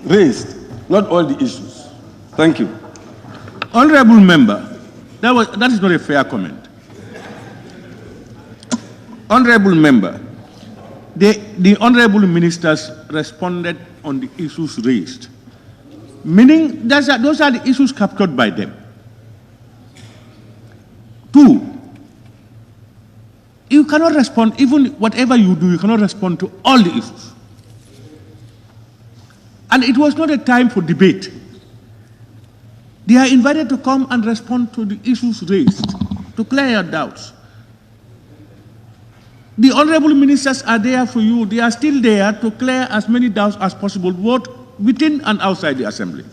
raised, not all the issues. Thank you. Honorable member, that is not a fair comment. Honorable member, the honorable ministers responded on the issues raised, meaning those are the issues captured by them. Two, you cannot respond, even whatever you do, you cannot respond to all the issues. And it was not a time for debate. They are invited to come and respond to the issues raised, to clear your doubts. The honorable ministers are there for you. They are still there to clear as many doubts as possible, both within and outside the assembly.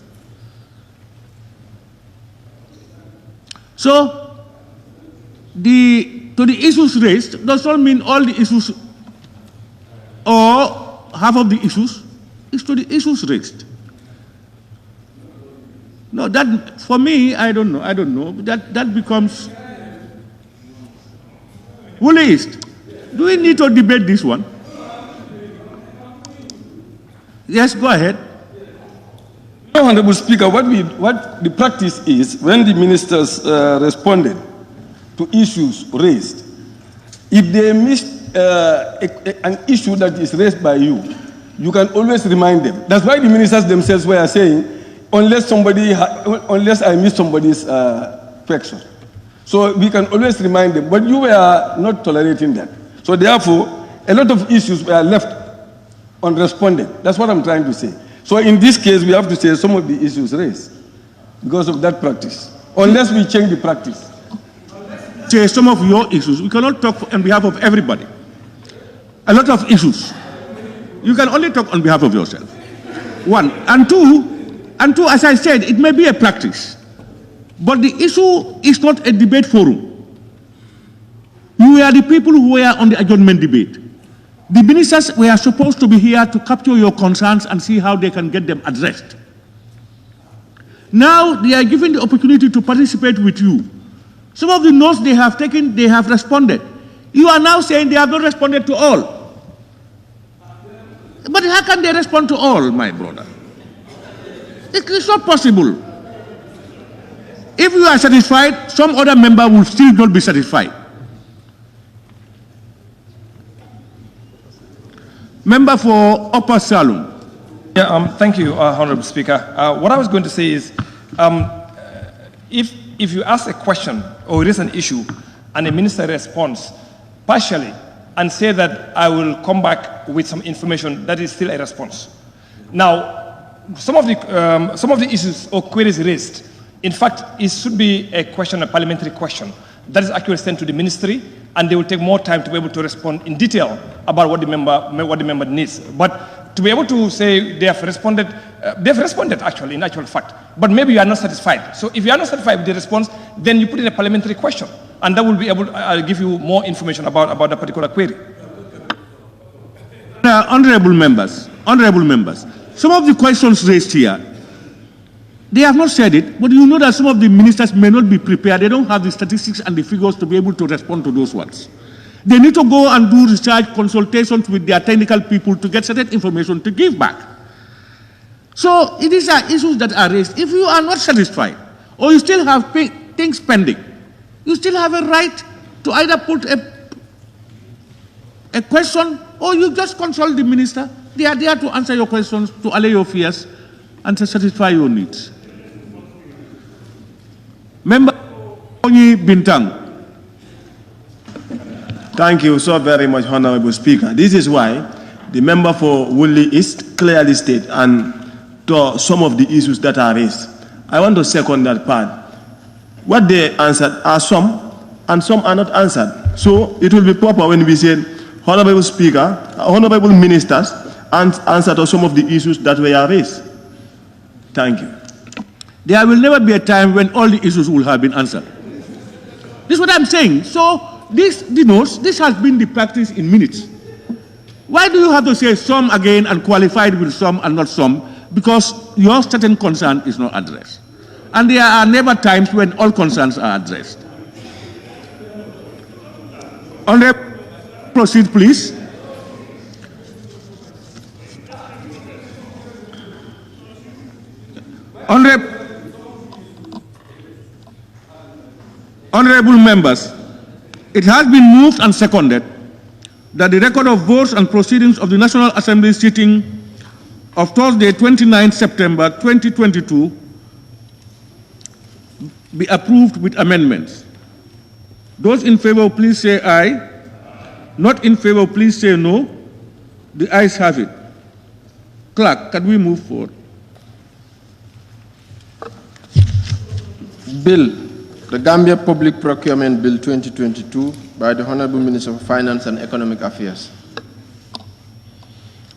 So, to the issues raised does not mean all the issues or half of the issues. It's to the issues raised. No, that, for me, I don't know. That becomes... Who raised? Do we need to debate this one? Yes, go ahead. Honorable Speaker, what the practice is, when the ministers responded to issues raised, if they missed an issue that is raised by you, you can always remind them. That's why the ministers themselves were saying, unless I miss somebody's question. So we can always remind them, but you were not tolerating that. So therefore, a lot of issues were left unresponded. That's what I'm trying to say. So in this case, we have to say some of the issues raised because of that practice, unless we change the practice. Say some of your issues. We cannot talk on behalf of everybody. A lot of issues. You can only talk on behalf of yourself. One. And two, as I said, it may be a practice. But the issue is not a debate forum. You are the people who were on the adjournment debate. The ministers were supposed to be here to capture your concerns and see how they can get them addressed. Now they are given the opportunity to participate with you. Some of the notes they have taken, they have responded. You are now saying they have not responded to all. But how can they respond to all, my brother? It's not possible. If you are satisfied, some other member will still not be satisfied. Member for Upper Salem. Yeah, thank you, Honorable Speaker. What I was going to say is, if you ask a question or raise an issue and the minister responds partially and say that I will come back with some information, that is still a response. Now, some of the issues or queries raised, in fact, it should be a question, a parliamentary question, that is actually sent to the ministry, and they will take more time to be able to respond in detail about what the member needs. But to be able to say they have responded actually, in actual fact. But maybe you are not satisfied. So if you are not satisfied with the response, then you put in a parliamentary question, and that will be able to give you more information about that particular query. Honorable members, some of the questions raised here, they have not said it, but you know that some of the ministers may not be prepared. They don't have the statistics and the figures to be able to respond to those ones. They need to go and do research consultations with their technical people to get certain information to give back. So these are issues that are raised. If you are not satisfied or you still have things pending, you still have a right to either put a question or you just consult the minister. They are there to answer your questions, to allay your fears, and to satisfy your needs. Member Bintang. Thank you so very much, Honorable Speaker. This is why the member for Woodley East clearly stated and to some of the issues that are raised. I want to second that part. What they answered are some, and some are not answered. So it will be proper when we say, Honorable Speaker, Honorable Ministers, and answer to some of the issues that were raised. Thank you. There will never be a time when all the issues will have been answered. This is what I'm saying. So this denotes, this has been the practice in minutes. Why do you have to say some again and qualified with some and not some? Because your certain concern is not addressed. And there are never times when all concerns are addressed. Honorable, proceed please. Honorable members, it has been moved and seconded that the record of votes and proceedings of the National Assembly sitting of Thursday, 29 September 2022 be approved with amendments. Those in favor, please say aye. Not in favor, please say no. The ayes have it. Clerk, can we move forward? Bill, the Gambia Public Procurement Bill 2022 by the Honorable Minister of Finance and Economic Affairs.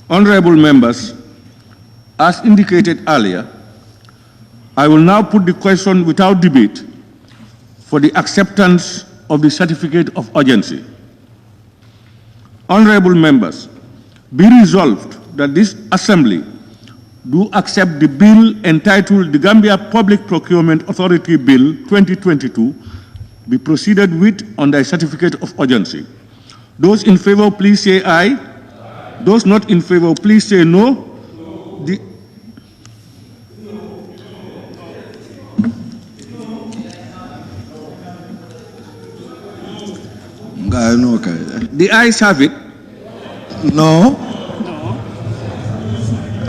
Honorable members, as indicated earlier, I will now put the question without debate for the acceptance of the certificate of urgency. Honorable members, be resolved that this Assembly do accept the bill entitled the Gambia Public Procurement Authority Bill 2022 be proceeded with on the certificate of urgency. Those in favor, please say aye. Those not in favor, please say no. The ayes have it. No.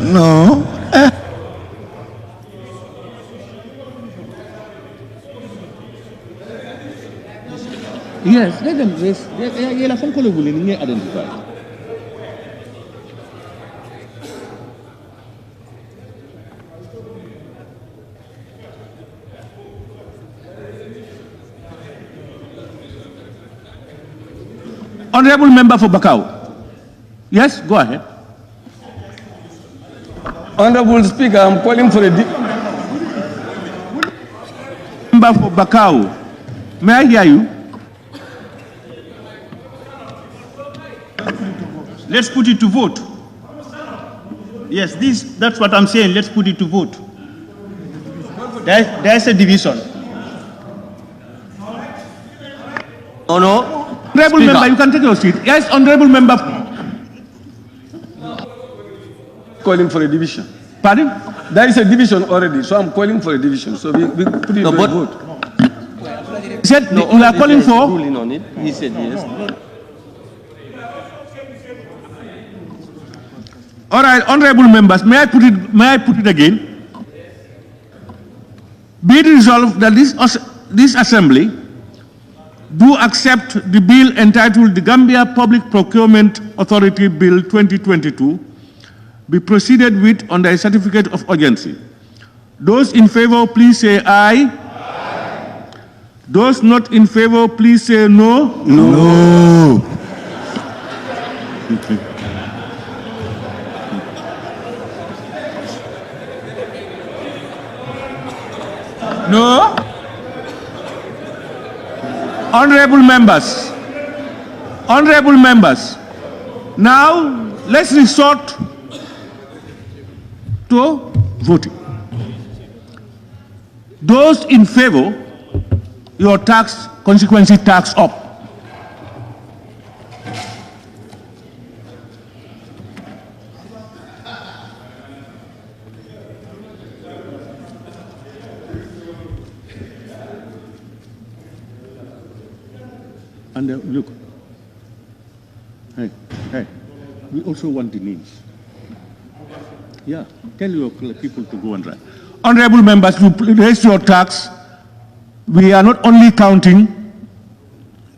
No. Yes, let them raise. They are from identify. Honorable member for Bakau. Yes, go ahead. Honorable Speaker, I'm calling for a member for Bakau. May I hear you? Let's put it to vote. Yes, that's what I'm saying. Let's put it to vote. There's a division. Oh no. Honorable Speaker. Member, you can take your seat. Yes, honorable member. Calling for a division. Pardon? There is a division already, so I'm calling for a division. So we put it to a vote. He said no, you are calling for? Ruling on it. He said yes. All right, honorable members, may I put it again? Be it resolved that this Assembly do accept the bill entitled the Gambia Public Procurement Authority Bill 2022 be proceeded with on the certificate of urgency. Those in favor, please say aye. Aye. Those not in favor, please say no. No. No. Honorable members, now let's resort to voting. Those in favor, your tax, consequences tax up. And look, hey, we also want the names. Yeah, tell your people to go and write. Honorable members, you raise your tax. We are not only counting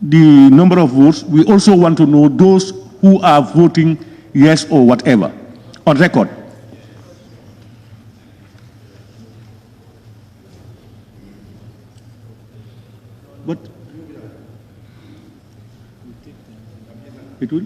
the number of votes, we also want to know those who are voting yes or whatever on record. But it will?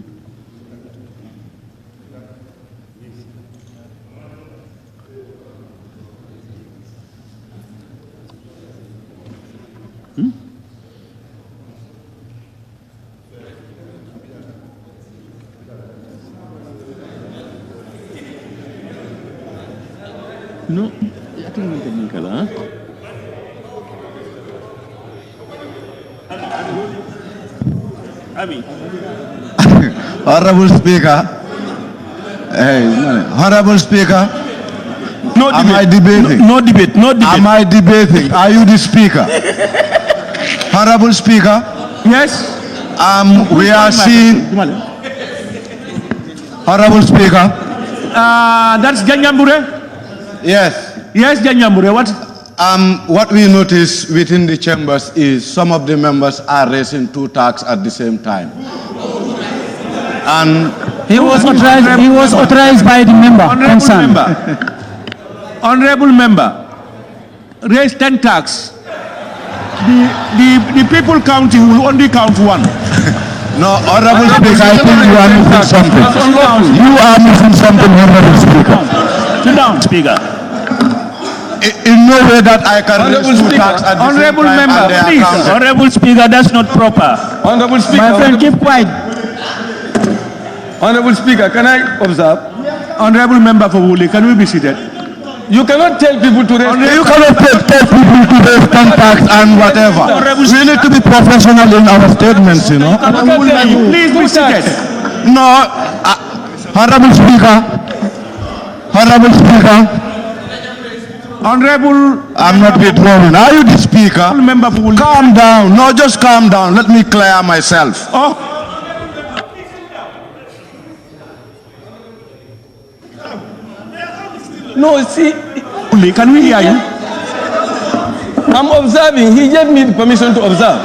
No, I think we can make a Honorable Speaker. Hey, Honorable Speaker. No Am I debate. debating? No debate. No debate. Am I debating? Are you the speaker? Honorable Speaker, Yes? we are seeing... Honorable Speaker. That's Janyambure? Yes. Yes, Janyambure. What we notice within the chambers is some of the members are raising two tasks at the same time. And he was authorized by the member. Honorable member, raise 10 tasks. The people counting will only count one. no, Honorable Speaker, I think you are missing something. You are missing something, Honorable Speaker. Sit down, Speaker. In no way that I can raise two tasks at the same time. Member, please. Honorable Speaker, that's not proper. Honorable Speaker. My friend, keep quiet. Honorable Speaker, can I observe? Honorable member for Woolly, can we be seated? You cannot tell people to raise... You cannot tell people to raise contacts and whatever. We need to be professional in our statements, you know. Please be seated. No, Honorable Speaker. Honorable Speaker. Honorable... I'm not withdrawing. Are you the Speaker? Member for Woolly. Calm down. No, just calm down. Let me clear myself. Oh. No, see... Can we hear you? I'm observing. He gave me the permission to observe.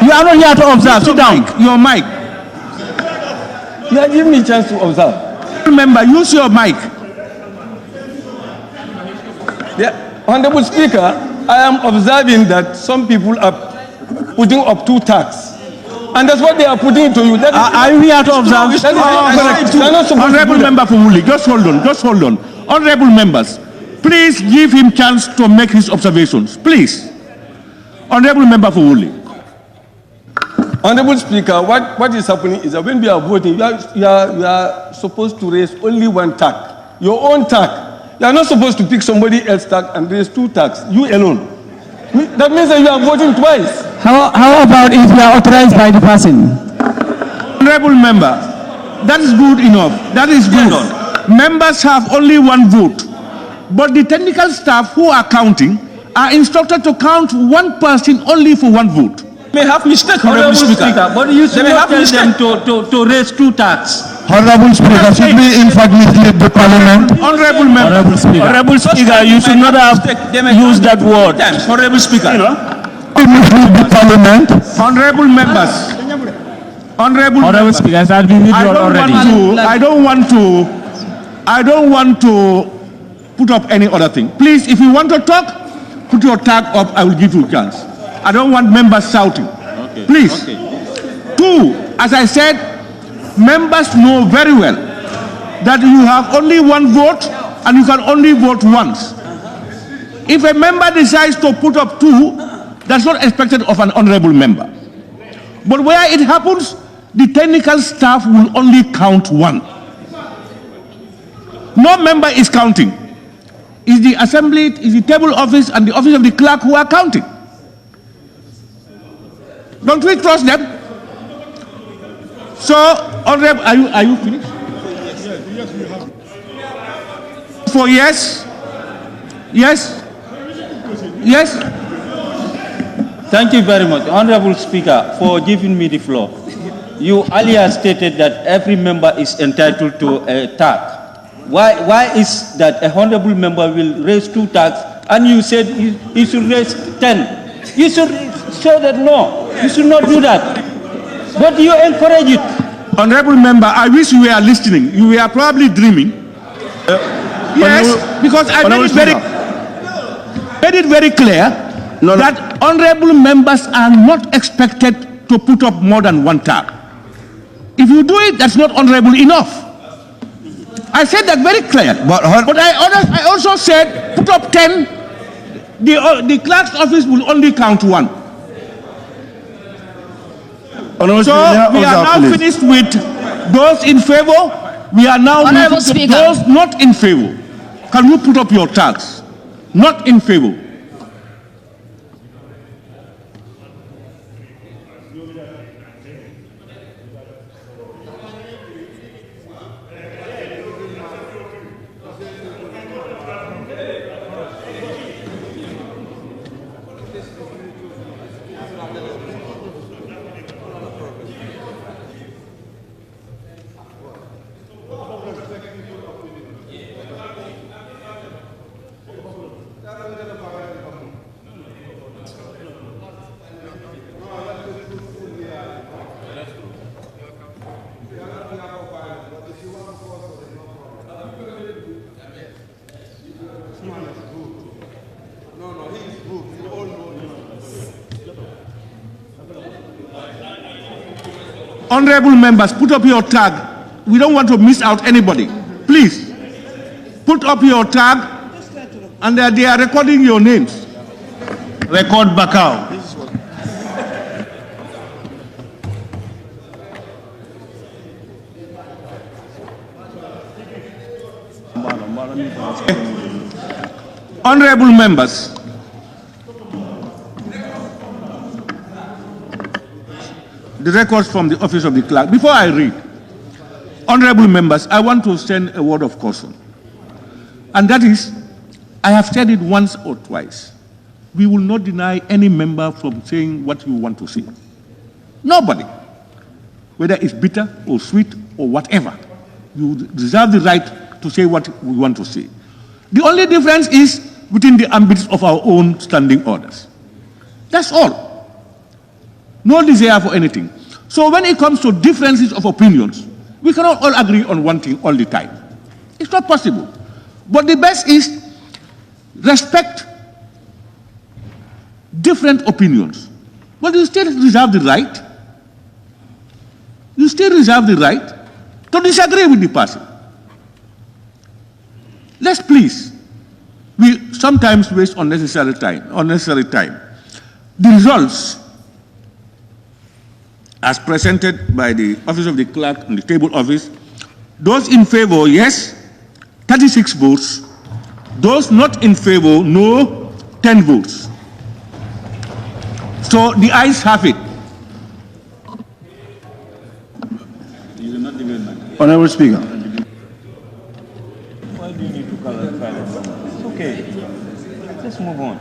You are not here to observe. Sit down. Your mic. You are giving me a chance to observe. Remember, use your mic. Yeah. Honorable Speaker, I am observing that some people are putting up two tasks. And that's what they are putting to you. Are you here to observe? Honorable member for Woolly, just hold on. Just hold on. Honorable members, please give him chance to make his observations. Please. Honorable member for Woolly. Honorable Speaker, what is happening is that when we are voting, you are supposed to raise only one tag, your own tag. You are not supposed to pick somebody else's tag and raise two tags, you alone. That means that you are voting twice. How about if you are authorized by the person? Honorable member, that is good enough. That is good. Members have only one vote, but the technical staff who are counting are instructed to count one person only for one vote. May have mistake, Honorable Speaker, but you should not tell them to raise two tags. Honorable Speaker, should we in fact mislead the Parliament? Honorable member. Honorable Speaker, you should not have used that word. Honorable Speaker. We mislead the Parliament. Honorable members. Honorable Speaker, has been withdrawn already. I don't want to put up any other thing. Please, if you want to talk, put your tag up. I will give you a chance. I don't want members shouting. Okay. Please. Okay. Two, as I said, members know very well that you have only one vote and you can only vote once. If a member decides to put up two, that's not expected of an honorable member. But where it happens, the technical staff will only count one. No member is counting. It's the assembly, it's the table office and the office of the clerk who are counting. Don't we trust them? So, Honorable, are you finished? For yes? Yes? Yes? Thank you very much, Honorable Speaker, for giving me the floor. You earlier stated that every member is entitled to a tag. Why is that a honorable member will raise two tags and you said he should raise 10? You should say that no, you should not do that. But you encourage it. Honorable member, I wish you were listening. You were probably dreaming. Yes, because I made it very clear that honorable members are not expected to put up more than one tag. If you do it, that's not honorable enough. I said that very clear. But I also said, put up 10, the clerk's office will only count one. So we are now finished with those in favor. We are now moving to those not in favor. Can you put up your tags? Not in favor. Honorable members, put up your tag. We don't want to miss out anybody. Please, put up your tag, and they are recording your names. Record Bakau. Honorable members, the records from the office of the clerk. Before I read, honorable members, I want to send a word of caution. And that is, I have said it once or twice. We will not deny any member from saying what you want to say. Nobody. Whether it's bitter or sweet or whatever. You reserve the right to say what we want to say. The only difference is within the ambits of our own standing orders. That's all. No desire for anything. So when it comes to differences of opinions, we cannot all agree on one thing all the time. It's not possible. But the best is respect different opinions. But you still reserve the right. You still reserve the right to disagree with the person. Let's please. We sometimes waste unnecessary time. The results, as presented by the office of the clerk and the table office, those in favor, yes, 36 votes. Those not in favor, no, 10 votes. So the ayes have it. Honorable Speaker. Why do you need to clarify that? It's okay. Let's move on.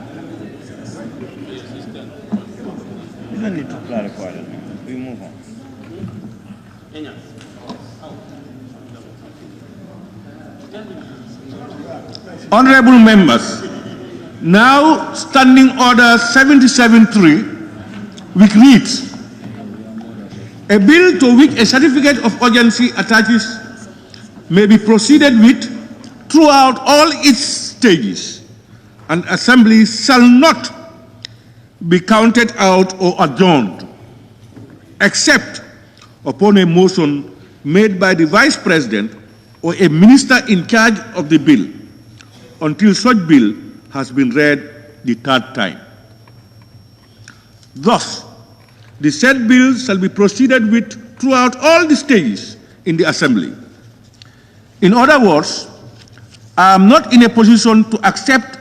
You don't need to clarify that. We move on. Honorable members, now Standing Order 77-3, which reads, a bill to which a certificate of urgency attaches may be proceeded with throughout all its stages, and assembly shall not be counted out or adjourned, except upon a motion made by the Vice President or a minister in charge of the bill, until such bill has been read the third time. Thus, the said bill shall be proceeded with throughout all the stages in the Assembly. In other words, I am not in a position to accept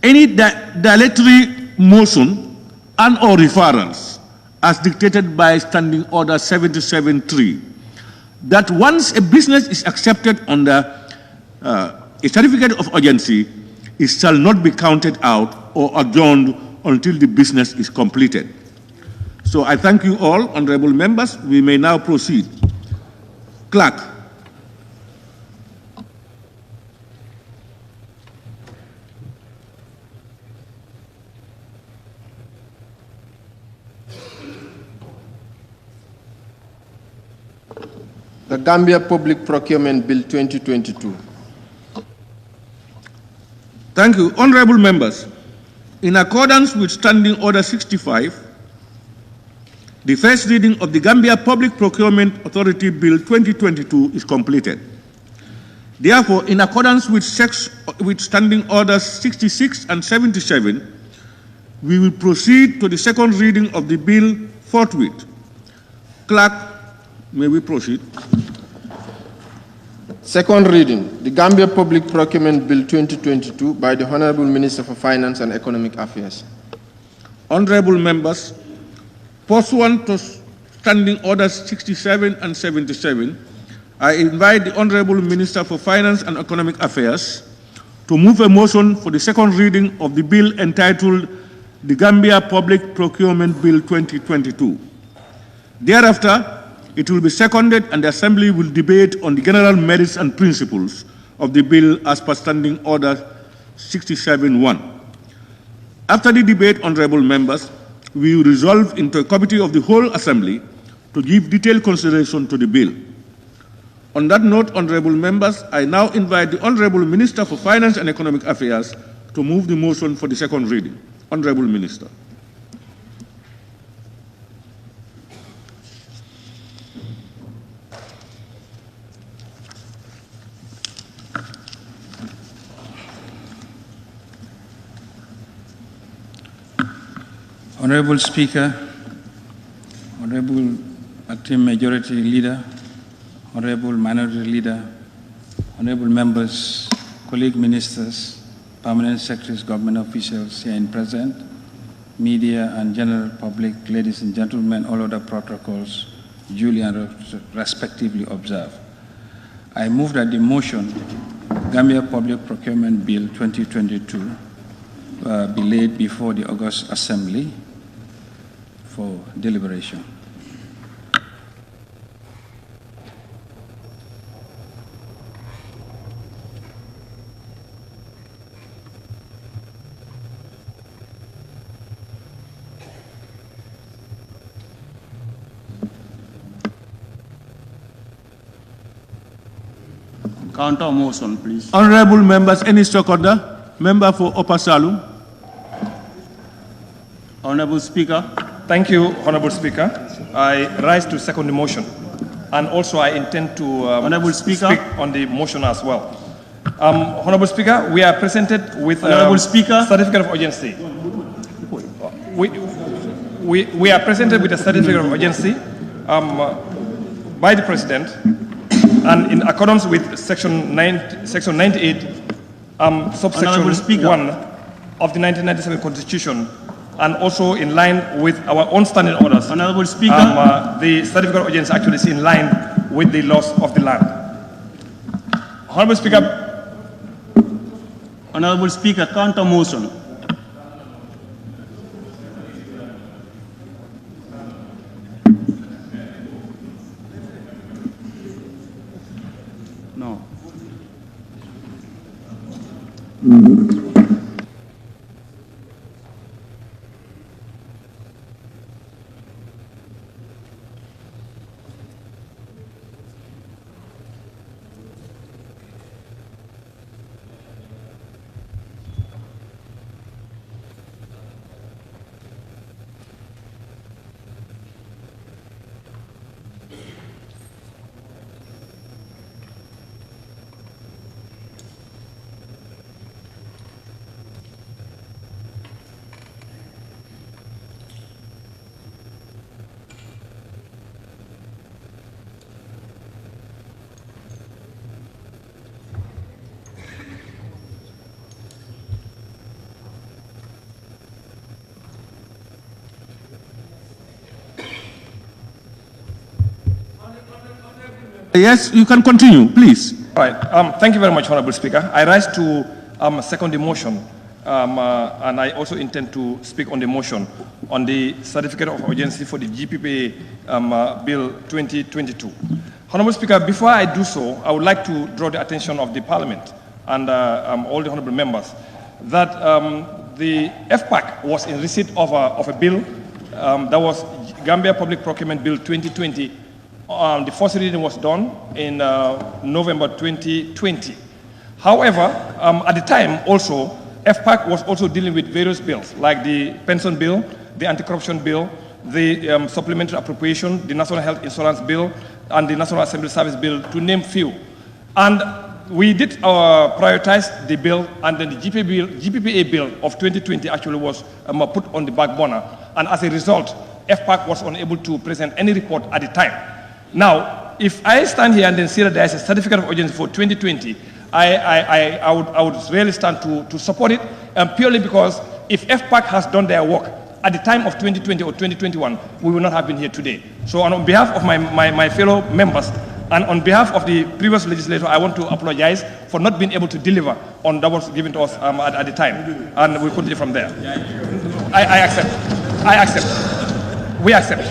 any dilatory motion and or reference as dictated by Standing Order 77-3, that once a business is accepted under a certificate of urgency, it shall not be counted out or adjourned until the business is completed. So I thank you all, honorable members. We may now proceed. Clerk. The Gambia Public Procurement Bill 2022. Thank you. Honorable members, in accordance with Standing Order 65, the first reading of the Gambia Public Procurement Authority Bill 2022 is completed. Therefore, in accordance with Standing Orders 66 and 77, we will proceed to the second reading of the bill forthwith. Clerk, may we proceed? Second reading, the Gambia Public Procurement Bill 2022 by the Honorable Minister for Finance and Economic Affairs. Honorable members, pursuant to Standing Orders 67 and 77, I invite the Honorable Minister for Finance and Economic Affairs to move a motion for the second reading of the bill entitled the Gambia Public Procurement Bill 2022. Thereafter, it will be seconded and the Assembly will debate on the general merits and principles of the bill as per Standing Order 67-1. After the debate, honorable members, we will resolve into a committee of the whole Assembly to give detailed consideration to the bill. On that note, honorable members, I now invite the Honorable Minister for Finance and Economic Affairs to move the motion for the second reading. Honorable Minister. Honorable Speaker, Honorable Acting Majority Leader, Honorable Minority Leader, Honorable Members, colleague ministers, permanent secretaries, government officials here and present, media and general public, ladies and gentlemen, all other protocols duly and respectively observed. I move that the motion, Gambia Public Procurement Bill 2022, be laid before the August Assembly for deliberation. Counter motion, please. Honorable members, any stock order? Member for Upper Salum. Honorable Speaker. Thank you, Honorable Speaker. I rise to second the motion. And also I intend to Honorable Speaker. speak on the motion as well. Honorable Speaker, we are presented with Honorable Speaker. certificate of urgency. We are presented with a certificate of urgency by the President, and in accordance with Section 98, subsection 1 of the 1997 Constitution, and also in line with our own standing orders. Honorable Speaker. The certificate of urgency actually is in line with the laws of the land. Honorable Speaker. Honorable Speaker, counter motion. No. Yes, you can continue, please. All right. Thank you very much, Honorable Speaker. I rise to second the motion, and I also intend to speak on the motion on the certificate of urgency for the GPPA Bill 2022. Honorable Speaker, before I do so, I would like to draw the attention of the Parliament and all the honorable members that the FPAC was in receipt of a bill that was Gambia Public Procurement Bill 2020. The first reading was done in November 2020. However, at the time also, FPAC was also dealing with various bills, like the pension bill, the anti-corruption bill, the supplementary appropriation, the National Health Insurance Bill, and the National Assembly Service Bill, to name few. And we did prioritize the bill, and then the GPPA bill of 2020 actually was put on the back burner. And as a result, FPAC was unable to present any report at the time. Now, if I stand here and then see that there is a certificate of urgency for 2020, I would really stand to support it, purely because if FPAC has done their work at the time of 2020 or 2021, we will not have been here today. So on behalf of my fellow members and on behalf of the previous legislator, I want to apologize for not being able to deliver on that was given to us at the time. And we'll continue from there. I accept. I accept. We accept.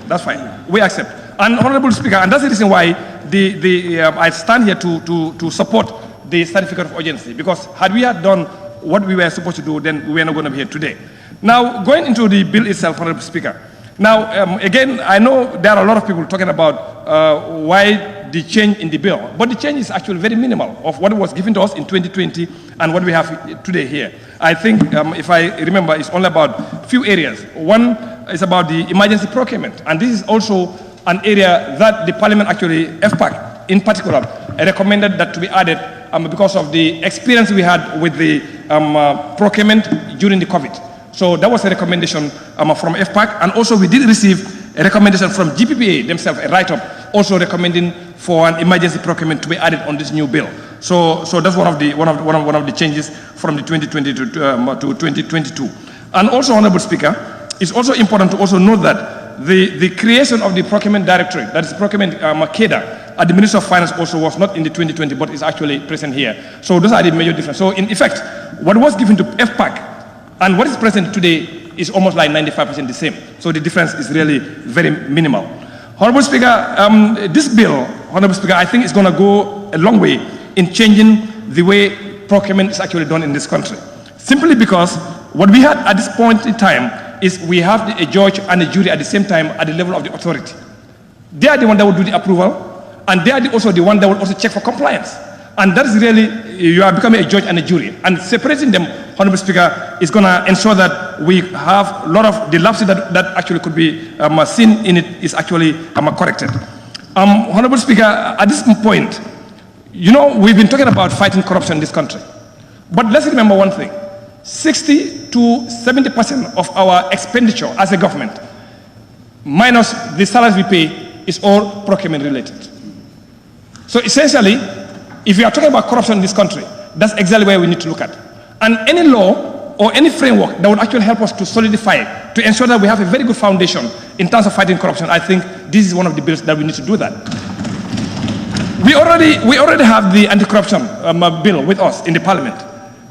That's fine. We accept. And Honorable Speaker, and that's the reason why I stand here to support the certificate of urgency, because had we had done what we were supposed to do, then we were not going to be here today. Now, going into the bill itself, Honorable Speaker. Now, again, I know there are a lot of people talking about why the change in the bill, but the change is actually very minimal of what was given to us in 2020 and what we have today here. I think, if I remember, it's only about a few areas. One is about the emergency procurement, and this is also an area that the Parliament actually, FPAC in particular, recommended that to be added because of the experience we had with the procurement during the COVID. So that was a recommendation from FPAC, and also we did receive a recommendation from GPPA themselves, a write-up, also recommending for an emergency procurement to be added on this new bill. So that's one of the changes from the 2020 to 2022. And also, Honorable Speaker, it's also important to also note that the creation of the procurement directorate, that is procurement cadre, at the Ministry of Finance also was not in the 2020, but is actually present here. So those are the major differences. So in effect, what was given to FPAC and what is present today is almost like 95% the same. So the difference is really very minimal. Honorable Speaker, this bill, Honorable Speaker, I think is going to go a long way in changing the way procurement is actually done in this country. Simply because what we had at this point in time is we have a judge and a jury at the same time at the level of the authority. They are the one that will do the approval, and they are also the one that will also check for compliance. And that is really, you are becoming a judge and a jury. And separating them, Honorable Speaker, is going to ensure that we have a lot of the lapses that actually could be seen in it is actually corrected. Honorable Speaker, at this point, you know, we've been talking about fighting corruption in this country. But let's remember one thing. 60 to 70% of our expenditure as a government, minus the salaries we pay, is all procurement related. So essentially, if we are talking about corruption in this country, that's exactly where we need to look at. And any law or any framework that would actually help us to solidify, to ensure that we have a very good foundation in terms of fighting corruption, I think this is one of the bills that we need to do that. We already have the anti-corruption bill with us in the Parliament.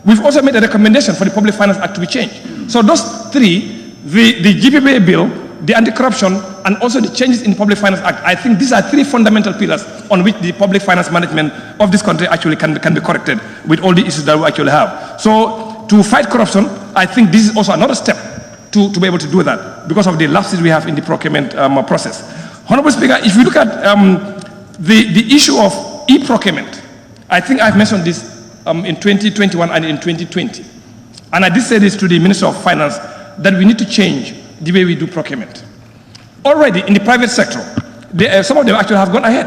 We've also made a recommendation for the Public Finance Act to be changed. So those three, the GPPA bill, the anti-corruption, and also the changes in the Public Finance Act, I think these are three fundamental pillars on which the public finance management of this country actually can be corrected with all the issues that we actually have. So to fight corruption, I think this is also another step to be able to do that because of the lapses we have in the procurement process. Honorable Speaker, if you look at the issue of e-procurement, I think I've mentioned this in 2021 and in 2020. And I did say this to the Minister of Finance, that we need to change the way we do procurement. Already in the private sector, some of them actually have gone ahead.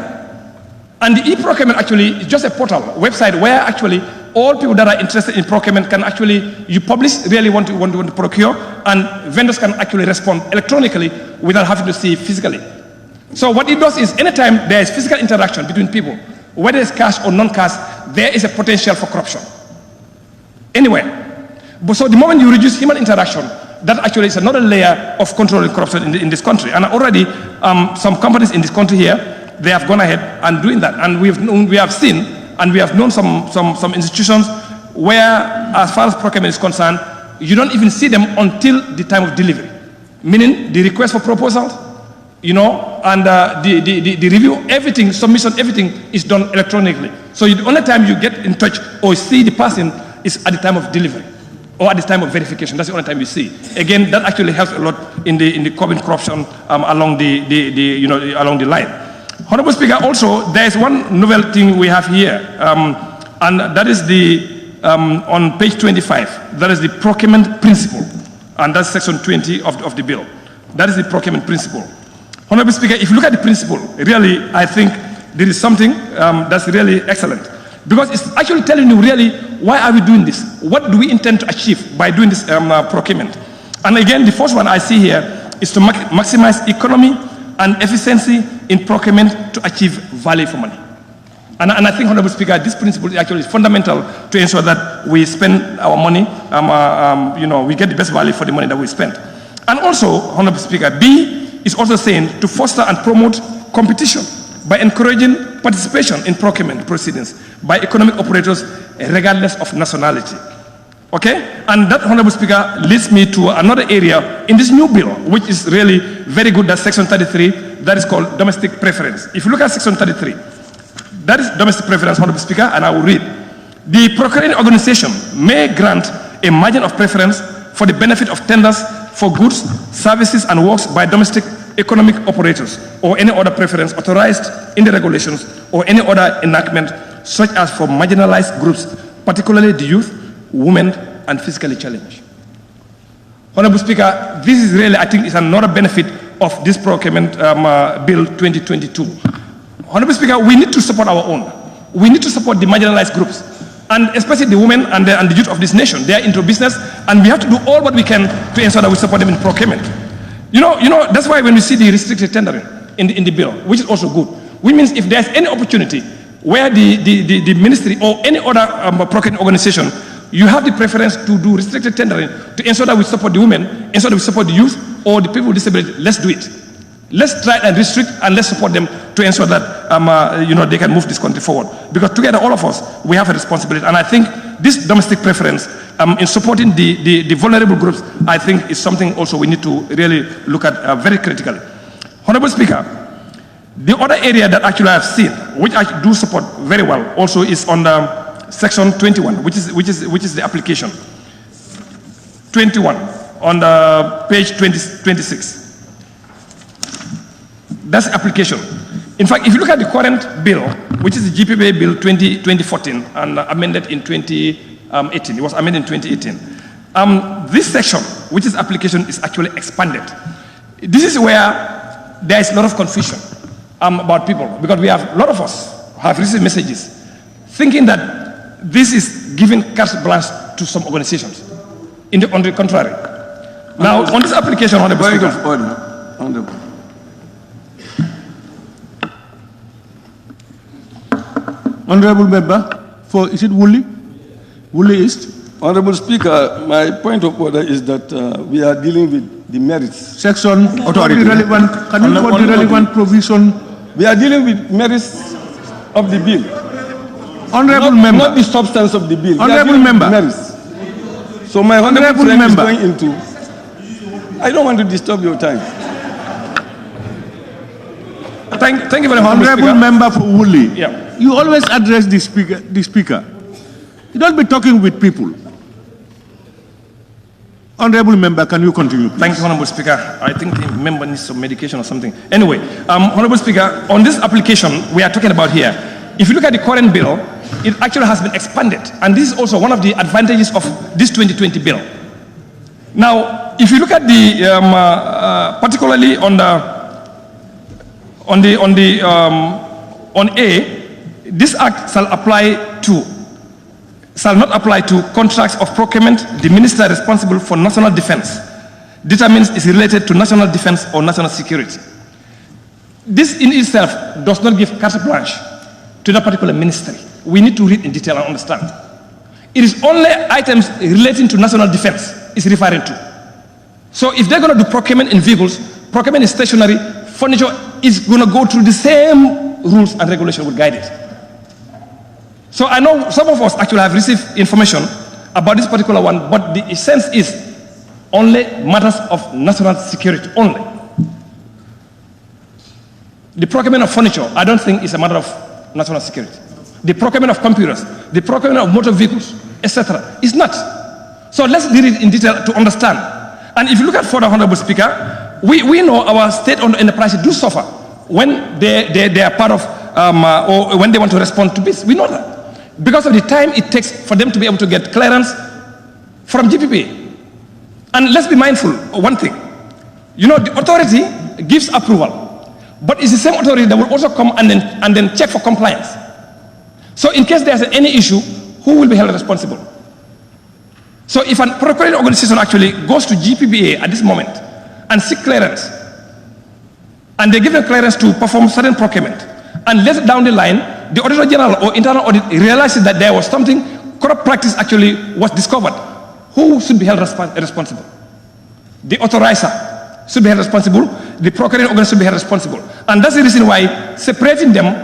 And the e-procurement actually is just a portal, website where actually all people that are interested in procurement can actually, you publish really want to procure, and vendors can actually respond electronically without having to see physically. So what it does is anytime there is physical interaction between people, whether it's cash or non-cash, there is a potential for corruption. Anywhere. But so the moment you reduce human interaction, that actually is another layer of controlling corruption in this country. And already some companies in this country here, they have gone ahead and doing that. And we have seen and we have known some institutions where, as far as procurement is concerned, you don't even see them until the time of delivery. Meaning the request for proposals, you know, and the review, everything, submission, everything is done electronically. So the only time you get in touch or see the person is at the time of delivery or at the time of verification. That's the only time you see. Again, that actually helps a lot in the curbing corruption along along the line. Honorable Speaker, also there is one novel thing we have here, and that is on page 25. That is the procurement principle, and that's section 20 of the bill. That is the procurement principle. Honorable Speaker, if you look at the principle, really, I think there is something that's really excellent. Because it's actually telling you really, why are we doing this? What do we intend to achieve by doing this procurement? And again, the first one I see here is to maximize economy and efficiency in procurement to achieve value for money. And I think, Honorable Speaker, this principle is actually fundamental to ensure that we spend our money, we get the best value for the money that we spend. And also, Honorable Speaker, B is also saying to foster and promote competition by encouraging participation in procurement proceedings by economic operators regardless of nationality. Okay? And that, Honorable Speaker, leads me to another area in this new bill, which is really very good, that's section 33, that is called domestic preference. If you look at section 33, that is domestic preference, Honorable Speaker, and I will read. The procuring organization may grant a margin of preference for the benefit of tenders for goods, services, and works by domestic economic operators or any other preference authorized in the regulations or any other enactment, such as for marginalized groups, particularly the youth, women, and physically challenged. Honorable Speaker, this is really, I think, is another benefit of this procurement bill 2022. Honorable Speaker, we need to support our own. We need to support the marginalized groups. And especially the women and the youth of this nation. They are into business, and we have to do all what we can to ensure that we support them in procurement. You know, that's why when we see the restricted tendering in the bill, which is also good, which means if there's any opportunity where the ministry or any other procurement organization, you have the preference to do restricted tendering to ensure that we support the women, ensure that we support the youth or the people with disability. Let's do it. Let's try and restrict and let's support them to ensure that they can move this country forward. Because together, all of us, we have a responsibility. And I think this domestic preference in supporting the vulnerable groups, I think is something also we need to really look at very critically. Honorable Speaker, the other area that actually I've seen, which I do support very well, also is on Section 21, which is the application. 21 on the page 26. That's application. In fact, if you look at the current bill, which is the GPPA bill 2014 and amended in 2018, it was amended in 2018. This section, which is application, is actually expanded. This is where there is a lot of confusion about people, because we have a lot of us have received messages thinking that this is giving carte blanche to some organizations. On the contrary. Now, on this application, Honorable Speaker, Honorable Member, is it Woolley? Woolley East? Honorable Speaker, my point of order is that we are dealing with the merits. Section authority. Can you quote the relevant provision? We are dealing with merits of the bill. Honorable Member. Not the substance of the bill. Honorable Member. Merits. So my honorable friend is going into... I don't want to disturb your time. Thank you very much, Honorable Member for Woolley. Yeah. You always address the speaker. You don't be talking with people. Honorable Member, can you continue, please? Thank you, Honorable Speaker. I think the member needs some medication or something. Anyway, Honorable Speaker, on this application we are talking about here, if you look at the current bill, it actually has been expanded. And this is also one of the advantages of this 2020 bill. Now, if you look at the, particularly on A, this act shall not apply to contracts of procurement the minister responsible for national defense determines is related to national defense or national security. This in itself does not give carte blanche to that particular ministry. We need to read in detail and understand. It is only items relating to national defense is referring to. So if they're going to do procurement in vehicles, procurement in stationery, furniture is going to go through the same rules and regulations will guide it. So I know some of us actually have received information about this particular one, but the essence is only matters of national security only. The procurement of furniture, I don't think is a matter of national security. The procurement of computers, the procurement of motor vehicles, etc. is not. So let's read it in detail to understand. And if you look at further, Honorable Speaker, we know our state-owned enterprises do suffer when they are part of, or when they want to respond to this. We know that. Because of the time it takes for them to be able to get clearance from GPPA. And let's be mindful of one thing. You know, the authority gives approval, but it's the same authority that will also come and then check for compliance. So in case there's any issue, who will be held responsible? So if a procurement organization actually goes to GPPA at this moment and seek clearance, and they give them clearance to perform certain procurement, and later down the line, the Auditor General or internal audit realizes that there was something, corrupt practice actually was discovered. Who should be held responsible? The authorizer should be held responsible. The procuring organ should be held responsible. And that's the reason why separating them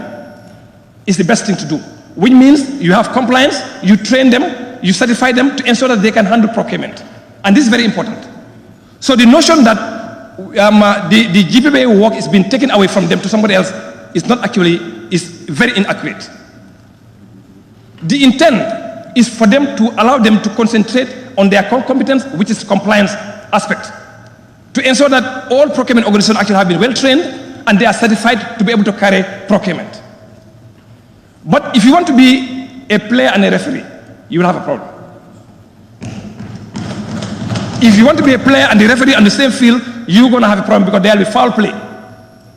is the best thing to do. Which means you have compliance, you train them, you certify them to ensure that they can handle procurement. And this is very important. So the notion that the GPPA work is being taken away from them to somebody else is not actually, is very inaccurate. The intent is for them to allow them to concentrate on their core competence, which is compliance aspect, to ensure that all procurement organizations actually have been well trained and they are certified to be able to carry procurement. But if you want to be a player and a referee, you will have a problem. If you want to be a player and the referee on the same field, you're going to have a problem because there will be foul play.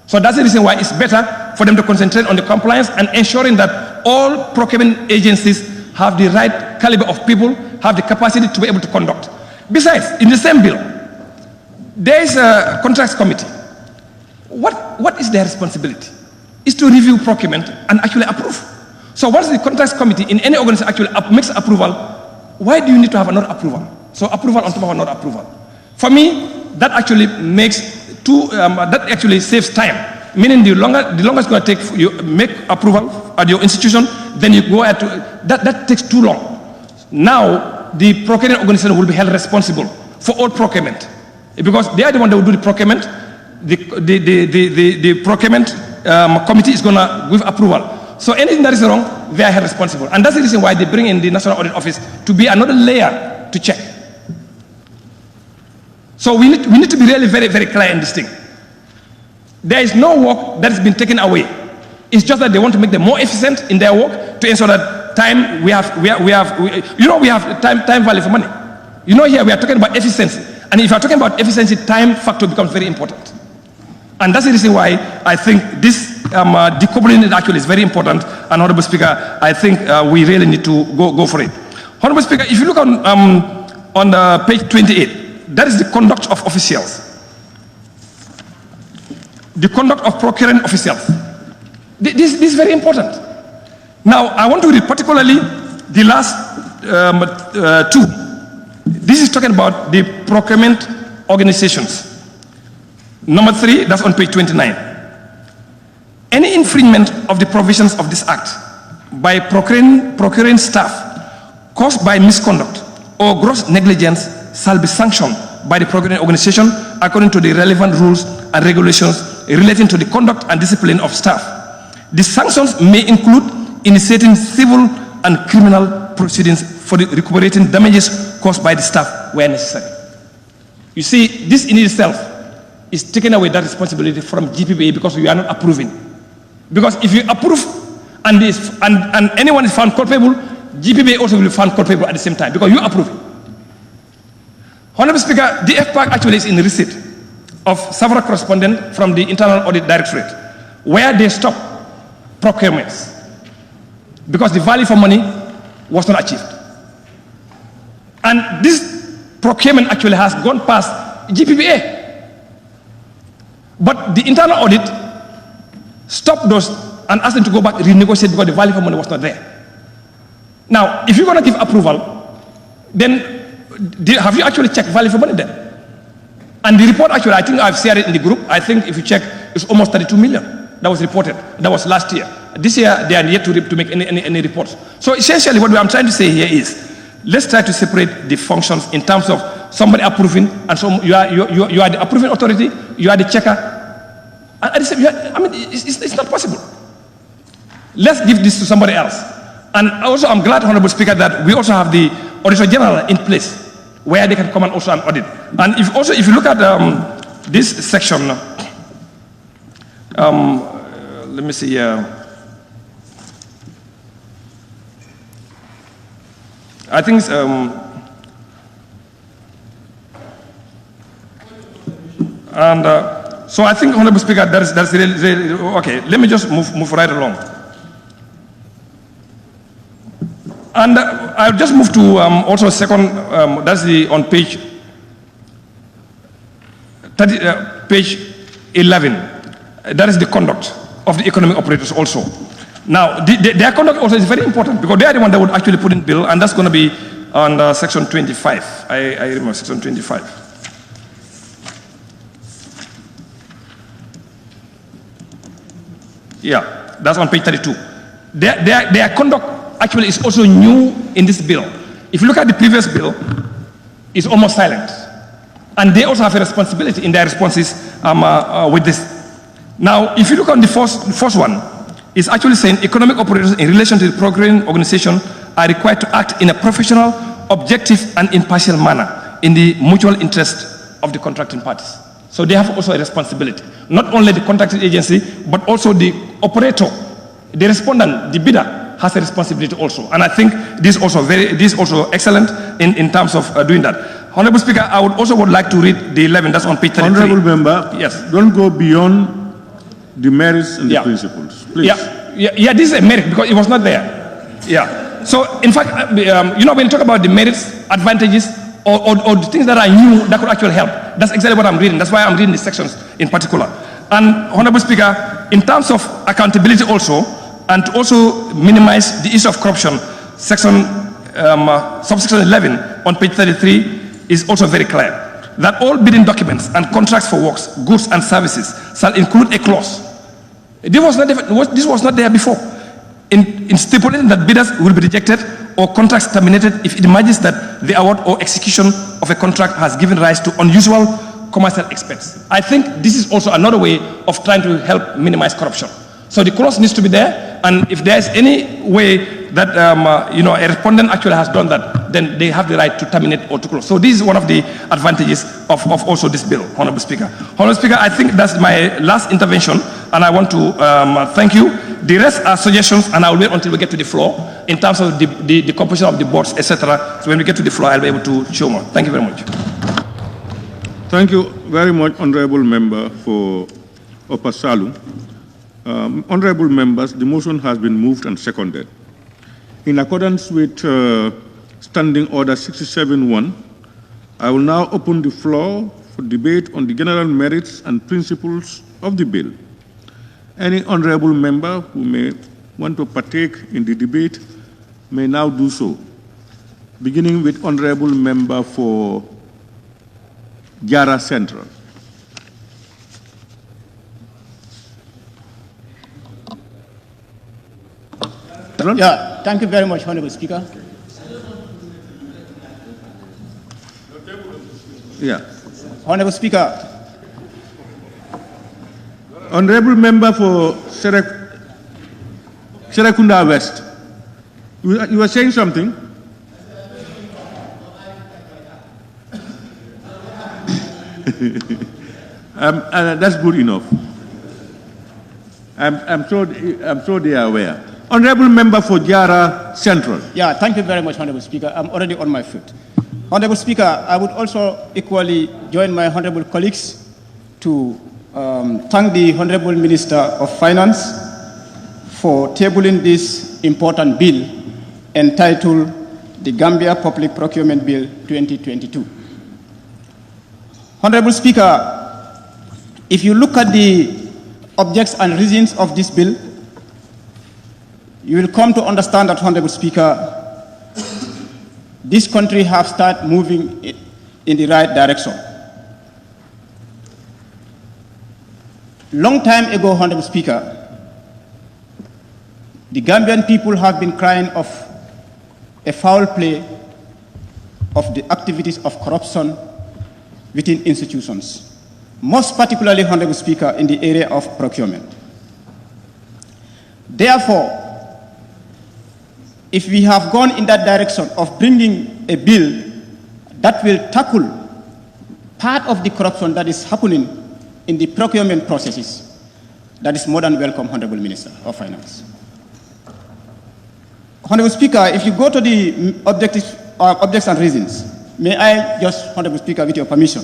So that's the reason why it's better for them to concentrate on the compliance and ensuring that all procurement agencies have the right caliber of people, have the capacity to be able to conduct. Besides, in the same bill, there is a contracts committee. What is their responsibility? Is to review procurement and actually approve. So once the contracts committee in any organization actually makes approval, why do you need to have another approval? So approval on top of another approval. For me, that actually that actually saves time. Meaning the longer it's going to take you make approval at your institution, then you go at that takes too long. Now the procurement organization will be held responsible for all procurement because they are the one that will do the procurement. The procurement committee is going to give approval. So anything that is wrong, they are held responsible, and that's the reason why they bring in the National Audit Office to be another layer to check. So we need to be really very, very clear in this thing. There is no work that has been taken away. It's just that they want to make them more efficient in their work to ensure that time we have time value for money. Here we are talking about efficiency, and if you are talking about efficiency, time factor becomes very important. And that's the reason why I think this decoupling actually is very important. And Honorable Speaker, I think we really need to go for it. Honorable Speaker, if you look on page 28, that is the conduct of officials. The conduct of procuring officials. This is very important. Now, I want to read particularly the last two. This is talking about the procurement organizations. Number 3, that's on page 29. Any infringement of the provisions of this act by procuring staff caused by misconduct or gross negligence shall be sanctioned by the procuring organization according to the relevant rules and regulations relating to the conduct and discipline of staff. The sanctions may include initiating civil and criminal proceedings for the recuperating damages caused by the staff where necessary. You see, this in itself is taking away that responsibility from GPPA because you are not approving. Because if you approve and anyone is found culpable, GPPA also will be found culpable at the same time because you approve. Honorable Speaker, the FPAC actually is in receipt of several correspondence from the Internal Audit Directorate where they stop procurements because the value for money was not achieved. And this procurement actually has gone past GPPA. But the internal audit stopped those and asked them to go back and renegotiate because the value for money was not there. Now, if you're going to give approval, then have you actually checked value for money then? And the report actually, I think I've shared it in the group. I think if you check, it's almost 32 million that was reported. That was last year. This year, they are yet to make any reports. So essentially, what I'm trying to say here is, let's try to separate the functions in terms of somebody approving, and so you are the approving authority, you are the checker. And it's not possible. Let's give this to somebody else. And also, I'm glad, Honorable Speaker, that we also have the Auditor General in place, where they can come and also an audit. And if you look at this section, let me see here. I think so I think, Honorable Speaker, that's really okay. Let me just move right along. And I'll just move to also a second, that's on page 11. That is the conduct of the economic operators also. Now, their conduct also is very important because they are the one that would actually put in bill, and that's going to be on section 25. I remember section 25. Yeah, that's on page 32. Their conduct actually is also new in this bill. If you look at the previous bill, it's almost silent. And they also have a responsibility in their responses with this. Now, if you look on the first one, it's actually saying economic operators in relation to the procuring organization are required to act in a professional, objective, and impartial manner in the mutual interest of the contracting parties. So they have also a responsibility. Not only the contracting agency, but also the operator, the respondent, the bidder has a responsibility also. And I think this is also excellent in terms of doing that. Honorable Speaker, I would like to read the 11, that's on page 33. Honorable Member, yes. Don't go beyond the merits and the principles, please. Yeah, this is a merit because it was not there. Yeah. So, in fact, when you talk about the merits, advantages, or the things that are new that could actually help, that's exactly what I'm reading. That's why I'm reading these sections in particular. And, Honorable Speaker, in terms of accountability also, and to also minimize the issue of corruption, subsection 11 on page 33 is also very clear that all bidding documents and contracts for works, goods and services shall include a clause. This was not there before. In stipulating that bidders will be rejected or contracts terminated if it emerges that the award or execution of a contract has given rise to unusual commercial expense. I think this is also another way of trying to help minimize corruption. So the clause needs to be there, and if there's any way that a respondent actually has done that, then they have the right to terminate or to close. So this is one of the advantages of also this bill, Honorable Speaker. Honorable Speaker, I think that's my last intervention, and I want to thank you. The rest are suggestions, and I will wait until we get to the floor in terms of the composition of the boards, etc. So when we get to the floor, I'll be able to show more. Thank you very much. Thank you very much, Honorable Member for Opasalu. Honorable members, the motion has been moved and seconded. In accordance with Standing Order 67.1, I will now open the floor for debate on the general merits and principles of the bill. Any honorable member who may want to partake in the debate may now do so, beginning with Honorable Member for Jara Central. Yeah, thank you very much, Honorable Speaker. Yeah. Honorable Speaker. Honorable Member for Serekunda West. You were saying something? That's good enough. I'm sure they are aware. Honorable Member for Jara Central. Yeah, thank you very much, Honorable Speaker. I'm already on my foot. Honorable Speaker, I would also equally join my honorable colleagues to thank the Honorable Minister of Finance for tabling this important bill entitled the Gambia Public Procurement Bill 2022. Honorable Speaker, if you look at the objects and reasons of this bill, you will come to understand that, Honorable Speaker, this country has started moving in the right direction. Long time ago, Honorable Speaker, the Gambian people have been crying of a foul play of the activities of corruption within institutions, most particularly, Honorable Speaker, in the area of procurement. Therefore, if we have gone in that direction of bringing a bill that will tackle part of the corruption that is happening in the procurement processes, that is more than welcome, Honorable Minister of Finance. Honorable Speaker, if you go to the objects and reasons, may I just, Honorable Speaker, with your permission,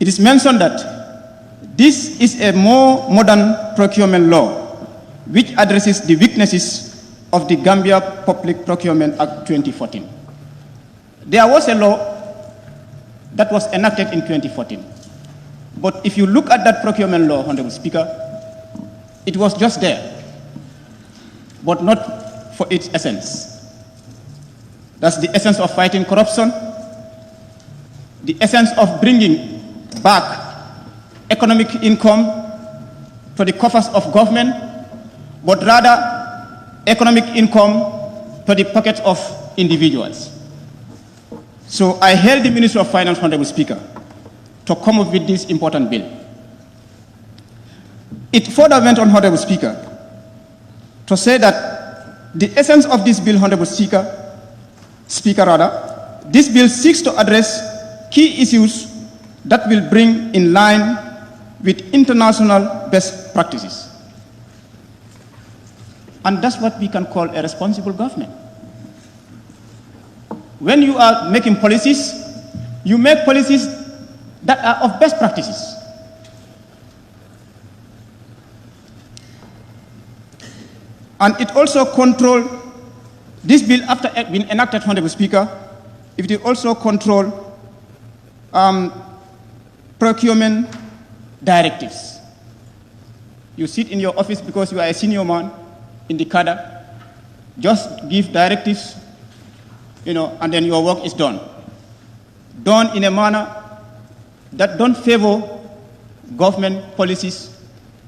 it is mentioned that this is a more modern procurement law which addresses the weaknesses of the Gambia Public Procurement Act 2014. There was a law that was enacted in 2014. But if you look at that procurement law, Honorable Speaker, it was just there, but not for its essence. That's the essence of fighting corruption, the essence of bringing back economic income to the coffers of government, but rather economic income to the pockets of individuals. So I hail the Minister of Finance, Honorable Speaker, to come up with this important bill. It further went on, Honorable Speaker, to say that the essence of this bill, Honorable Speaker, this bill seeks to address key issues that will bring in line with international best practices. And that's what we can call a responsible government. When you are making policies, you make policies that are of best practices. And it also controls This bill, after being enacted, Honorable Speaker, it will also control procurement directives. You sit in your office because you are a senior man in the cadre, just give directives, and then your work is done. Done in a manner that don't favor government policies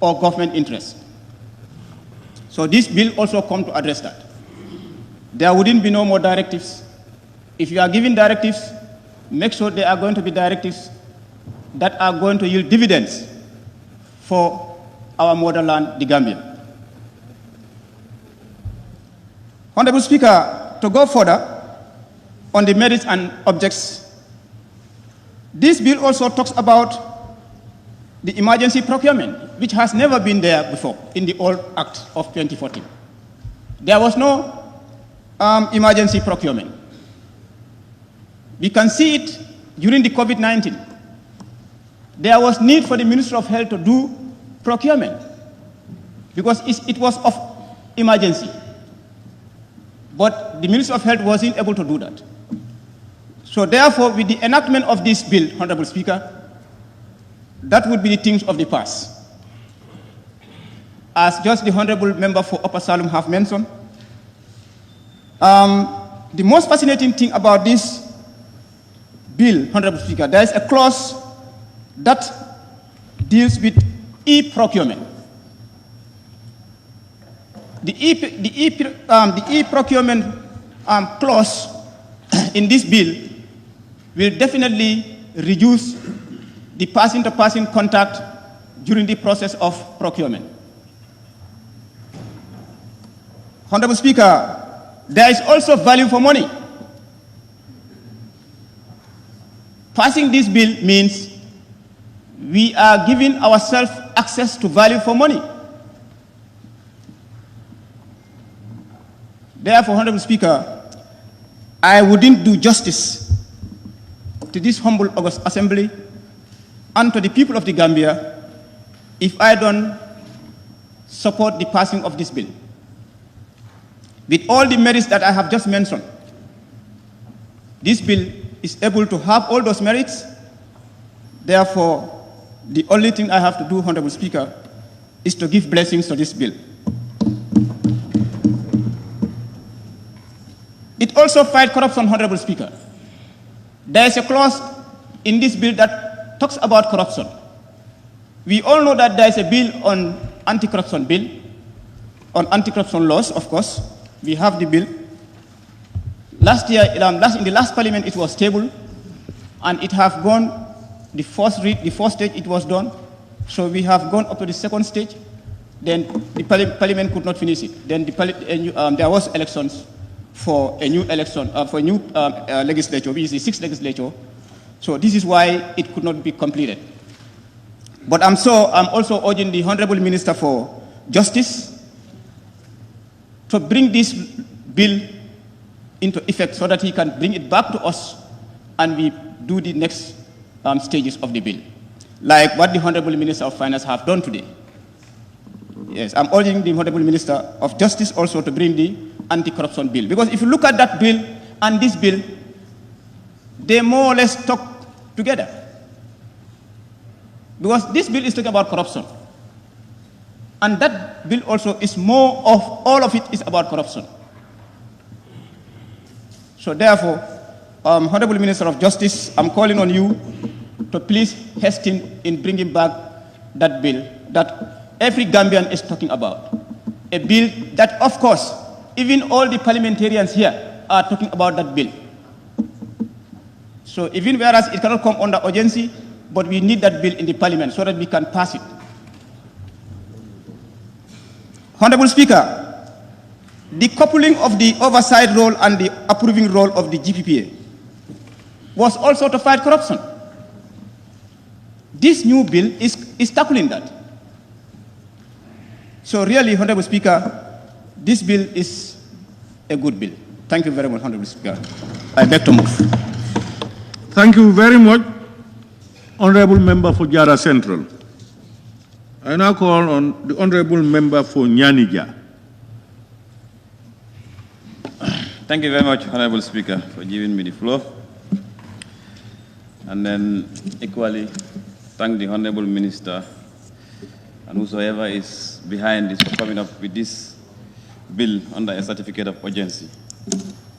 or government interests. So this bill also comes to address that. There wouldn't be no more directives. If you are giving directives, make sure they are going to be directives that are going to yield dividends for our motherland, the Gambia. Honorable Speaker, to go further on the merits and objects, this bill also talks about the emergency procurement, which has never been there before in the old Act of 2014. There was no emergency procurement. We can see it during the COVID-19. There was need for the Ministry of Health to do procurement because it was of emergency. But the Ministry of Health wasn't able to do that. So therefore, with the enactment of this bill, Honorable Speaker, that would be the things of the past. As just the Honorable Member for Upper Salem have mentioned, the most fascinating thing about this bill, Honorable Speaker, there is a clause that deals with e-procurement. The e-procurement clause in this bill will definitely reduce the person-to-person contact during the process of procurement. Honorable Speaker, there is also value for money. Passing this bill means we are giving ourselves access to value for money. Therefore, Honorable Speaker, I wouldn't do justice to this humble August Assembly and to the people of the Gambia if I don't support the passing of this bill. With all the merits that I have just mentioned, this bill is able to have all those merits. Therefore, the only thing I have to do, Honorable Speaker, is to give blessings to this bill. It also fights corruption, Honorable Speaker. There is a clause in this bill that talks about corruption. We all know that there is a bill on anti-corruption bill, on anti-corruption laws, of course. We have the bill. Last year, in the last parliament, it was tabled, and it have gone, the first stage it was done, so we have gone up to the second stage. Then the parliament could not finish it. Then there was elections for a new election, for a new legislature, which is the 6th legislature. So this is why it could not be completed. But I'm also urging the Honorable Minister for Justice to bring this bill into effect so that he can bring it back to us and we do the next stages of the bill, like what the Honorable Minister of Finance have done today. Yes, I'm urging the Honorable Minister of Justice also to bring the anti-corruption bill. Because if you look at that bill and this bill, they more or less talk together. Because this bill is talking about corruption. And that bill also is more of, all of it is about corruption. So therefore, Honorable Minister of Justice, I'm calling on you to please hasten in bringing back that bill that every Gambian is talking about. A bill that, of course, even all the parliamentarians here are talking about that bill. So even whereas it cannot come under urgency, but we need that bill in the parliament so that we can pass it. Honorable Speaker, the coupling of the oversight role and the approving role of the GPPA was also to fight corruption. This new bill is tackling that. So really, Honorable Speaker, this bill is a good bill. Thank you very much, Honorable Speaker. I beg to move. Thank you very much, Honorable Member for Jara Central. I now call on the Honorable Member for Nyanija. Thank you very much, Honorable Speaker, for giving me the floor. And then equally thank the Honorable Minister and whosoever is behind this for coming up with this bill under a certificate of urgency.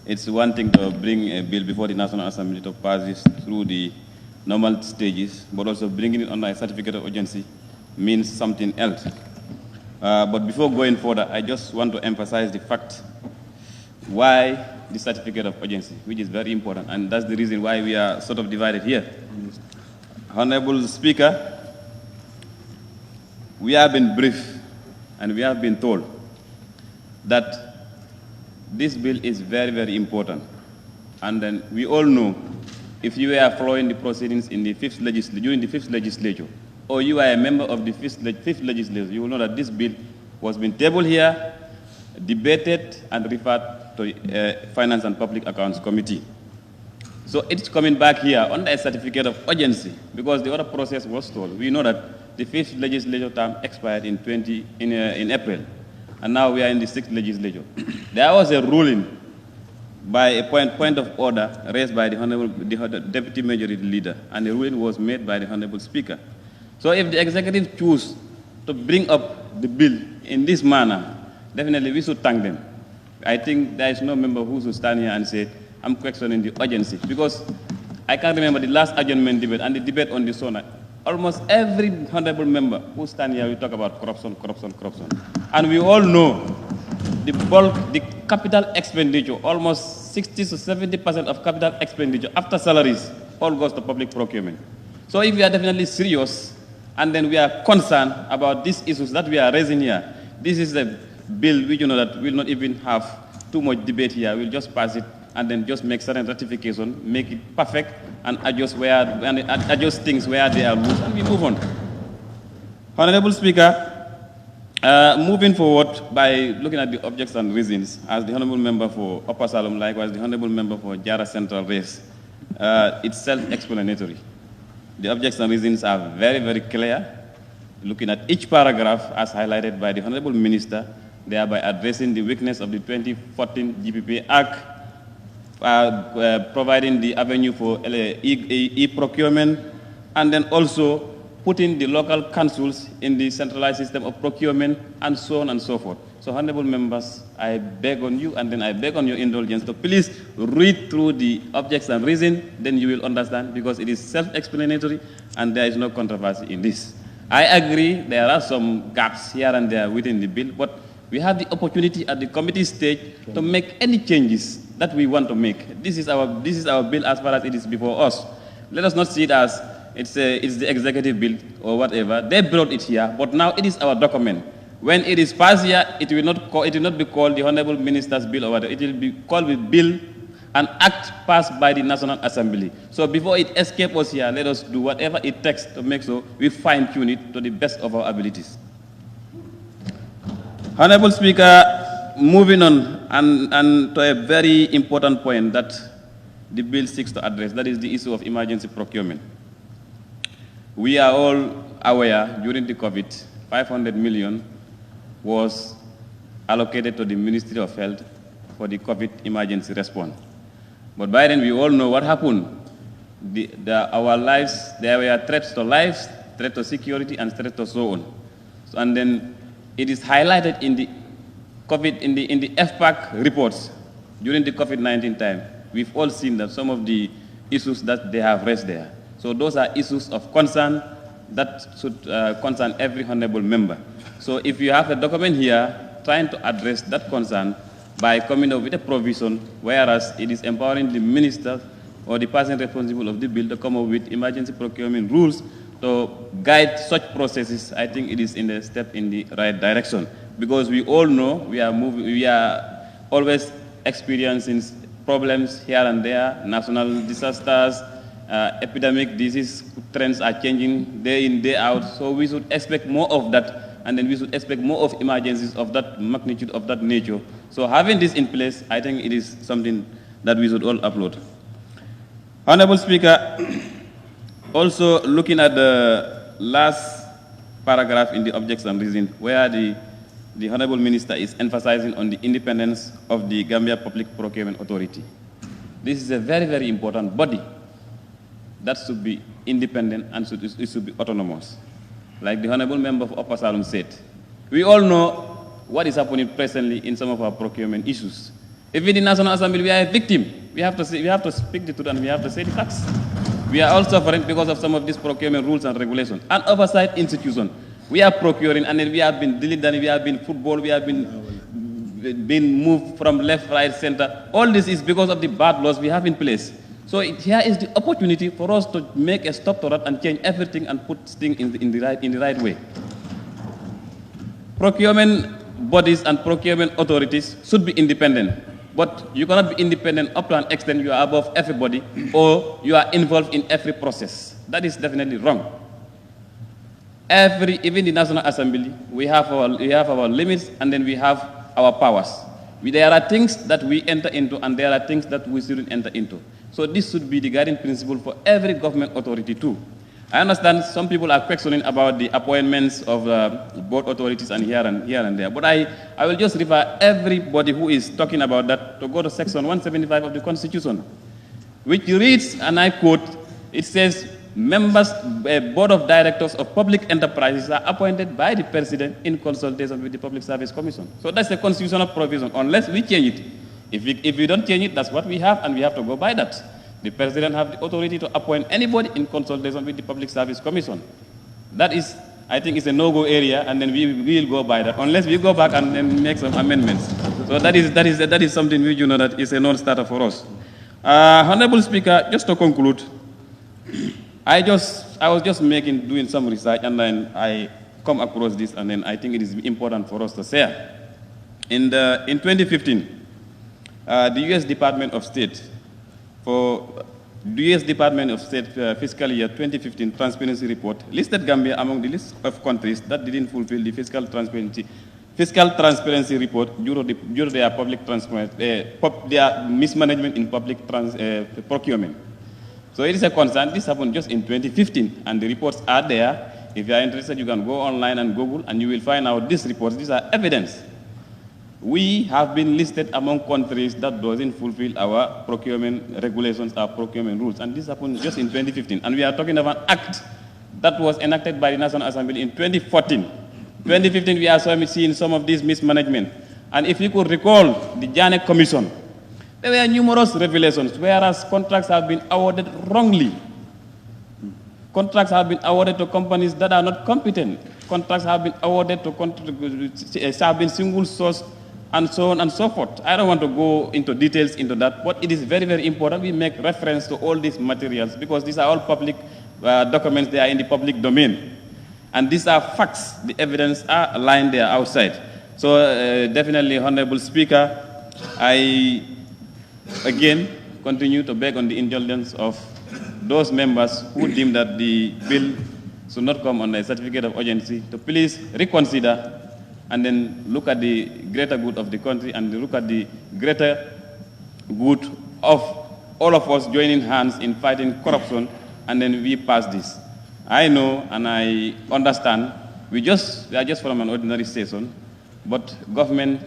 It's one thing to bring a bill before the National Assembly to pass this through the normal stages, but also bringing it under a certificate of urgency means something else. But before going further, I just want to emphasize the fact why the certificate of urgency, which is very important, and that's the reason why we are sort of divided here. Honorable Speaker, we have been briefed and we have been told that this bill is very, very important. And then we all know, if you were following the proceedings in the during the fifth legislature, or you are a member of the fifth legislature, you will know that this bill was being tabled here, debated, and referred to Finance and Public Accounts Committee. So it's coming back here under a certificate of urgency because the other process was stalled. We know that the fifth legislature term expired in April, and now we are in the sixth legislature. There was a ruling by a point of order raised by the Deputy Majority Leader, and the ruling was made by the Honorable Speaker. So if the executive choose to bring up the bill in this manner, definitely we should thank them. I think there is no member who should stand here and say, I'm questioning the urgency, because I can't remember the last adjournment debate and the debate on the SONA. Almost every honorable member who stand here will talk about corruption, corruption, corruption. And we all know the bulk, the capital expenditure, almost 60 to 70% of capital expenditure after salaries, all goes to public procurement. So if we are definitely serious, and then we are concerned about these issues that we are raising here, this is a bill which you know that will not even have too much debate here. We'll just pass it and then just make certain ratification, make it perfect, and adjust things where they are loose, and we move on. Honorable Speaker, moving forward by looking at the objects and reasons, as the Honorable Member for Upper Salom, likewise the Honorable Member for Jara Central raised, it's self-explanatory. The objects and reasons are very, very clear. Looking at each paragraph as highlighted by the Honorable Minister, thereby addressing the weakness of the 2014 GPP Act, providing the avenue for e-procurement, and then also putting the local councils in the centralized system of procurement, and so on and so forth. So, honorable members, I beg on you, and then I beg on your indulgence to please read through the objects and reasons, then you will understand, because it is self-explanatory, and there is no controversy in this. I agree there are some gaps here and there within the bill, but we have the opportunity at the committee stage to make any changes that we want to make. This is our bill as far as it is before us. Let us not see it as it's the executive bill or whatever. They brought it here, but now it is our document. When it is passed here, it will not be called the Honorable Minister's bill or whatever. It will be called the bill, an act passed by the National Assembly. So before it escapes us here, let us do whatever it takes to make sure we fine-tune it to the best of our abilities. Honorable Speaker, moving on and to a very important point that the bill seeks to address, that is the issue of emergency procurement. We are all aware during the COVID, 500 million was allocated to the Ministry of Health for the COVID emergency response. But by then we all know what happened. Our lives, there were threats to lives, threats to security, and threats to so on. So, and then it is highlighted in the COVID, in the FPAC reports during the COVID-19 time. We've all seen that some of the issues that they have raised there. So those are issues of concern that should concern every honorable member. So if you have a document here trying to address that concern by coming up with a provision, whereas it is empowering the minister or the person responsible of the bill to come up with emergency procurement rules to guide such processes, I think it is in a step in the right direction. Because we all know we are always experiencing problems here and there, national disasters, epidemic disease trends are changing day in, day out. So we should expect more of that, and then we should expect more of emergencies of that magnitude, of that nature. So having this in place, I think it is something that we should all applaud. Honorable Speaker, also looking at the last paragraph in the objects and reasons, where the the Honorable Minister is emphasizing on the independence of the Gambia Public Procurement Authority. This is a very, very important body that should be independent and it should be autonomous. Like the Honorable Member of Upper Salem said, we all know what is happening presently in some of our procurement issues. If in the National Assembly we are a victim, we have to speak the truth and we have to say the facts. We are all suffering because of some of these procurement rules and regulations. An oversight institution, we are procuring and then we have been dealing, we have been football, we have been moved from left, right, center. All this is because of the bad laws we have in place. So here is the opportunity for us to make a stop to that and change everything and put things in the right way. Procurement bodies and procurement authorities should be independent, but you cannot be independent up to an extent you are above everybody or you are involved in every process. That is definitely wrong. Even the National Assembly, we have our limits and then we have our powers. There are things that we enter into and there are things that we shouldn't enter into. So this should be the guiding principle for every government authority too. I understand some people are questioning about the appointments of board authorities and here and there, but I will just refer everybody who is talking about that to go to section 175 of the Constitution, which reads, and I quote, it says, members, board of directors of public enterprises are appointed by the president in consultation with the Public Service Commission. So that's the constitutional provision, unless we change it. If we don't change it, that's what we have, and we have to go by that. The president has the authority to appoint anybody in consultation with the Public Service Commission. That is, I think, is a no-go area, and then we will go by that, unless we go back and then make some amendments. So that is something we do know that is a non-starter for us. Honorable Speaker, just to conclude, I was just doing some research, and then I come across this, and then I think it is important for us to share. In 2015, the U.S. Department of State, for the U.S. Department of State fiscal year 2015 transparency report listed Gambia among the list of countries that didn't fulfill the fiscal transparency report due to their their mismanagement in public procurement. So it is a concern. This happened just in 2015, and the reports are there. If you are interested, you can go online and Google, and you will find out these reports. These are evidence. We have been listed among countries that doesn't fulfill our procurement regulations, our procurement rules, and this happened just in 2015. And we are talking about an act that was enacted by the National Assembly in 2014. 2015, we are seeing some of this mismanagement. And if you could recall the Janet Commission, there were numerous revelations, whereas contracts have been awarded wrongly. Contracts have been awarded to companies that are not competent. Contracts have been awarded to have been single source, and so on and so forth. I don't want to go into details into that, but it is very, very important we make reference to all these materials because these are all public documents. They are in the public domain. And these are facts. The evidence are lying there outside. So definitely, Honorable Speaker, I again continue to beg on the indulgence of those members who deem that the bill should not come under a certificate of urgency to please reconsider and then look at the greater good of the country and look at the greater good of all of us joining hands in fighting corruption, and then we pass this. I know and I understand we are just from an ordinary session, but government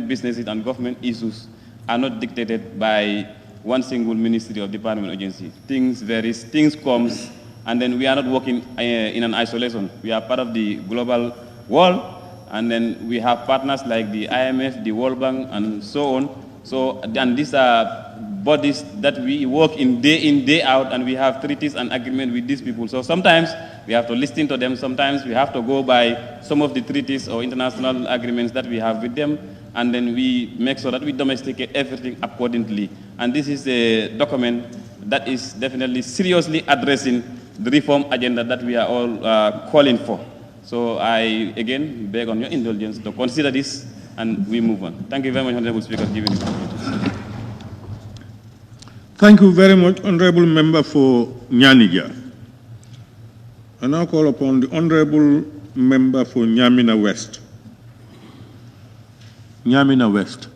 businesses and government issues are not dictated by one single ministry or department agency. Things vary, things comes, and then we are not working in an isolation. We are part of the global world, and then we have partners like the IMF, the World Bank, and so on. So, and these are bodies that we work in, day out, and we have treaties and agreements with these people. So sometimes we have to listen to them. Sometimes we have to go by some of the treaties or international agreements that we have with them, and then we make sure that we domesticate everything accordingly. And this is a document that is definitely seriously addressing the reform agenda that we are all calling for. So I, again, beg on your indulgence to consider this, and we move on. Thank you very much, Honorable Speaker, for giving me the opportunity. Thank you very much, Honorable Member for Nyanija. I now call upon the Honorable Member for Nyamina West. Nyamina West.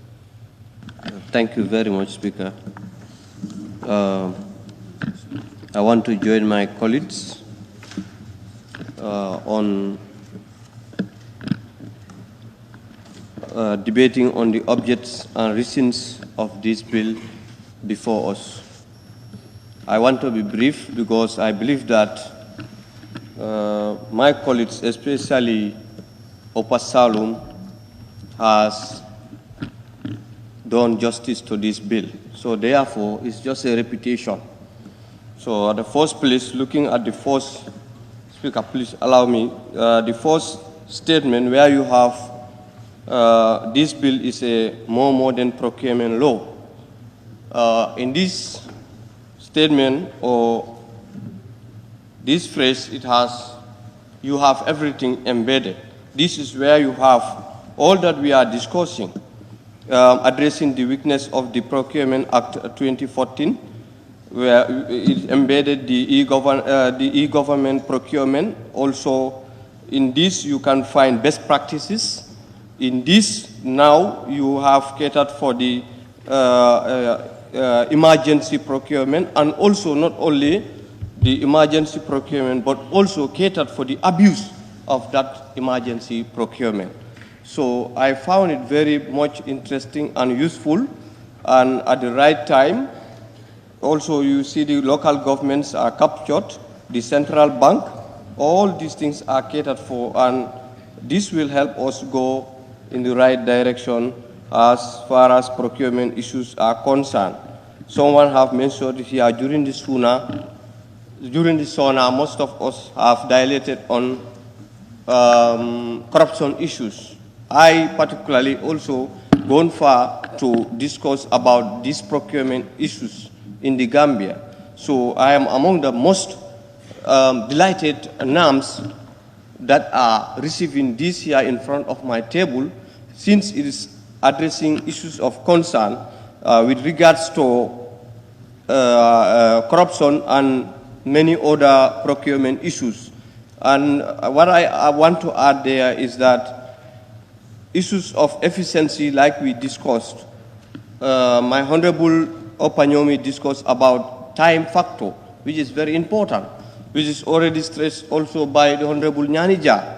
Thank you very much, Speaker. I want to join my colleagues on debating on the objects and reasons of this bill before us. I want to be brief because I believe that my colleagues, especially Opa Salum, has done justice to this bill. So therefore, it's just a repetition. So at the first place, looking at the first, Speaker, please allow me, the first statement where you have this bill is a more modern procurement law. In this statement or this phrase, it has, you have everything embedded. This is where you have all that we are discussing, addressing the weakness of the Procurement Act 2014, where it embedded the e-government procurement. Also, in this you can find best practices. In this, now you have catered for the emergency procurement, and also not only the emergency procurement, but also catered for the abuse of that emergency procurement. So I found it very much interesting and useful, and at the right time. Also, you see the local governments are captured, the central bank, all these things are catered for, and this will help us go in the right direction as far as procurement issues are concerned. Someone have mentioned here during the SONA, most of us have dilated on corruption issues. I particularly also gone far to discuss about these procurement issues in the Gambia. So I am among the most delighted NAMs that are receiving this here in front of my table, since it is addressing issues of concern with regards to corruption and many other procurement issues. And what I want to add there is that issues of efficiency, like we discussed, my Honorable Opanyomi discussed about time factor, which is very important, which is already stressed also by the Honorable Nyanija.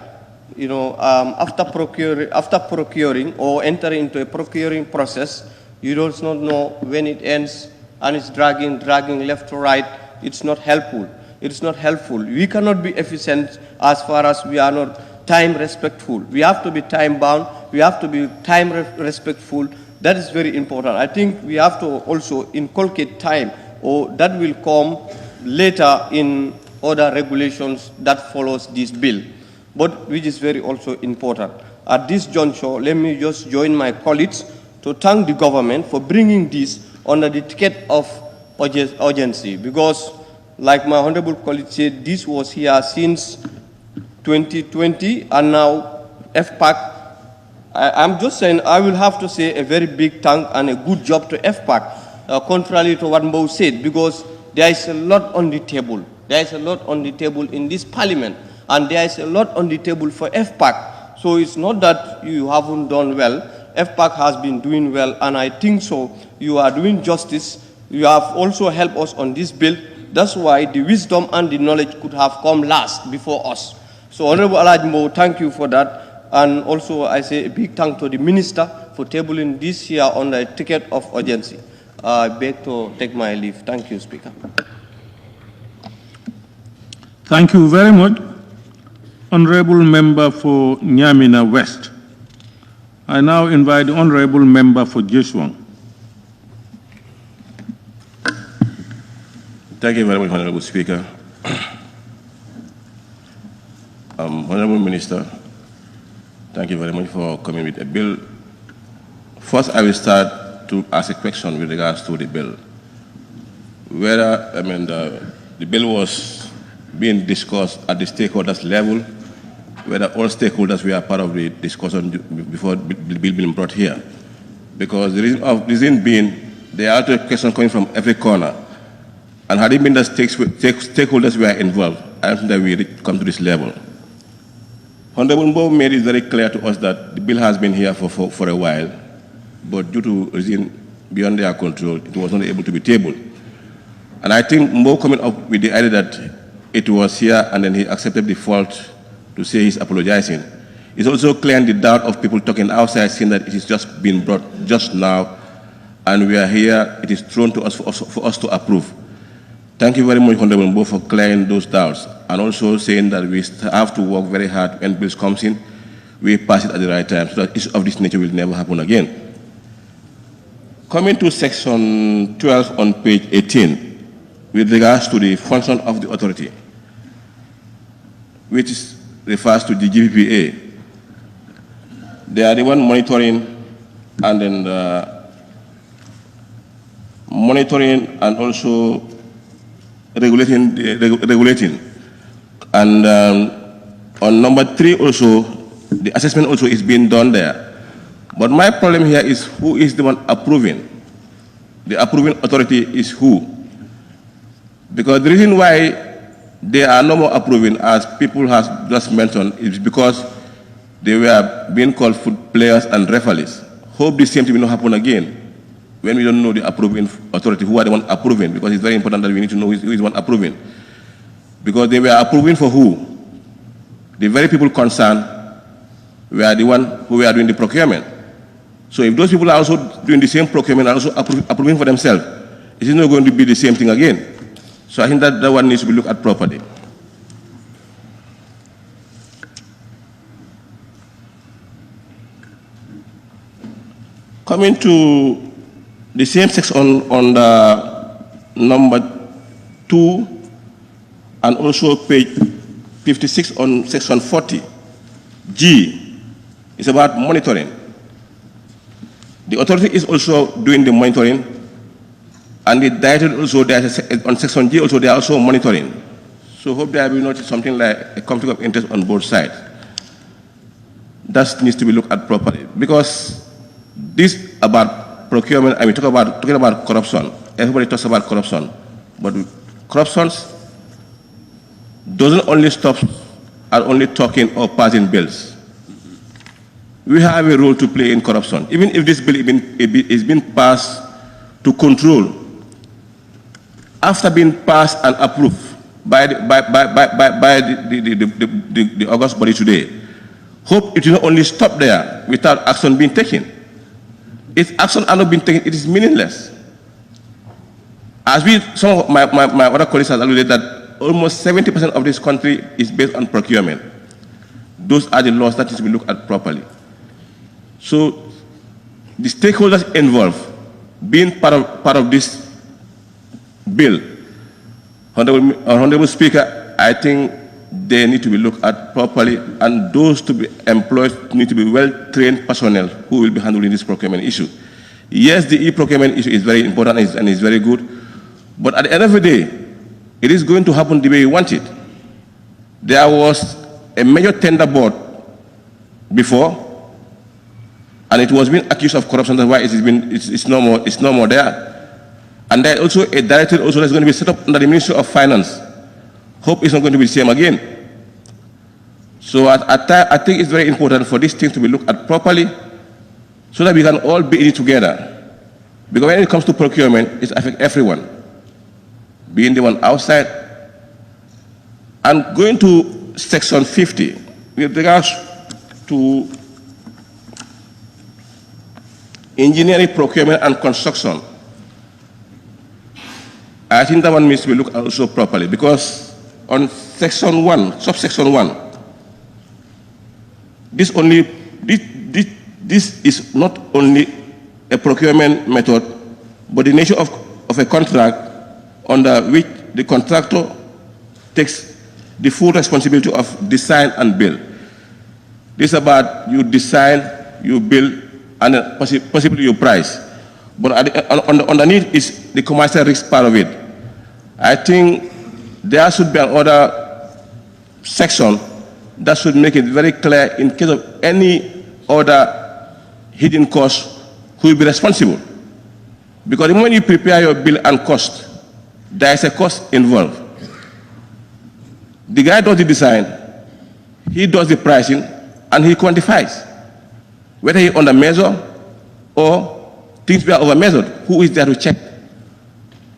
You know, after procuring or entering into a procuring process, you do not know when it ends, and it's dragging left to right. It's not helpful. It's not helpful. We cannot be efficient as far as we are not time respectful. We have to be time bound. We have to be time respectful. That is very important. I think we have to also inculcate time, or that will come later in other regulations that follows this bill, but which is very also important. At this juncture, let me just join my colleagues to thank the government for bringing this under the ticket of urgency, because like my honorable colleague said, this was here since 2020, and now FPAC, I'm just saying, I will have to say a very big thank and a good job to FPAC, contrary to what Mbo said, because there is a lot on the table. There is a lot on the table in this parliament, and there is a lot on the table for FPAC. So it's not that you haven't done well. FPAC has been doing well, and I think so. You are doing justice. You have also helped us on this bill. That's why the wisdom and the knowledge could have come last before us. So Honorable Alajmo, thank you for that. And also I say a big thank to the minister for tabling this here on the ticket of urgency. I beg to take my leave. Thank you, Speaker. Thank you very much. Honorable Member for Nyamina West. I now invite the Honorable Member for Jeswang. Thank you very much, Honorable Speaker. Honorable Minister, thank you very much for coming with a bill. First, I will start to ask a question with regards to the bill. Whether, the bill was being discussed at the stakeholders level, whether all stakeholders were part of the discussion before the bill being brought here. Because the reason being, there are questions coming from every corner. And had it been that stakeholders were involved, I don't think that we come to this level. Honorable Mbo made it very clear to us that the bill has been here for a while, but due to reason beyond their control, it was not able to be tabled. And I think Mbo coming up with the idea that it was here and then he accepted the fault to say he's apologizing, It's also clearing the doubt of people talking outside, saying that it is just been brought just now, and we are here, it is thrown to us for us to approve. Thank you very much, Honorable Mbo, for clearing those doubts, and also saying that we have to work very hard when bills comes in, we pass it at the right time, so that issues of this nature will never happen again. Coming to section 12 on page 18, with regards to the function of the authority, which refers to the GPPA. They are the one monitoring and then monitoring and also regulating. And on number 3 also, the assessment also is being done there. But my problem here is who is the one approving? The approving authority is who? Because the reason why they are no more approving, as people have just mentioned, is because they were being called food players and referees. Hope the same thing will not happen again when we don't know the approving authority, who are the one approving, because it's very important that we need to know who is the one approving. Because they were approving for who? The very people concerned were the one who were doing the procurement. So if those people are also doing the same procurement and also approving for themselves, it is not going to be the same thing again. So I think that one needs to be looked at properly. Coming to the same section on the number 2 and also page 56 on section 40, G, is about monitoring. The authority is also doing the monitoring, and the director also, on section G also, they are also monitoring. So hope there will not be something like a conflict of interest on both sides. That needs to be looked at properly, because this about procurement, I mean, talking about corruption. Everybody talks about corruption, but corruption doesn't only stop at only talking or passing bills. We have a role to play in corruption. Even if this bill is being passed to control, after being passed and approved by the August body today, hope it will not only stop there without action being taken. If action are not being taken, it is meaningless. As some of my other colleagues have alluded that almost 70% of this country is based on procurement. Those are the laws that need to be looked at properly. So the stakeholders involved, being part of this bill, Honorable Speaker, I think they need to be looked at properly, and those to be employed need to be well-trained personnel who will be handling this procurement issue. Yes, the e-procurement issue is very important and is very good, but at the end of the day, it is going to happen the way you want it. There was a major tender board before, and it was being accused of corruption. That's why it's no more there. And there also a director also that's going to be set up under the Ministry of Finance. Hope it's not going to be the same again. So I think it's very important for these things to be looked at properly, so that we can all be in it together. Because when it comes to procurement, it affects everyone, being the one outside. And going to section 50, with regards to engineering, procurement, and construction, I think that one needs to be looked at also properly, because on section 1, subsection 1, this is not only a procurement method, but the nature of a contract under which the contractor takes the full responsibility of design and build. This is about you design, you build, and possibly you price. But underneath is the commercial risk part of it. I think there should be another section that should make it very clear in case of any other hidden cost who will be responsible. Because the moment you prepare your bill and cost, there is a cost involved. The guy does the design, he does the pricing, and he quantifies. Whether he under measure or things were over measured, who is there to check?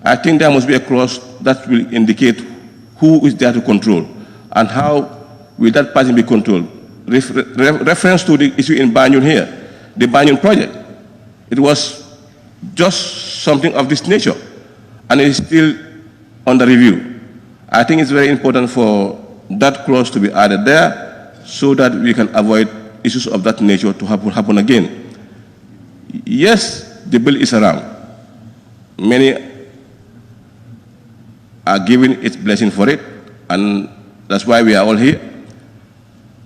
I think there must be a clause that will indicate who is there to control and how will that person be controlled. reference to the issue in Banjul here, the Banjul project. It was just something of this nature, and it is still under review. I think it's very important for that clause to be added there so that we can avoid issues of that nature to happen again. Yes, the bill is around. Many are giving its blessing for it, and that's why we are all here.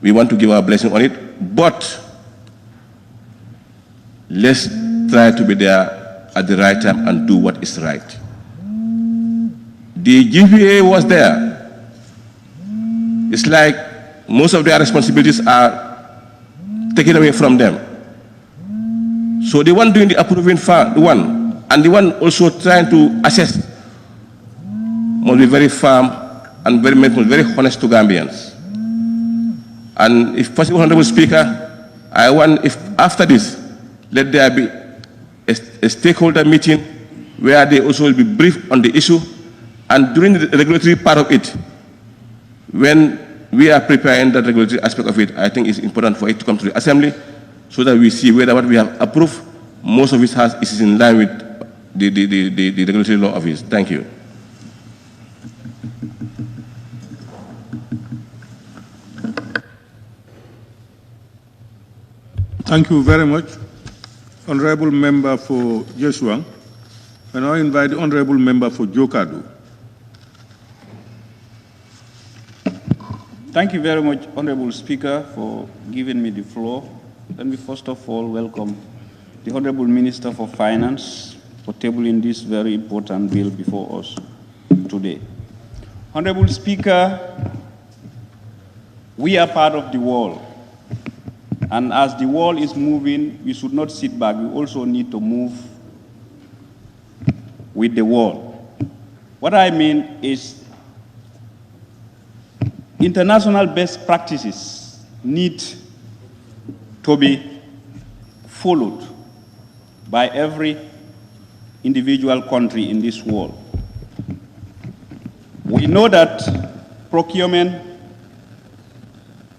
We want to give our blessing on it, but let's try to be there at the right time and do what is right. The GPA was there. It's like most of their responsibilities are taken away from them. So the one doing the approving one, and the one also trying to assess, must be very firm and very honest to Gambians. And if possible, Honorable Speaker, I want, if after this, let there be a stakeholder meeting where they also will be briefed on the issue, and during the regulatory part of it, when we are preparing the regulatory aspect of it, I think it's important for it to come to the Assembly so that we see whether what we have approved, most of it is in line with the regulatory law of it. Thank you. Thank you very much, Honorable Member for Joshua. I now invite the Honorable Member for Jokadu. Thank you very much, Honorable Speaker, for giving me the floor. Let me first of all welcome the Honorable Minister for Finance for tabling this very important bill before us today. Honorable Speaker, we are part of the world. And as the world is moving, we should not sit back. We also need to move with the world. What I mean is international best practices need to be followed by every individual country in this world. We know that procurement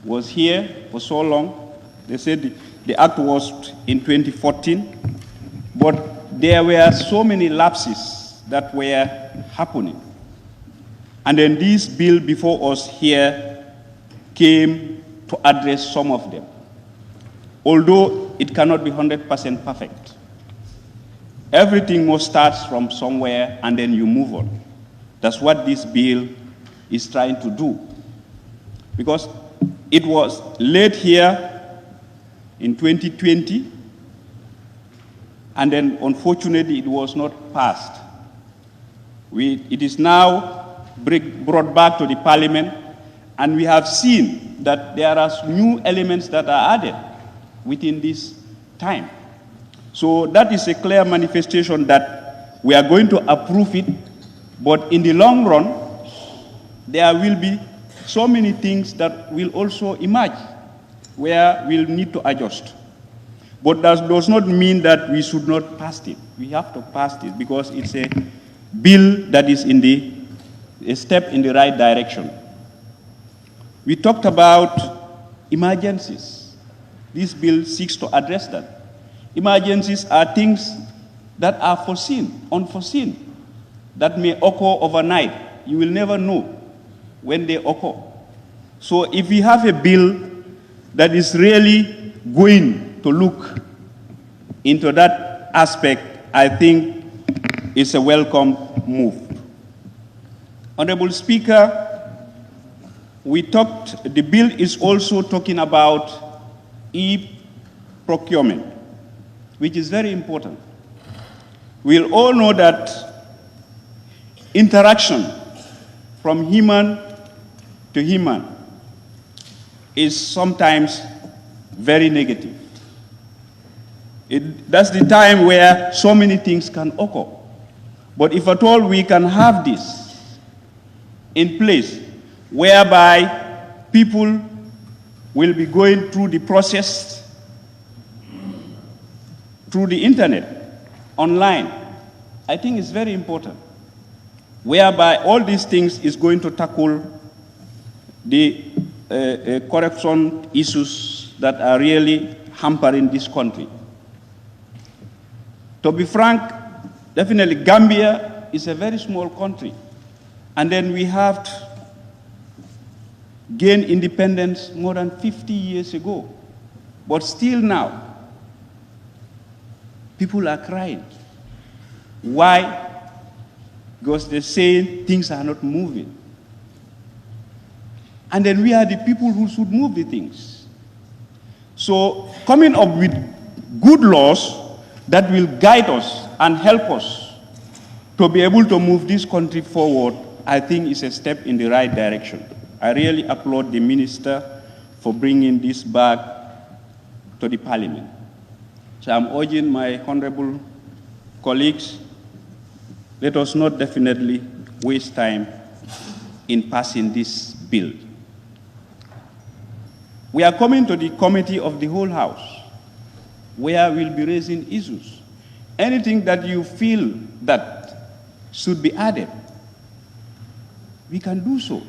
was here for so long. They said the act was in 2014, but there were so many lapses that were happening. And then this bill before us here came to address some of them. Although it cannot be 100% perfect. Everything must start from somewhere and then you move on. That's what this bill is trying to do. Because it was laid here in 2020, and then unfortunately it was not passed. It is now brought back to the Parliament, and we have seen that there are new elements that are added within this time. So that is a clear manifestation that we are going to approve it, but in the long run, there will be so many things that will also emerge where we'll need to adjust. But that does not mean that we should not pass it. We have to pass it because it's a bill that is a step in the right direction. We talked about emergencies. This bill seeks to address that. Emergencies are things that are foreseen, unforeseen, that may occur overnight. You will never know when they occur. So if we have a bill that is really going to look into that aspect, I think it's a welcome move. Honorable Speaker, the bill is also talking about e-procurement, which is very important. We'll all know that interaction from human to human is sometimes very negative. That's the time where so many things can occur. But if at all we can have this in place, whereby people will be going through the process through the internet, online, I think it's very important. Whereby all these things is going to tackle the corruption issues that are really hampering this country. To be frank, definitely Gambia is a very small country. And then we have gained independence more than 50 years ago. But still now, people are crying. Why? Because they're saying things are not moving. And then we are the people who should move the things. So coming up with good laws that will guide us and help us to be able to move this country forward, I think is a step in the right direction. I really applaud the minister for bringing this back to the parliament. So I'm urging my honorable colleagues, let us not definitely waste time in passing this bill. We are coming to the committee of the whole house, where we'll be raising issues. Anything that you feel that should be added, we can do so.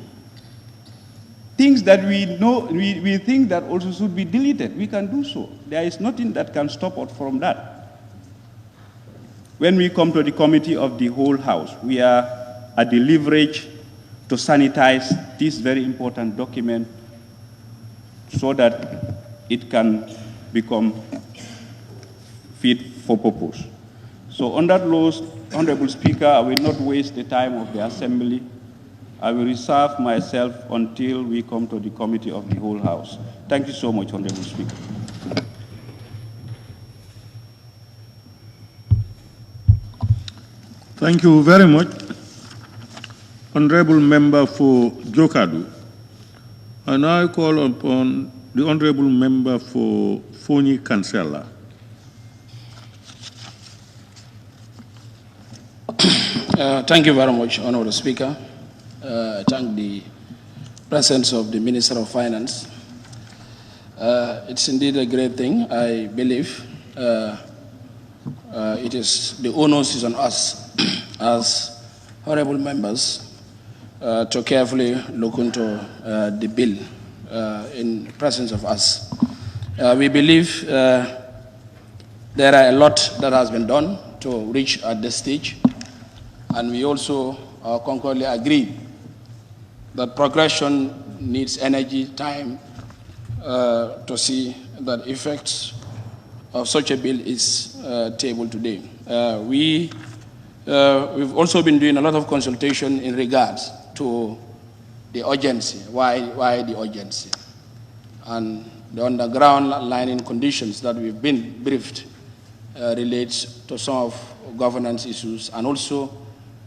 Things that we know, we think that also should be deleted, we can do so. There is nothing that can stop us from that. When we come to the committee of the whole house, we are at the leverage to sanitize this very important document so that it can become fit for purpose. So on that note, Honorable Speaker, I will not waste the time of the Assembly. I will reserve myself until we come to the committee of the whole House. Thank you so much, Honorable Speaker. Thank you very much, Honorable Member for Jokadu. I now call upon the Honorable Member for Foni Kansela. Thank you very much, Honorable Speaker. I thank the presence of the Minister of Finance. It's indeed a great thing. I believe it is the onus is on us as honorable members to carefully look into the bill in presence of us. We believe there are a lot that has been done to reach at this stage, and we also concurrently agree that progression needs energy, time to see that effects of such a bill is tabled today. We've also been doing a lot of consultation in regards to the urgency. Why the urgency? And the underground lining conditions that we've been briefed relates to some of governance issues, and also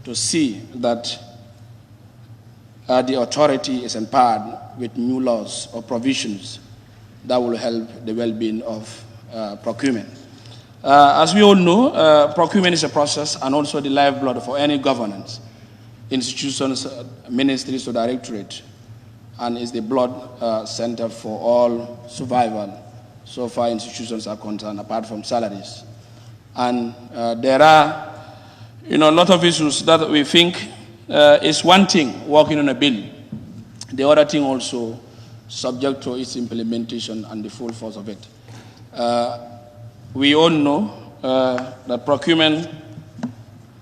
to see that the authority is empowered with new laws or provisions that will help the well-being of procurement. As we all know, procurement is a process and also the lifeblood for any governance, institutions, ministries, or directorate, and is the blood center for all survival so far institutions are concerned, apart from salaries. And there are a lot of issues that we think is one thing working on a bill. The other thing also subject to its implementation and the full force of it. We all know that procurement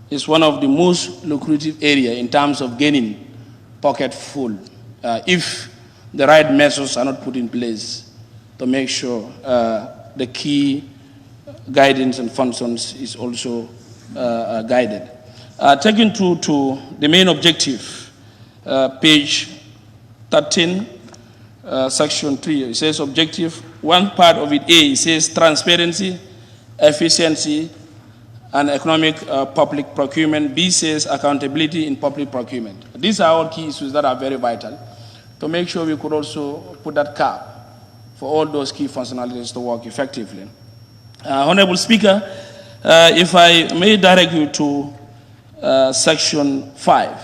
is one of the most lucrative areas in terms of gaining pocket full if the right measures are not put in place to make sure the key guidance and functions is also guided. Taken to the main objective, page 13, section 3, it says objective, one part of it, A, it says transparency, efficiency, and economic public procurement. B says accountability in public procurement. These are all key issues that are very vital to make sure we could also put that cap for all those key functionalities to work effectively. Honorable Speaker, if I may direct you to section 5,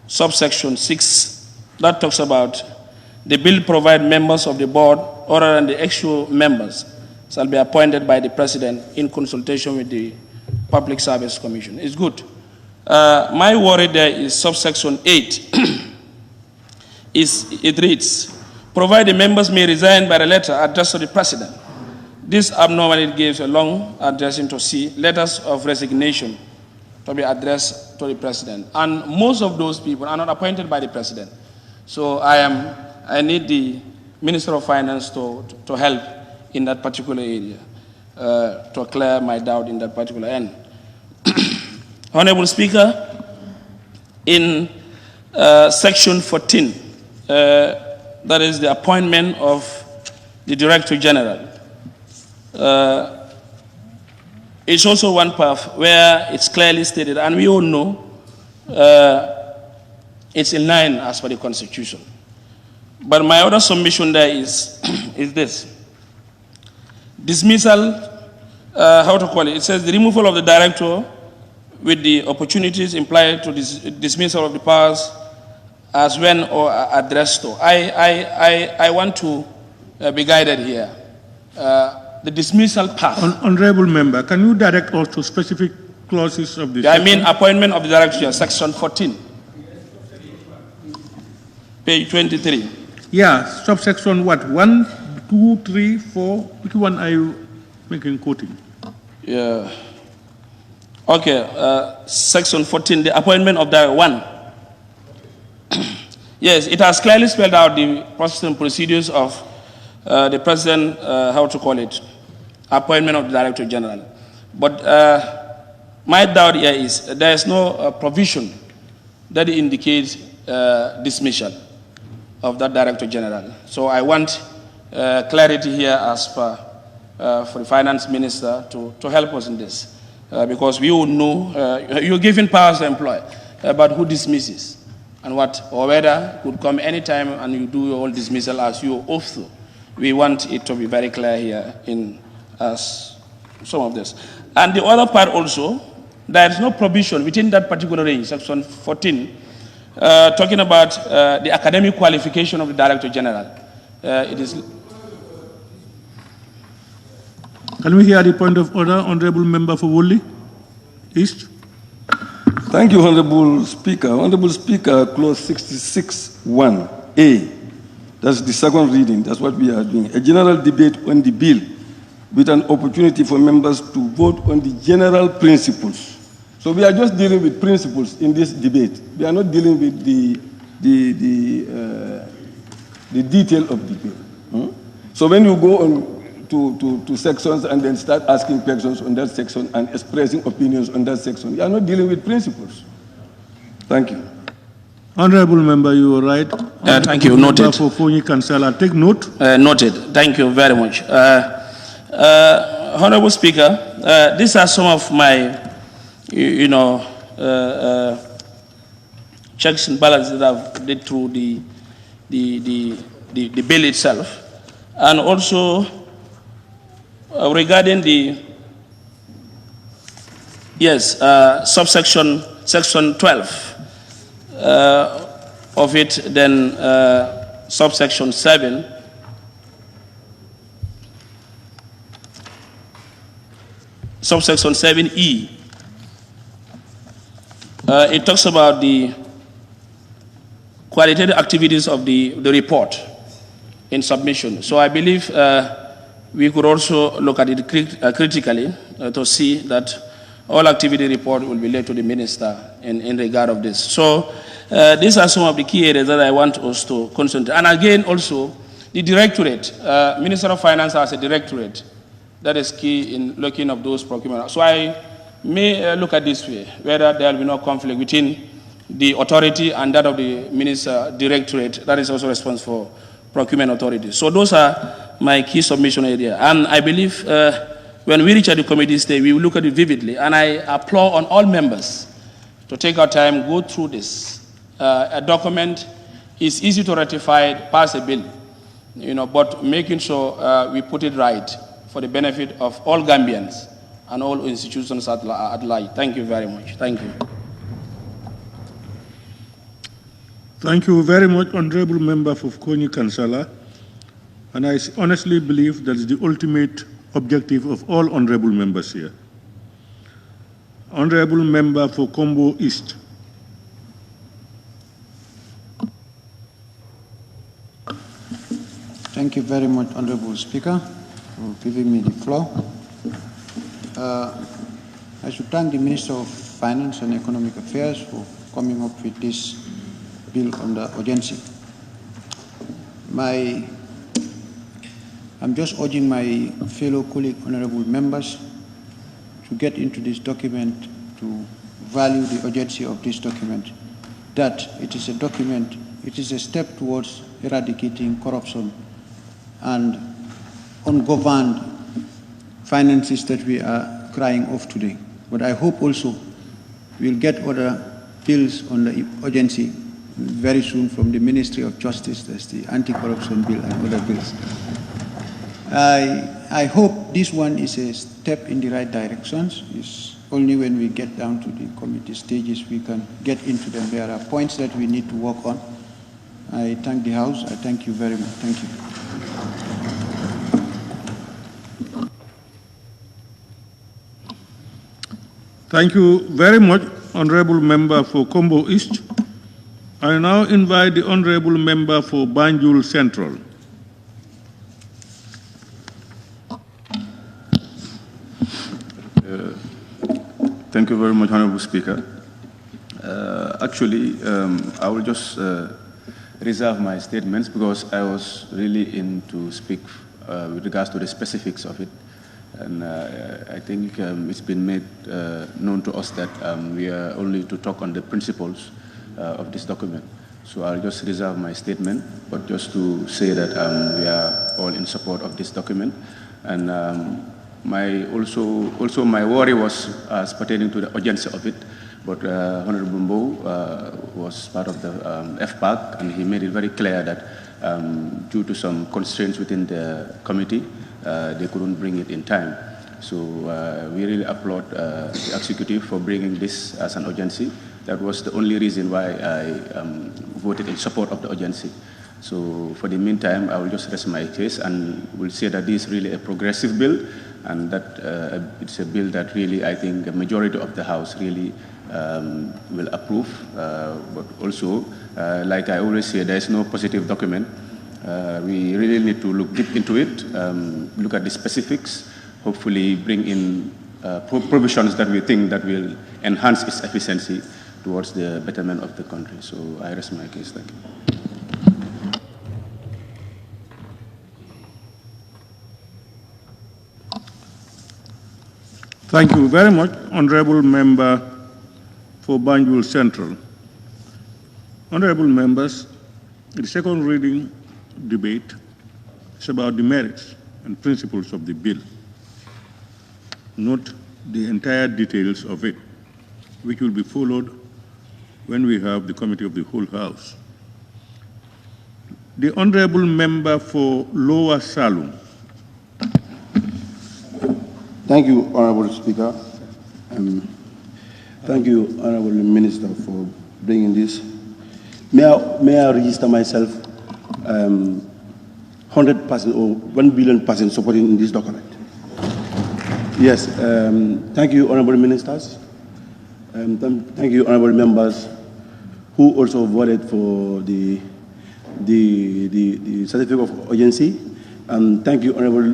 subsection 6, that talks about the bill provide members of the board other than the actual members shall be appointed by the President in consultation with the Public Service Commission. It's good. My worry there is subsection 8. it reads, provided members may resign by a letter addressed to the President. This abnormally gives a long addressing to see letters of resignation to be addressed to the President. And most of those people are not appointed by the President. So I need the Minister of Finance to help in that particular area, to clear my doubt in that particular end. Honorable Speaker, in section 14, that is the appointment of the Director General, it's also one path where it's clearly stated, and we all know it's in line as per the Constitution. But my other submission there is this. Dismissal, how to call it? It says the removal of the director with the opportunities implied to dismissal of the powers as when or addressed to. I want to be guided here. The dismissal path. Honorable Member, can you direct us to specific clauses of this? I mean appointment of the director, section 14. Page 23. Yeah, subsection what? 1, 2, 3, 4. Which one are you making quoting? Yeah. Okay, section 14, the appointment of the one. Yes, it has clearly spelled out the process and procedures of the President, how to call it, appointment of the Director General. But my doubt here is there is no provision that indicates dismissal of that Director General. So I want clarity here as per for the Finance Minister to help us in this. Because we all know you're giving powers to employ, but who dismisses? And what, or whether it could come anytime and you do your own dismissal as you oath to. We want it to be very clear here in some of this. And the other part also, there is no provision within that particular range, section 14, talking about the academic qualification of the Director General. It is. Can we hear the point of order, Honorable Member for Woolly East? Thank you, Honorable Speaker. Honorable Speaker, clause 66(1)(a). That's the second reading. That's what we are doing. A general debate on the bill with an opportunity for members to vote on the general principles. So we are just dealing with principles in this debate. We are not dealing with the detail of the bill. So when you go on to sections and then start asking questions on that section and expressing opinions on that section, you are not dealing with principles. Thank you. Honorable Member, you are right. Thank you. Noted. For Fonyi Kansala, take note. Noted. Thank you very much. Honorable Speaker, these are some of my, checks and balances that I've did through the bill itself, and also regarding the subsection section 12 of it, then subsection 7. Subsection 7E. It talks about the qualitative activities of the report in submission. So I believe we could also look at it critically to see that all activity report will be laid to the minister in regard of this. So these are some of the key areas that I want us to concentrate. And again, also, the directorate, Minister of Finance has a directorate that is key in looking at those procurement. So I may look at this way, whether there will be no conflict between the authority and that of the minister directorate that is also responsible for procurement authority. So those are my key submission area. And I believe when we reach at the committee stage, we will look at it vividly. And I applaud on all members to take our time, go through this. A document is easy to ratify, pass a bill, but making sure we put it right for the benefit of all Gambians and all institutions at large. Thank you very much. Thank you. Thank you very much, Honorable Member for Fonyi Kansala. And I honestly believe that is the ultimate objective of all honorable members here. Honorable Member for Combo East. Thank you very much, Honorable Speaker, for giving me the floor. I should thank the Minister of Finance and Economic Affairs for coming up with this bill under urgency. I'm just urging my fellow colleague honorable members to get into this document, to value the urgency of this document, that it is a document, it is a step towards eradicating corruption and ungoverned finances that we are crying off today. But I hope also we'll get other bills on the urgency very soon from the Ministry of Justice. There's the anti-corruption bill and other bills. I hope this one is a step in the right direction. It's only when we get down to the committee stages we can get into them. There are points that we need to work on. I thank the House. I thank you very much. Thank you. Thank you very much, Honorable Member for Combo East. I now invite the Honorable Member for Banjul Central. Thank you very much, Honorable Speaker. I will just reserve my statements because I was really in to speak with regards to the specifics of it. And I think it's been made known to us that we are only to talk on the principles of this document. So I'll just reserve my statement, but just to say that we are all in support of this document. And my worry was pertaining to the urgency of it, but Honorable Mbow was part of the FPAC, and he made it very clear that due to some constraints within the committee, they couldn't bring it in time. So we really applaud the executive for bringing this as an urgency. That was the only reason why I voted in support of the urgency. So for the meantime, I will just rest my case and will say that this is really a progressive bill, and that it's a bill that really, I think, a majority of the House really will approve. But also, like I always say, there is no positive document. We really need to look deep into it, look at the specifics, hopefully bring in provisions that we think that will enhance its efficiency towards the betterment of the country. So I rest my case. Thank you. Thank you very much, Honorable Member for Banjul Central. Honorable members, the second reading debate is about the merits and principles of the bill, not the entire details of it, which will be followed when we have the Committee of the Whole House. The Honorable Member for Lower Salum. Thank you, Honorable Speaker. Thank you, Honorable Minister, for bringing this. May I register myself 100% or 1 billion% supporting in this document? Yes. Thank you, Honorable Ministers. Thank you, Honorable Members, who also voted for the certificate of urgency. Thank you, Honorable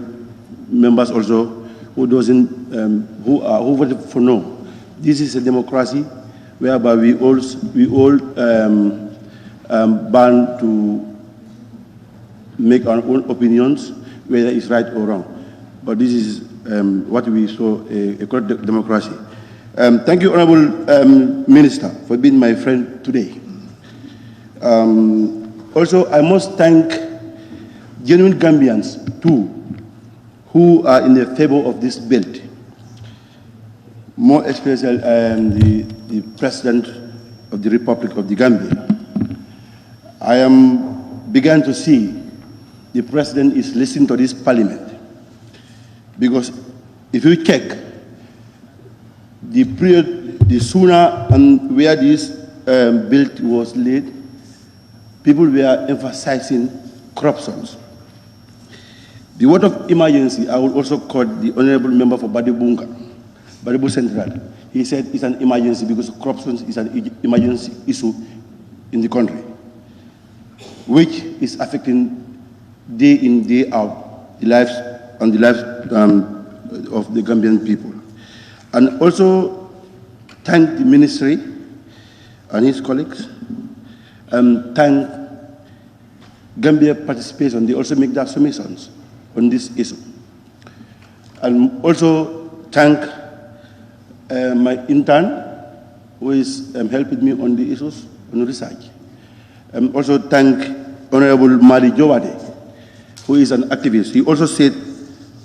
Members also who voted for no. This is a democracy whereby we all bound to make our own opinions, whether it's right or wrong. But this is what we saw, a correct democracy. Thank you, Honorable Minister, for being my friend today. Also, I must thank genuine Gambians, too, who are in the favor of this bill. More especially the President of the Republic of the Gambia. I am began to see the President is listening to this Parliament, because if you check the period, the sooner and where this bill was laid, people were emphasizing corruptions. The word of emergency, I will also quote the Honorable Member for Badibu Central. He said it's an emergency because corruption is an emergency issue in the country, which is affecting day in, day out, the lives and the lives of the Gambian people. And also thank the ministry and his colleagues, thank Gambia participation. They also make their submissions on this issue. And also thank my intern who is helping me on the issues, on the research. Also thank Honorable Madi Jowade, who is an activist. He also said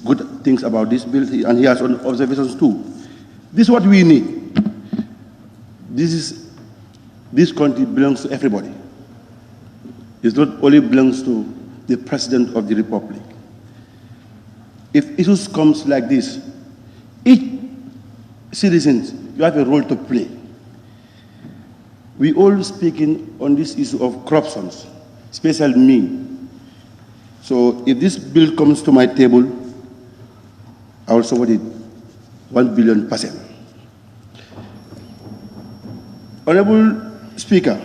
good things about this bill, and he has observations too. This is what we need. This country belongs to everybody. It not only belongs to the President of the Republic. If issues comes like this, each citizen, you have a role to play. We all speaking on this issue of corruption, especially me. So if this bill comes to my table, I will support it 1,000,000,000%. Honorable Speaker,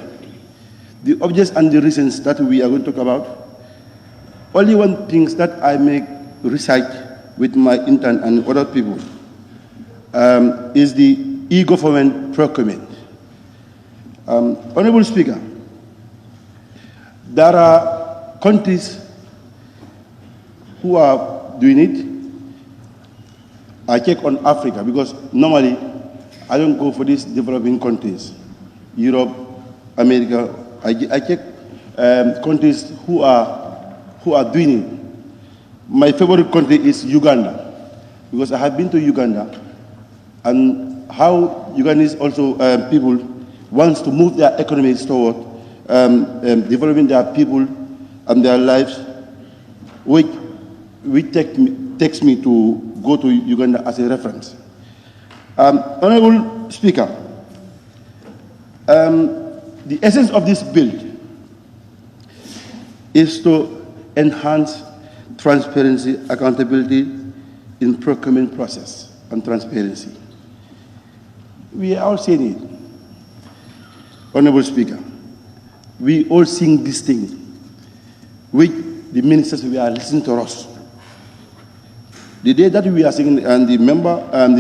the objects and the reasons that we are going to talk about, only one thing that I make research with my intern and other people is the e-government procurement. Honorable Speaker, there are countries who are doing it. I check on Africa because normally I don't go for these developing countries, Europe, America. I check countries who are doing it. My favorite country is Uganda because I have been to Uganda, and how Ugandese also people wants to move their economies toward developing their people and their lives, which takes me to go to Uganda as a reference. Honorable Speaker, the essence of this bill is to enhance transparency, accountability in procurement process and transparency. We are all saying it. Honorable Speaker, we all sing this thing, which the ministers we are listening to us. The day that we are singing, and the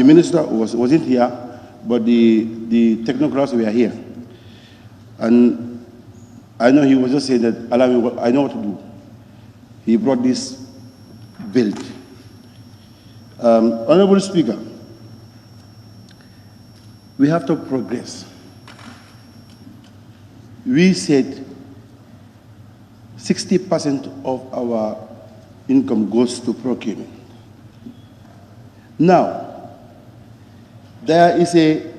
minister wasn't here, but the technocrats were here. And I know he was just saying that, allow me, I know what to do. He brought this bill. Honorable Speaker, we have to progress. We said 60% of our income goes to procurement. Now, there is a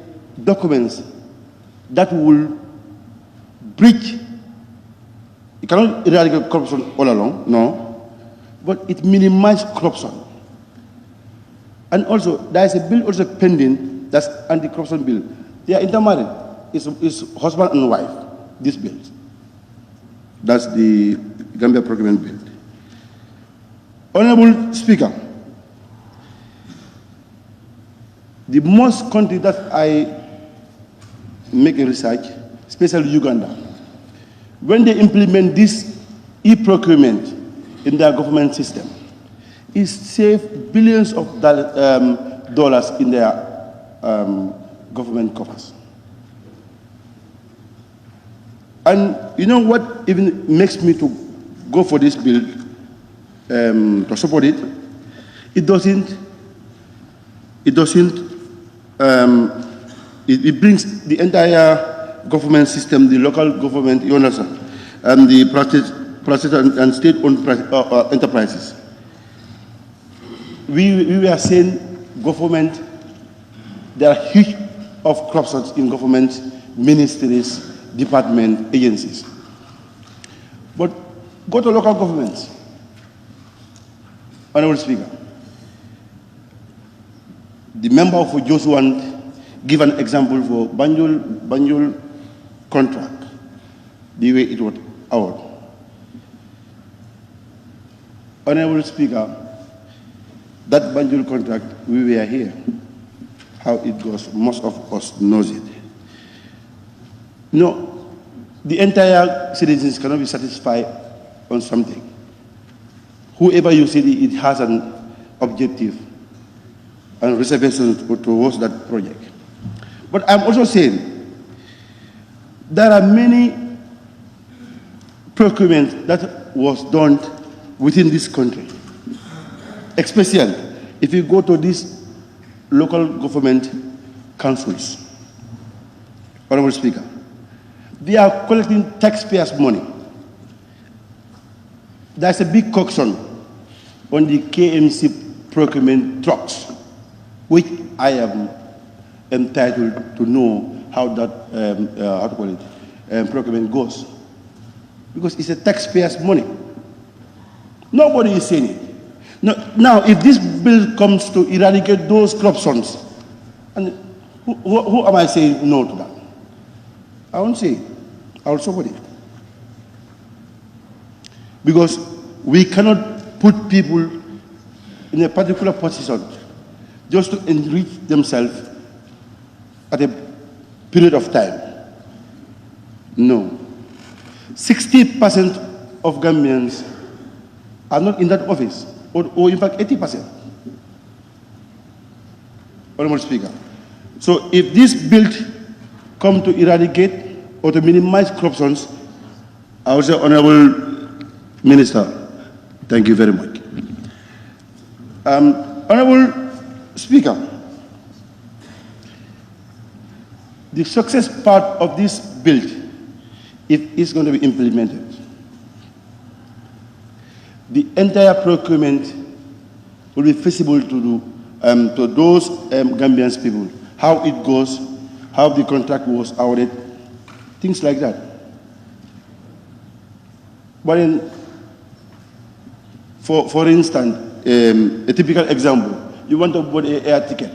document that will breach. It cannot eradicate corruption all along, no, but it minimizes corruption. And also, there is a bill also pending, that's anti-corruption bill. They are intermarried. It's husband and wife, this bill. That's the Gambia Procurement Bill. Honorable Speaker, the most country that I make a research, especially Uganda, when they implement this e-procurement in their government system, it saves billions of dollars in their government coffers. And you know what even makes me to go for this bill, to support it? It brings the entire government system, the local government, you understand, and the private and state-owned enterprises. We were saying government, there are huge of corruption in government, ministries, department, agencies. But go to local governments. Honorable Speaker, the member of Josuan give an example for Banjul contract, the way it was out. Honorable Speaker, that Banjul contract, we were here. How it goes, most of us knows it. No, the entire citizens cannot be satisfied on something. whoever you see, it has an objective and reservation towards that project. But I'm also saying there are many procurement that was done within this country, especially if you go to these local government councils. Honorable Speaker, they are collecting taxpayers' money. There's a big auction on the KMC procurement trucks, which I am entitled to know how that procurement goes. Because it's a taxpayer's money. Nobody is saying it. Now, if this bill comes to eradicate those corruptions, and who am I saying no to that? I won't say it. I will support it. Because we cannot put people in a particular position just to enrich themselves at a period of time. No. 60% of Gambians are not in that office, or in fact 80%. Honorable Speaker. So if this bill come to eradicate or to minimize corruptions, I would say, Honorable Minister, thank you very much. Honorable Speaker, the success part of this bill, if it's going to be implemented, the entire procurement will be feasible to those Gambian people, how it goes, how the contract was awarded, things like that. But for instance, a typical example, you want to board an air ticket.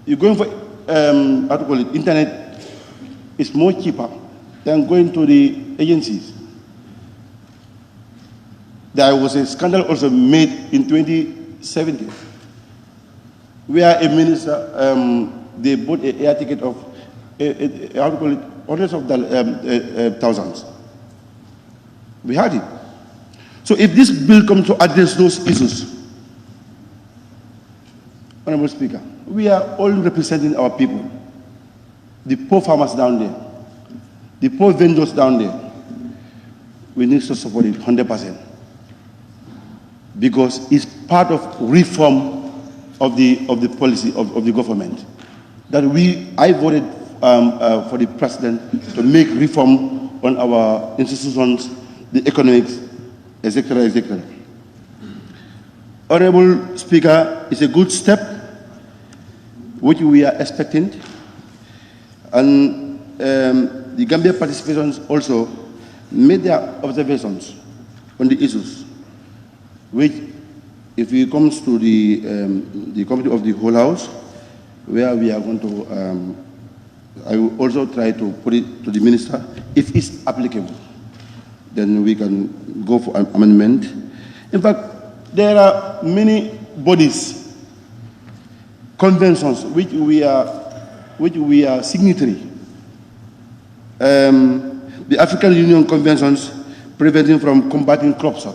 You're going for, how to call it, internet is more cheaper than going to the agencies. There was a scandal also made in 2017 where a minister, they bought an air ticket of, how to call it, hundreds of thousands. We had it. So if this bill comes to address those issues, Honorable Speaker, we are all representing our people, the poor farmers down there, the poor vendors down there. We need to support it 100%. Because it's part of reform of the policy of the government. That I voted for the president to make reform on our institutions, the economics, etc., etc. Honorable Speaker, it's a good step which we are expecting, and the Gambia participants also made their observations on the issues, which, if it comes to the committee of the whole house, where we are going to, I will also try to put it to the minister, if it's applicable, then we can go for an amendment. In fact, there are many bodies, conventions, which we are signatory. The African Union Conventions preventing from combating corruption.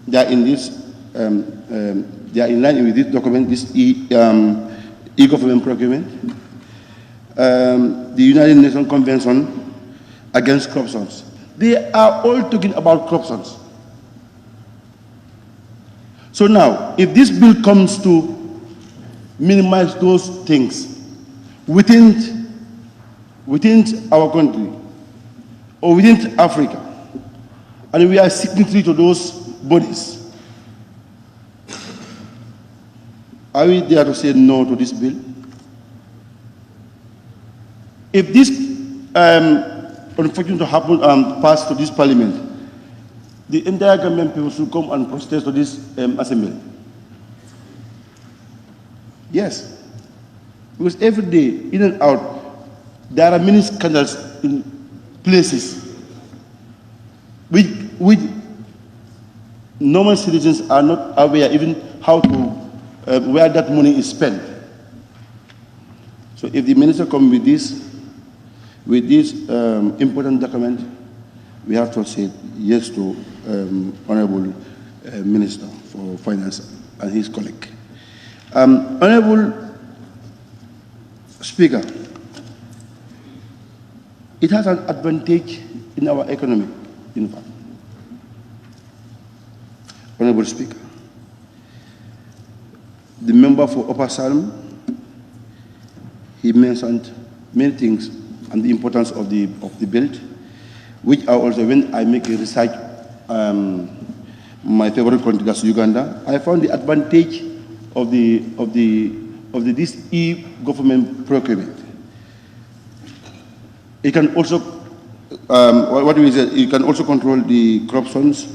They are in this, they are in line with this document, this e-government procurement. The United Nations Convention against corruption. They are all talking about corruption. So now, if this bill comes to minimize those things within our country or within Africa, and we are signatory to those bodies, are we there to say no to this bill? If this unfortunate to happen pass to this parliament, the entire government people should come and protest to this assembly. Yes, because every day, in and out, there are many scandals in places which normal citizens are not aware even how to, where that money is spent. So if the minister comes with this important document, we have to say yes to Honorable Minister for Finance and his colleague. Honorable Speaker, it has an advantage in our economy, in fact. Honorable Speaker, the member for Upper Salem, he mentioned many things and the importance of the bill, which I also, when I make a research, my favorite country, that's Uganda, I found the advantage of this e-government procurement. It can also, it can also control the corruptions.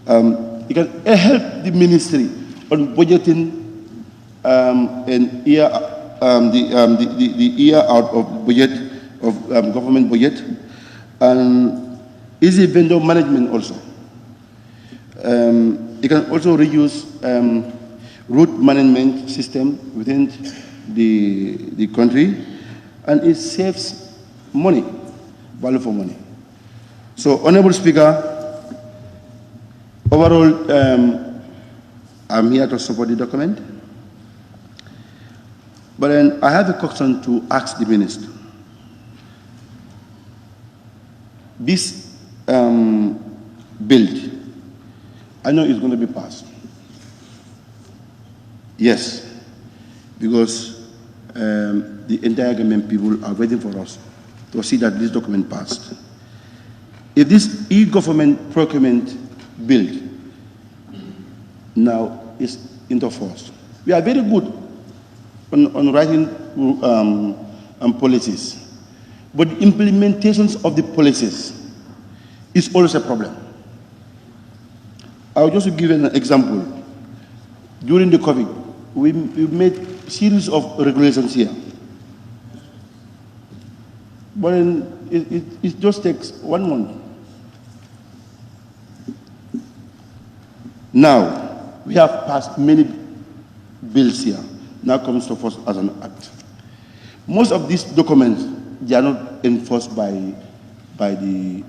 It can help the ministry on budgeting the year out of budget, of government budget, and easy vendor management also. It can also reduce route management system within the country, and it saves money, value for money. So, Honorable Speaker, overall, I'm here to support the document. But then I have a question to ask the minister. This bill, I know it's going to be passed. Yes, because the entire government people are waiting for us to see that this document passed. If this e-government procurement bill now is into force, we are very good on writing policies, but the implementations of the policies is always a problem. I'll just give an example. During the COVID, we made a series of regulations here. But it just takes 1 month. Now, we have passed many bills here. Now comes to force as an act. Most of these documents, they are not enforced by the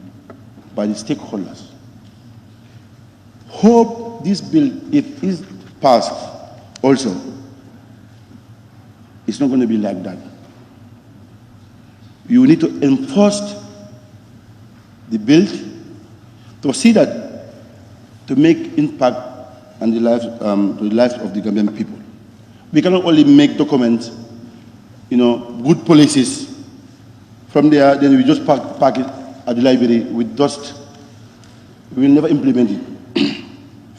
stakeholders. Hope this bill, if it is passed also, it's not going to be like that. You need to enforce the bill to see that, to make impact on the lives of the Gambian people. We cannot only make documents, good policies. From there, then we just park it at the library with dust. We will never implement it.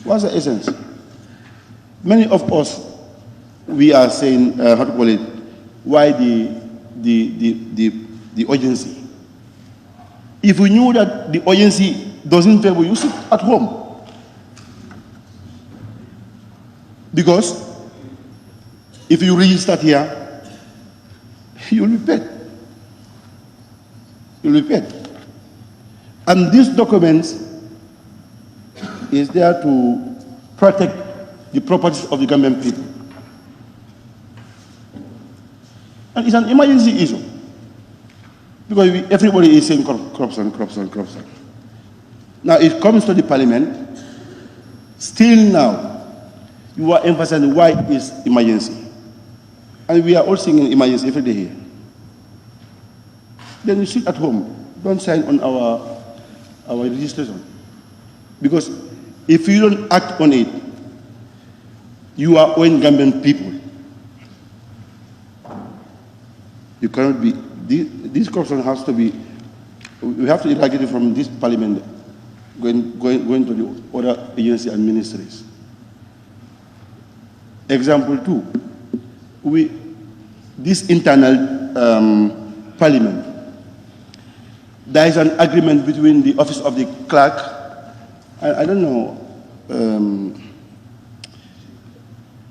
What's the essence? Many of us, we are saying, how to call it, why the urgency? If we knew that the urgency doesn't favor you, sit at home. Because if you register here, you'll be paid. You'll be paid. And this document is there to protect the properties of the Gambian people. And it's an emergency issue. Because everybody is saying corruption. Now it comes to the parliament, still now, you are emphasizing why it's emergency. And we are all singing emergency every day here. Then you sit at home, don't sign on our registration. Because if you don't act on it, you are owing Gambian people. You cannot be, this corruption has to be, we have to eradicate it from this parliament, going to the other agencies and ministries. Example 2, this internal parliament, there is an agreement between the office of the clerk, I don't know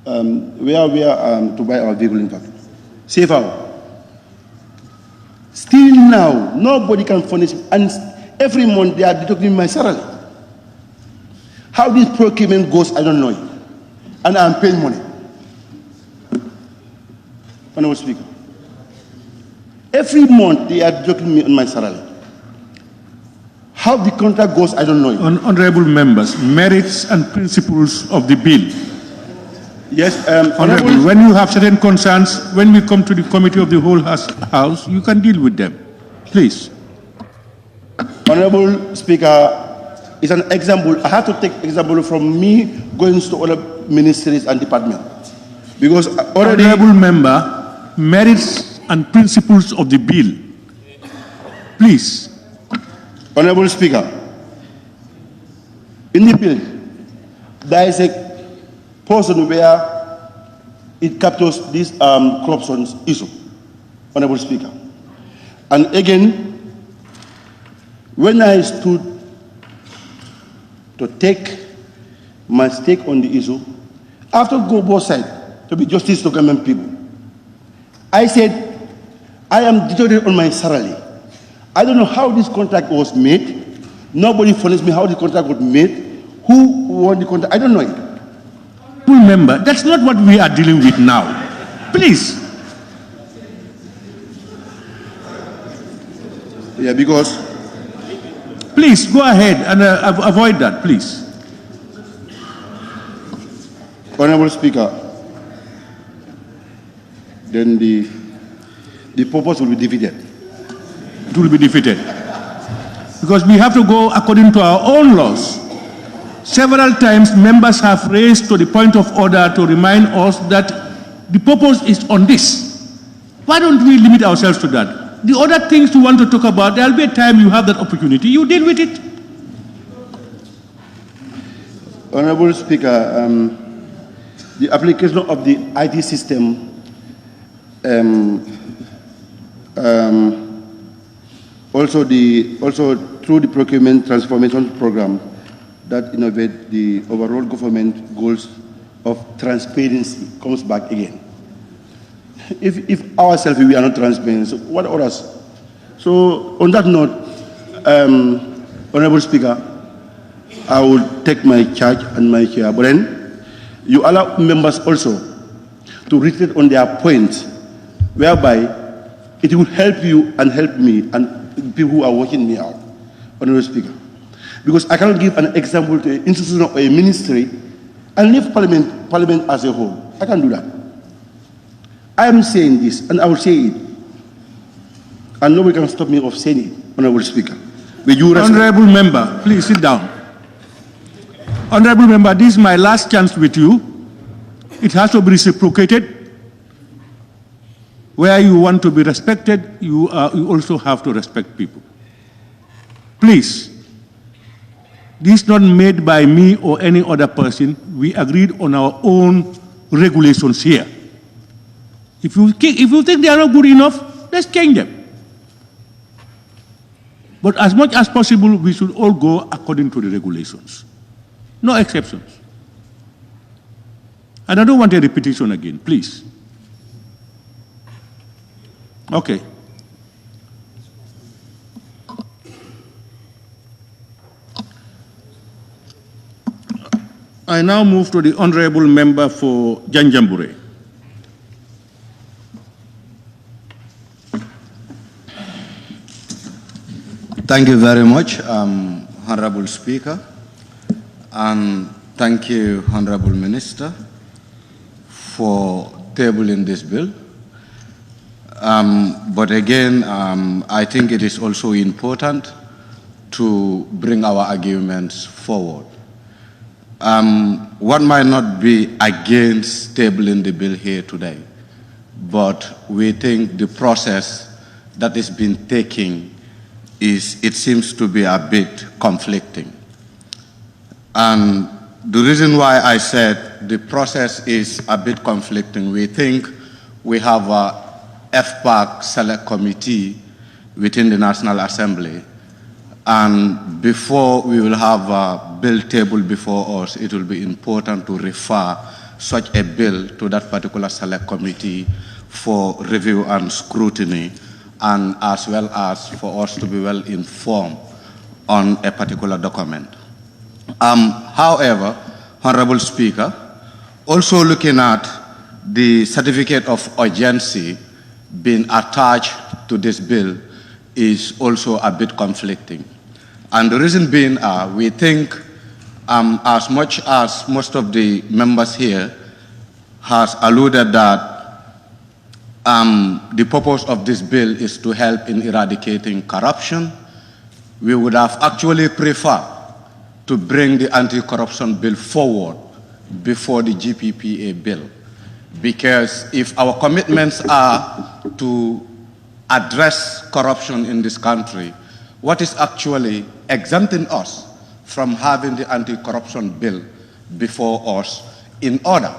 where we are to buy our vehicle in fact. Safe out. Still now, nobody can furnish, and every month they are deducting my salary. How this procurement goes, I don't know it. And I'm paying money. Honorable Speaker. Every month they are deducting me on my salary. How the contract goes, I don't know. Honorable members, merits and principles of the bill. Yes, Honorable, when you have certain concerns, when we come to the committee of the whole house, you can deal with them. Please. Honorable Speaker, it's an example. I have to take example from me going to other ministries and departments. Because already... Honorable member, merits and principles of the bill. Please. Honorable Speaker, in the bill, there is a portion where it captures this corruption issue, Honorable Speaker. And again, when I stood to take my stake on the issue, I have to go both sides to be justice to government people. I said, I am deteriorated on my salary. I don't know how this contract was made. Nobody furnished me how the contract was made. Who won the contract? I don't know it. Remember, that's not what we are dealing with now. Please. Yeah, because... Please, go ahead and avoid that, please. Honorable Speaker, then the purpose will be defeated. It will be defeated. Because we have to go according to our own laws. Several times members have raised to the point of order to remind us that the purpose is on this. Why don't we limit ourselves to that? The other things you want to talk about, there will be a time you have that opportunity. You deal with it. Honorable Speaker, the application of the IT system also through the procurement transformation program that innovate the overall government goals of transparency comes back again. If ourselves we are not transparent, so what others? So on that note, Honorable Speaker, I will take my charge and my chair. But then you allow members also to reiterate on their points, whereby it will help you and help me and people who are watching me out, Honorable Speaker. Because I cannot give an example to an institution or a ministry and leave Parliament as a whole. I can't do that. I am saying this, and I will say it. And nobody can stop me of saying it, Honorable Speaker. With due respect. Honorable member, please sit down. Honorable member, this is my last chance with you. It has to be reciprocated. Where you want to be respected, you also have to respect people. Please. This is not made by me or any other person. We agreed on our own regulations here. If you think they are not good enough, let's change them. But as much as possible, we should all go according to the regulations. No exceptions. And I don't want a repetition again, please. Okay. I now move to the honorable member for Janjambure. Thank you very much, Honorable Speaker, and thank you, Honorable Minister, for tabling this bill. But again, I think it is also important to bring our arguments forward. One might not be against tabling the bill here today, but we think the process that is being taken it seems to be a bit conflicting. And the reason why I said the process is a bit conflicting, we think we have a FPAC select committee within the National Assembly, and before we will have a bill table before us, it will be important to refer such a bill to that particular select committee for review and scrutiny, and as well as for us to be well informed on a particular document. However, Honorable Speaker, also looking at the certificate of urgency being attached to this bill is also a bit conflicting. And the reason being, we think as much as most of the members here has alluded that the purpose of this bill is to help in eradicating corruption, we would have actually preferred to bring the anti-corruption bill forward before the GPPA bill. Because if our commitments are to address corruption in this country, what is actually exempting us from having the anti-corruption bill before us in order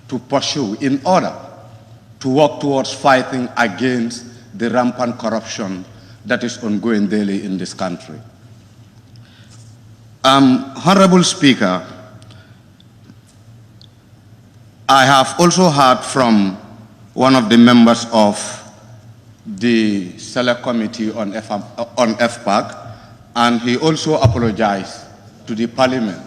to pursue, in order to work towards fighting against the rampant corruption that is ongoing daily in this country. Honorable Speaker, I have also heard from one of the members of the Select Committee on FPAC, and he also apologized to the Parliament.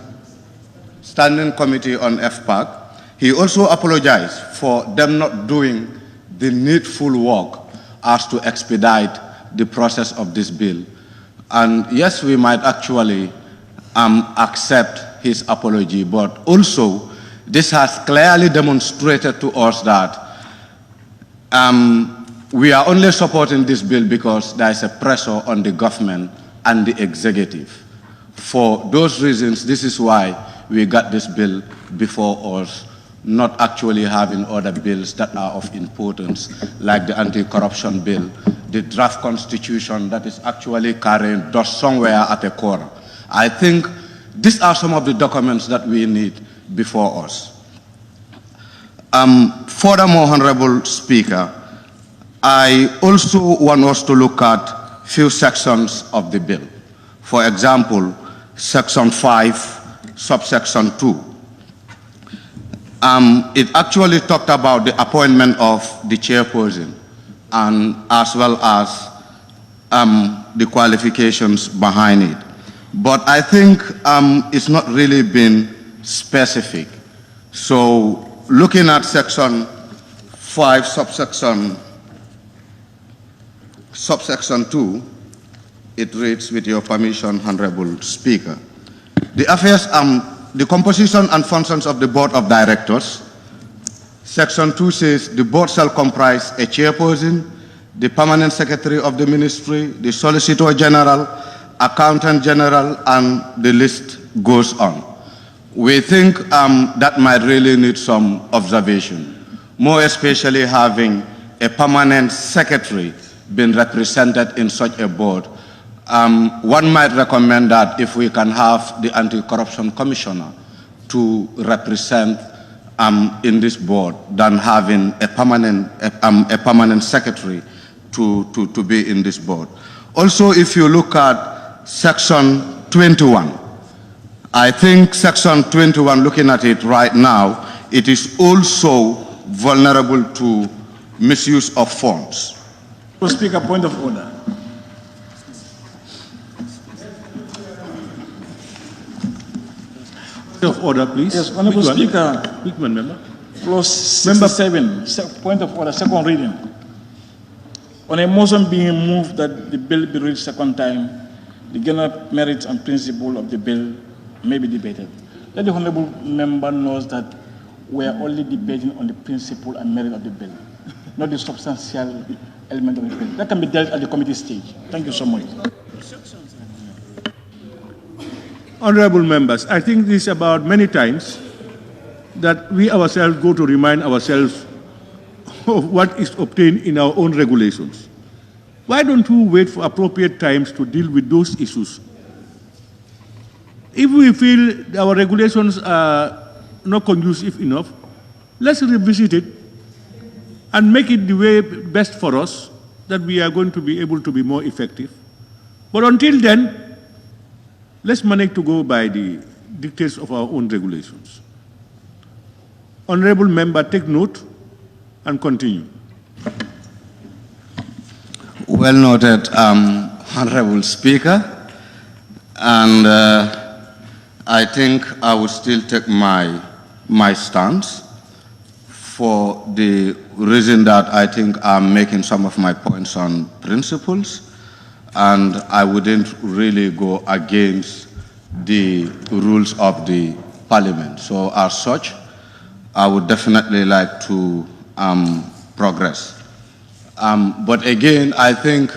Standing Committee on FPAC, he also apologized for them not doing the needful work as to expedite the process of this bill. And yes, we might actually accept his apology, but also this has clearly demonstrated to us that we are only supporting this bill because there is a pressure on the government and the executive. For those reasons, this is why we got this bill before us, not actually having other bills that are of importance, like the anti-corruption bill, the draft constitution that is actually carrying dust somewhere at a corner. I think these are some of the documents that we need before us. Furthermore, Honorable Speaker, I also want us to look at few sections of the bill. For example, Section 5, subsection 2. It actually talked about the appointment of the chairperson and as well as the qualifications behind it. But I think it's not really been specific. So looking at Section 5, subsection 2, it reads, with your permission, Honorable Speaker. The composition and functions of the Board of Directors. Section 2 says the board shall comprise a chairperson, the permanent secretary of the ministry, the solicitor general, accountant general, and the list goes on. We think that might really need some observation, more especially having a permanent secretary being represented in such a board. One might recommend that if we can have the anti-corruption commissioner to represent in this board than having a permanent secretary to be in this board. Also, if you look at Section 21, I think Section 21, looking at it right now, it is also vulnerable to misuse of funds. Speaker, point of order. Of order, please. Yes, Honorable Speaker. Quick one, member. Clause 67, point of order, second reading. On a motion being moved that the bill be read second time, the general merits and principle of the bill may be debated. Let the honorable member knows that we are only debating on the principle and merit of the bill, not the substantial element of the bill. That can be dealt at the committee stage. Thank you so much. Honorable members, I think this is about many times that we ourselves go to remind ourselves of what is obtained in our own regulations. Why don't we wait for appropriate times to deal with those issues? If we feel our regulations are not conducive enough, let's revisit it and make it the way best for us that we are going to be able to be more effective. But until then, let's manage to go by the dictates of our own regulations. Honorable member, take note and continue. Well noted, Honorable Speaker. And I think I will still take my stance for the reason that I think I'm making some of my points on principles. and I wouldn't really go against the rules of the Parliament. So as such, I would definitely like to progress. But again, I think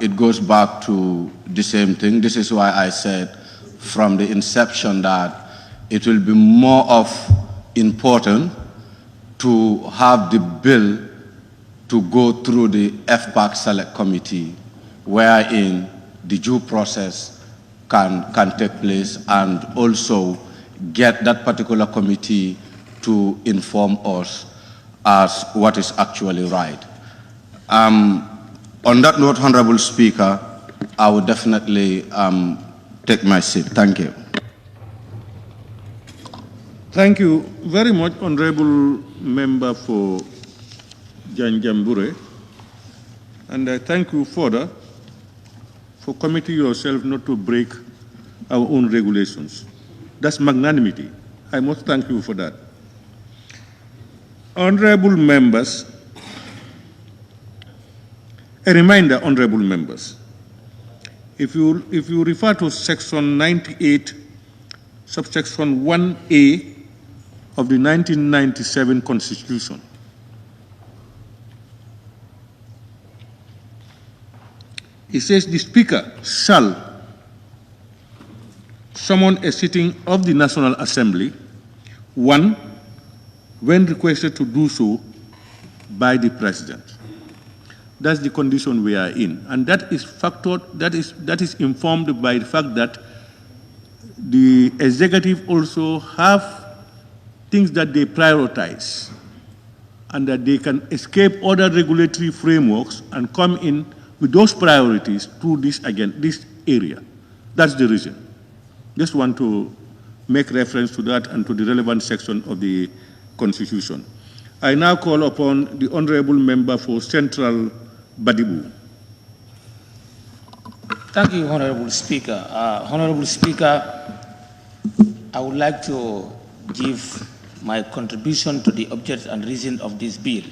it goes back to the same thing. This is why I said from the inception that it will be more of important to have the bill to go through the FPAC Select Committee, wherein the due process can take place, and also get that particular committee to inform us as what is actually right. On that note, Honorable Speaker, I would definitely take my seat. Thank you. Thank you very much, Honorable Member for Janjambure. And I thank you further for committing yourself not to break our own regulations. That's magnanimity. I must thank you for that. Honorable members, a reminder, honorable members, if you refer to section 98, subsection 1A of the 1997 Constitution, it says the Speaker shall summon a sitting of the National Assembly, one, when requested to do so by the President. That's the condition we are in, and that is that is informed by the fact that the executive also have things that they prioritize, and that they can escape other regulatory frameworks and come in with those priorities through this area. That's the reason. Just want to make reference to that and to the relevant section of the Constitution. I now call upon the Honorable Member for Central Badibu. Thank you, Honorable Speaker. Honorable Speaker, I would like to give my contribution to the object and reason of this bill.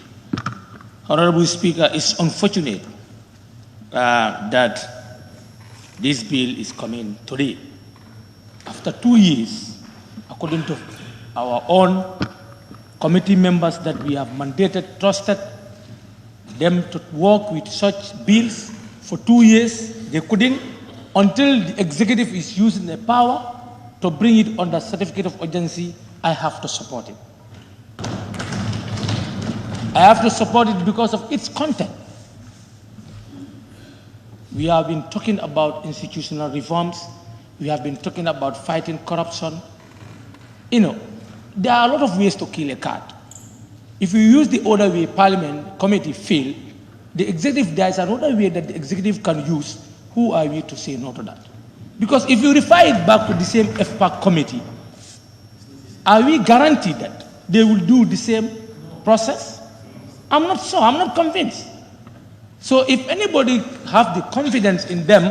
Honorable Speaker, it's unfortunate that this bill is coming today. After 2 years, according to our own committee members that we have mandated, trusted them to work with such bills for 2 years, they couldn't, until the executive is using the power to bring it under certificate of urgency. I have to support it. I have to support it because of its content. We have been talking about institutional reforms. We have been talking about fighting corruption. You know, there are a lot of ways to kill a cat. If you use the other way Parliament committee failed, the executive, there is another way that the executive can use. Who are we to say no to that? Because if you refer it back to the same FPAC committee, are we guaranteed that they will do the same process? I'm not sure. I'm not convinced. So if anybody have the confidence in them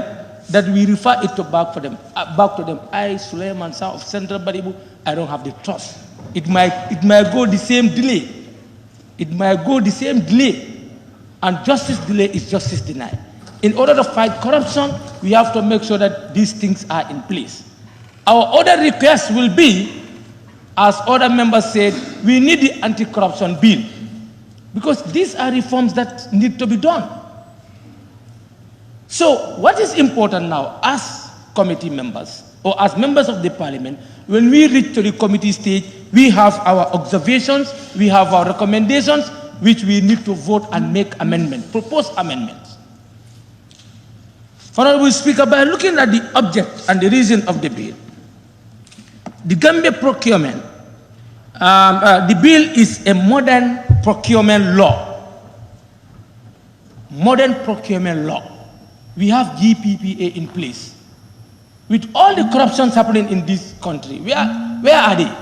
that we refer it back to them, I, Suleiman Sa of Central Badibu, I don't have the trust. It might go the same delay. It might go the same delay. And justice delay is justice denied. In order to fight corruption, we have to make sure that these things are in place. Our other request will be, as other members said, we need the anti-corruption bill. Because these are reforms that need to be done. So what is important now as committee members or as members of the Parliament, when we reach to the committee stage, we have our observations, we have our recommendations, which we need to vote and make amendments, propose amendments. Honorable Speaker, by looking at the object and the reason of the bill, the Gambia procurement, the bill is a modern procurement law. Modern procurement law. We have GPPA in place. With all the corruptions happening in this country, where are they?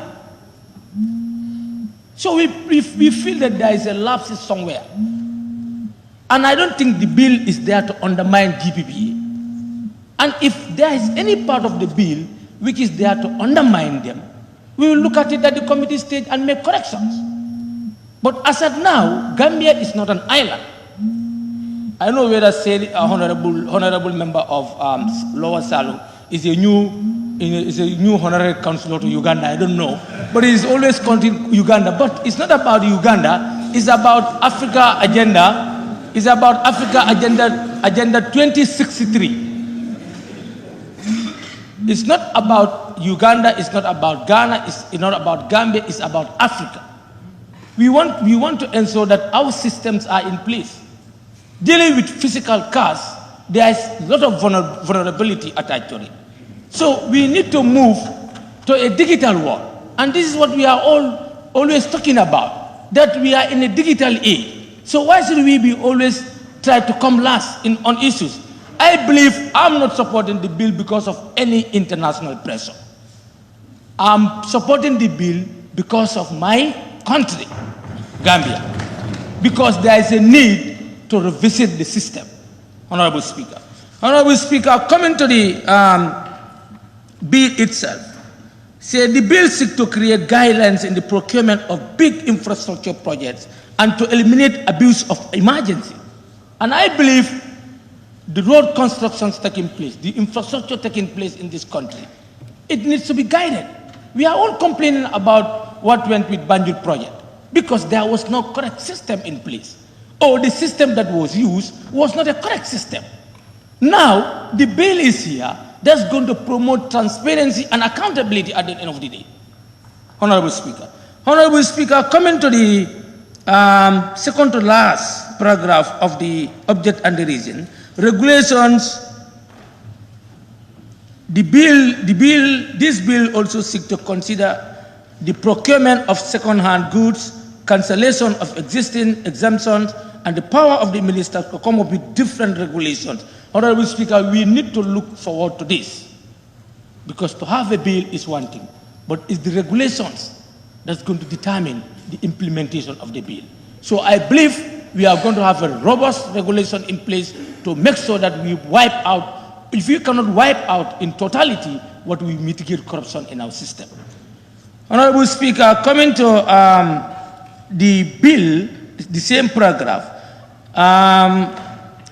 So we feel that there is a lapse somewhere. And I don't think the bill is there to undermine GPPA. And if there is any part of the bill which is there to undermine them, we will look at it at the committee stage and make corrections. But as of now, Gambia is not an island. I know whether say honorable member of Lower Salo is a new honorary councillor to Uganda. I don't know, but he's always counting Uganda. But it's not about Uganda. It's about Africa agenda. It's about Africa agenda 2063. It's not about Uganda. It's not about Ghana. It's not about Gambia. It's about Africa. We want to ensure that our systems are in place. Dealing with physical costs, there is a lot of vulnerability attached to it. So we need to move to a digital world. And this is what we are always talking about, that we are in a digital age. So why should we be always try to come last on issues? I believe I'm not supporting the bill because of any international pressure. I'm supporting the bill because of my country, Gambia, because there is a need to revisit the system. Honorable Speaker. Honorable Speaker, coming to the bill itself, say the bill seeks to create guidelines in the procurement of big infrastructure projects and to eliminate abuse of emergency. And I believe the road constructions taking place, the infrastructure taking place in this country, it needs to be guided. We are all complaining about what went with Banjul project because there was no correct system in place. Or the system that was used was not a correct system. Now, the bill is here that's going to promote transparency and accountability at the end of the day. Honorable Speaker. Honorable Speaker, coming to the second to last paragraph of the object and the reason, regulations, this bill also seeks to consider the procurement of second-hand goods, cancellation of existing exemptions, and the power of the minister to come up with different regulations. Honorable Speaker, we need to look forward to this, because to have a bill is one thing, but it's the regulations that's going to determine the implementation of the bill. So I believe we are going to have a robust regulation in place to make sure that we wipe out, if we cannot wipe out in totality, what we mitigate corruption in our system. Honorable Speaker, coming to the bill, the same paragraph,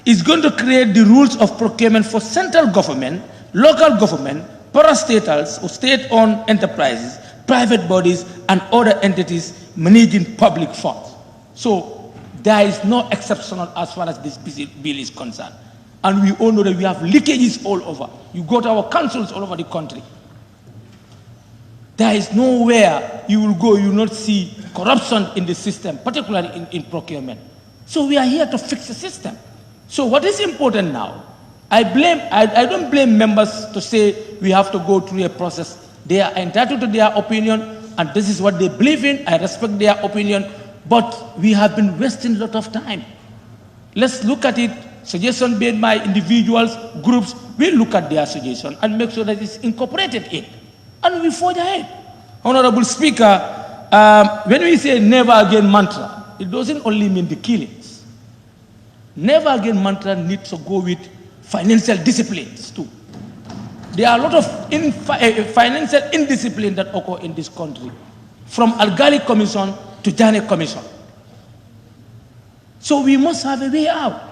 is going to create the rules of procurement for central government, local government, parastatals or state-owned enterprises, private bodies, and other entities managing public funds. So there is no exceptional as far as this bill is concerned. And we all know that we have leakages all over. You go to our councils all over the country. There is nowhere you will go, you will not see corruption in the system, particularly in procurement. So we are here to fix the system. So what is important now? I don't blame members to say we have to go through a process. They are entitled to their opinion, and this is what they believe in. I respect their opinion, but we have been wasting a lot of time. Let's look at it. Suggestions made by individuals, groups, we look at their suggestion and make sure that it's incorporated in. And we forge ahead. Honorable Speaker, when we say never again mantra, it doesn't only mean the killings. Never again mantra needs to go with financial disciplines too. There are a lot of financial indiscipline that occur in this country, from Algali Commission to Jane Commission. So we must have a way out.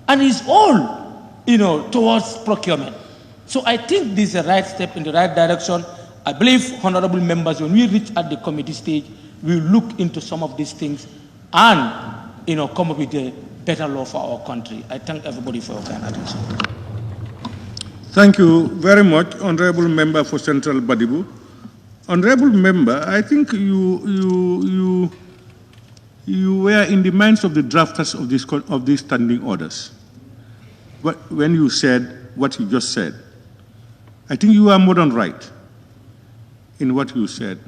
And it's all, towards procurement. So I think this is a right step in the right direction. I believe, honorable members, when we reach at the committee stage, we'll look into some of these things and, come up with a better law for our country. I thank everybody for your kind attention. Thank you very much, Honorable Member for Central Badibu. Honorable Member, I think you were in the minds of the drafters of these standing orders. When you said what you just said, I think you are more than right in what you said.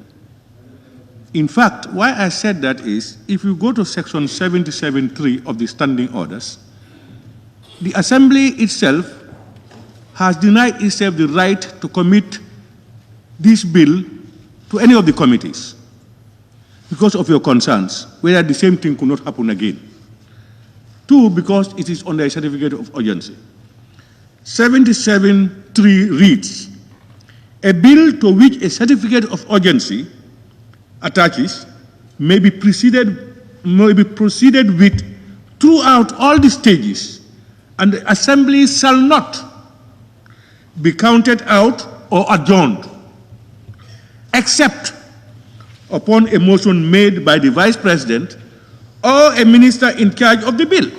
In fact, why I said that is, if you go to section 77.3 of the standing orders, the Assembly itself has denied itself the right to commit this bill to any of the committees because of your concerns, whether the same thing could not happen again. Two, because it is under a certificate of urgency. 77.3 reads, a bill to which a certificate of urgency attaches may be proceeded with throughout all the stages and the Assembly shall not be counted out or adjourned, except upon a motion made by the Vice President or a minister in charge of the bill,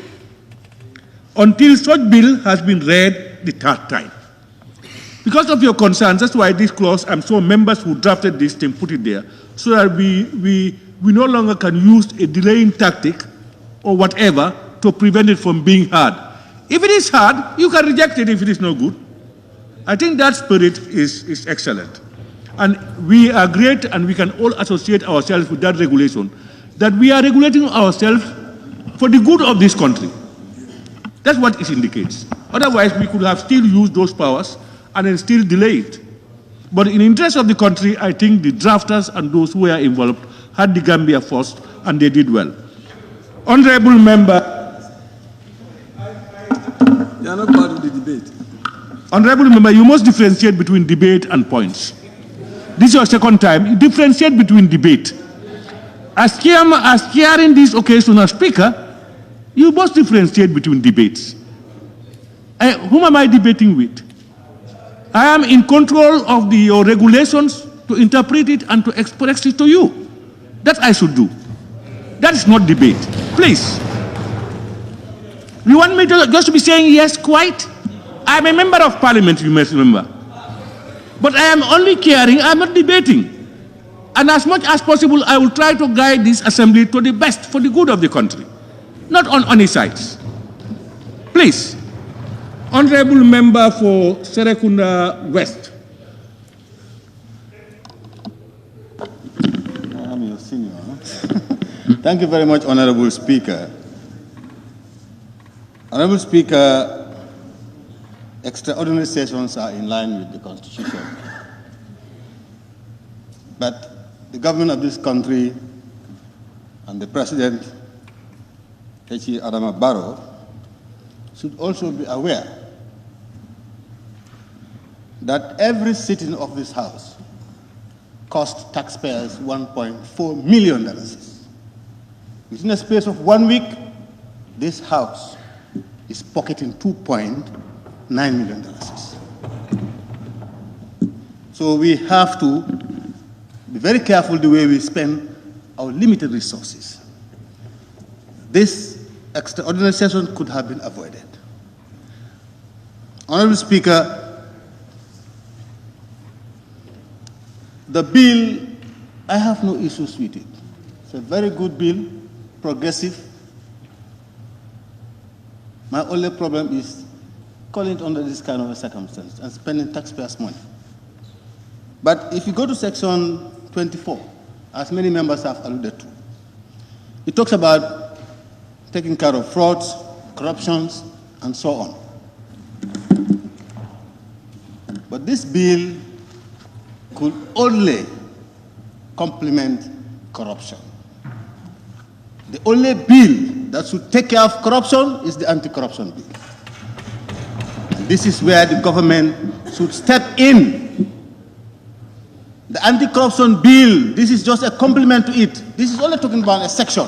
until such bill has been read the third time. Because of your concerns, that's why this clause, I'm sure members who drafted this thing put it there, so that we no longer can use a delaying tactic or whatever to prevent it from being heard. If it is hard, you can reject it if it is no good. I think that spirit is excellent. And we are great, and we can all associate ourselves with that regulation, that we are regulating ourselves for the good of this country. That's what it indicates. Otherwise, we could have still used those powers and then still delay it. But in the interest of the country, I think the drafters and those who were involved had the Gambia first, and they did well. Honorable member. You are not part of the debate. Honorable member, you must differentiate between debate and points. This is your second time. You differentiate between debate. As chairing this occasion as speaker, you must differentiate between debates. Whom am I debating with? I am in control of your regulations to interpret it and to express it to you. That I should do. That is not debate. Please. You want me to just be saying yes, quite? I am a member of parliament, you must remember. But I am only caring, I am not debating. And as much as possible, I will try to guide this assembly to the best for the good of the country. Not on any sides. Please. Honorable member for Serekunda West. I'm your senior. Thank you very much, Honorable Speaker. Honorable Speaker, extraordinary sessions are in line with the Constitution. But the government of this country and the President, H.E. Adama Barrow, should also be aware that every sitting of this House cost taxpayers $1.4 million. Within a space of 1 week, this House is pocketing $2.9 million. So we have to be very careful the way we spend our limited resources. This extraordinary session could have been avoided. Honorable Speaker, the bill, I have no issues with it. It's a very good bill, progressive. My only problem is calling it under this kind of a circumstance and spending taxpayers' money. But if you go to section 24, as many members have alluded to, it talks about taking care of frauds, corruptions, and so on. But this bill could only complement corruption. The only bill that should take care of corruption is the anti-corruption bill. And this is where the government should step in. The anti-corruption bill, this is just a complement to it. This is only talking about a section.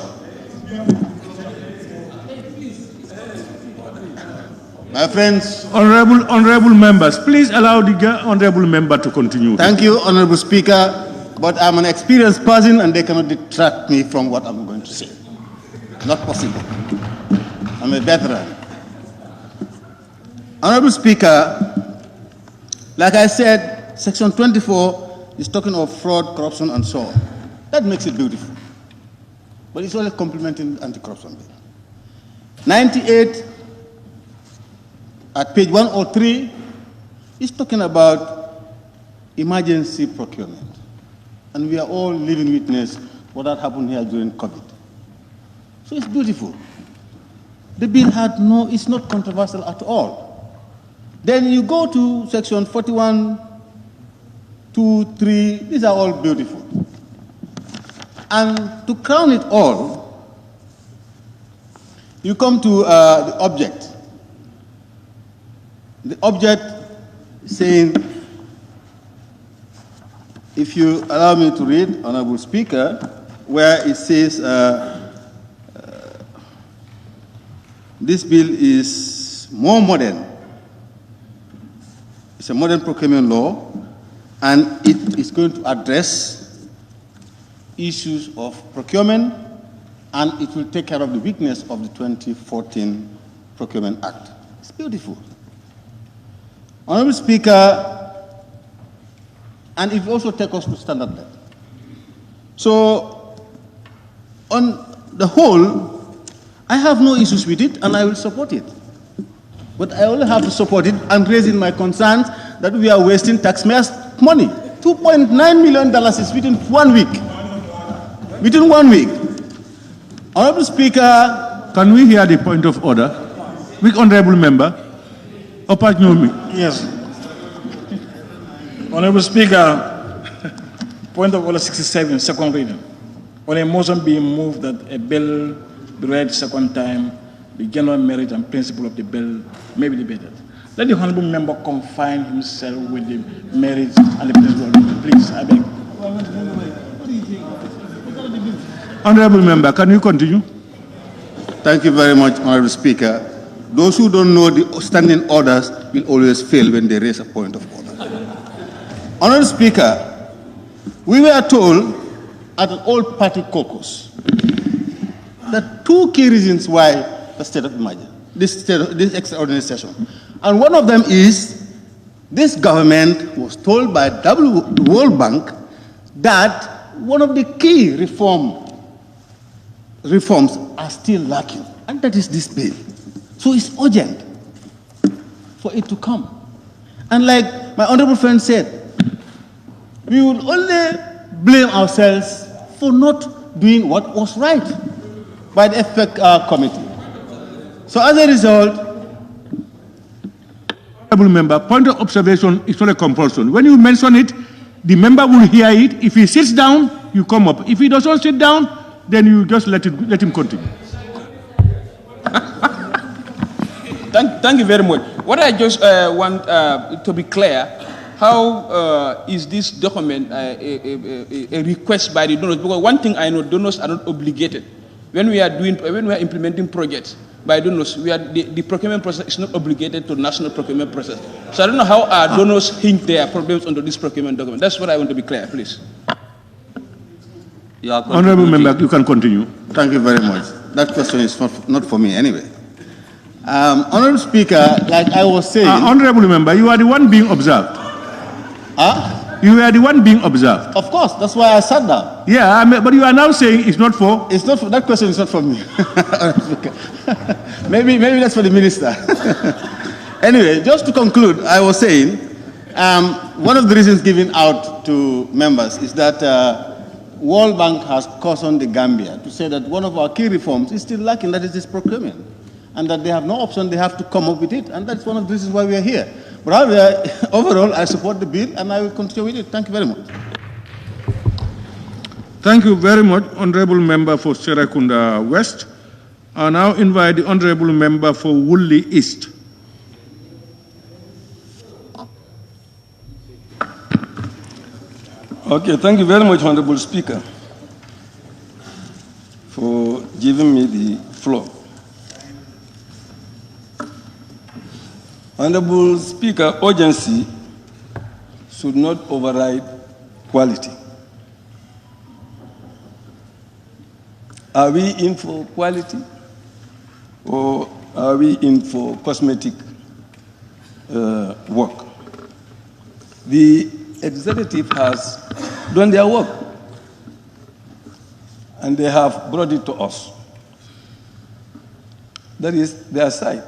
My friends. Honorable members, please allow the honorable member to continue. Thank you, Honorable Speaker, but I'm an experienced person and they cannot detract me from what I'm going to say. Not possible. I'm a veteran. Honorable Speaker, like I said, section 24 is talking of fraud, corruption, and so on. That makes it beautiful. But it's only complementing the anti-corruption bill. 98 at page 103 is talking about emergency procurement. And we are all living witness what had happened here during COVID. So it's beautiful. The bill it's not controversial at all. Then you go to section 41, 2, 3, these are all beautiful. And to crown it all, you come to the object. The object saying, if you allow me to read, Honorable Speaker, where it says, this bill is is more modern. It's a modern procurement law, and it is going to address issues of procurement, and it will take care of the weakness of the 2014 Procurement Act. It's beautiful. Honorable Speaker, and it will also take us to standard level. So, on the whole, I have no issues with it, and I will support it. But I only have to support it and raising my concerns that we are wasting taxpayers' money. $2.9 million is within 1 week. Within 1 week. Honorable Speaker. Can we hear the point of order? With Honorable Member. Yes. Honorable Speaker, point of order 67, second reading. On a motion being moved that a bill be read second time, the general merit and principle of the bill may be debated. Let the honorable member confine himself with the merits and the principle of the bill. Please, I beg. Honorable Member, can you continue? Thank you very much, Honorable Speaker. Those who don't know the standing orders will always fail when they raise a point of order. Honorable Speaker, we were told at an all-party caucus that two key reasons why the state of emergency, this extraordinary session. And one of them is this government was told by the World Bank that one of the key reforms are still lacking, and that is this bill. So it's urgent for it to come. And like my honorable friend said, we will only blame ourselves for not doing what was right by the FPEC committee. So as a result, Honorable Member, point of observation is not a compulsion. When you mention it, the member will hear it. If he sits down, you come up. If he doesn't sit down, then you just let him continue. Thank you very much. What I just want to be clear, how is this document a request by the donors? Because one thing I know, donors are not obligated. When we are implementing projects by donors, the procurement process is not obligated to national procurement process. So I don't know how our donors hint their problems under this procurement document. That's what I want to be clear, please. Honorable Member, you can continue. Thank you very much. That question is not for me anyway. Honorable Speaker, like I was saying... Honorable Member, you are the one being observed. You are the one being observed. Of course, that's why I sat down. Yeah, but you are now saying it's not for... It's not for... That question is not for me. maybe that's for the minister. Anyway, just to conclude, I was saying, one of the reasons given out to members is that World Bank has cautioned the Gambia to say that one of our key reforms is still lacking, that is this procurement. And that they have no option, they have to come up with it. And that's one of the reasons why we are here. But overall, I support the bill and I will continue with it. Thank you very much. Thank you very much, Honorable Member for Serekunda West. I now invite the Honorable Member for Woolly East. Okay, thank you very much, Honorable Speaker, for giving me the floor. Honorable Speaker, urgency should not override quality. Are we in for quality or are we in for cosmetic work? The executive has done their work and they have brought it to us. That is their side.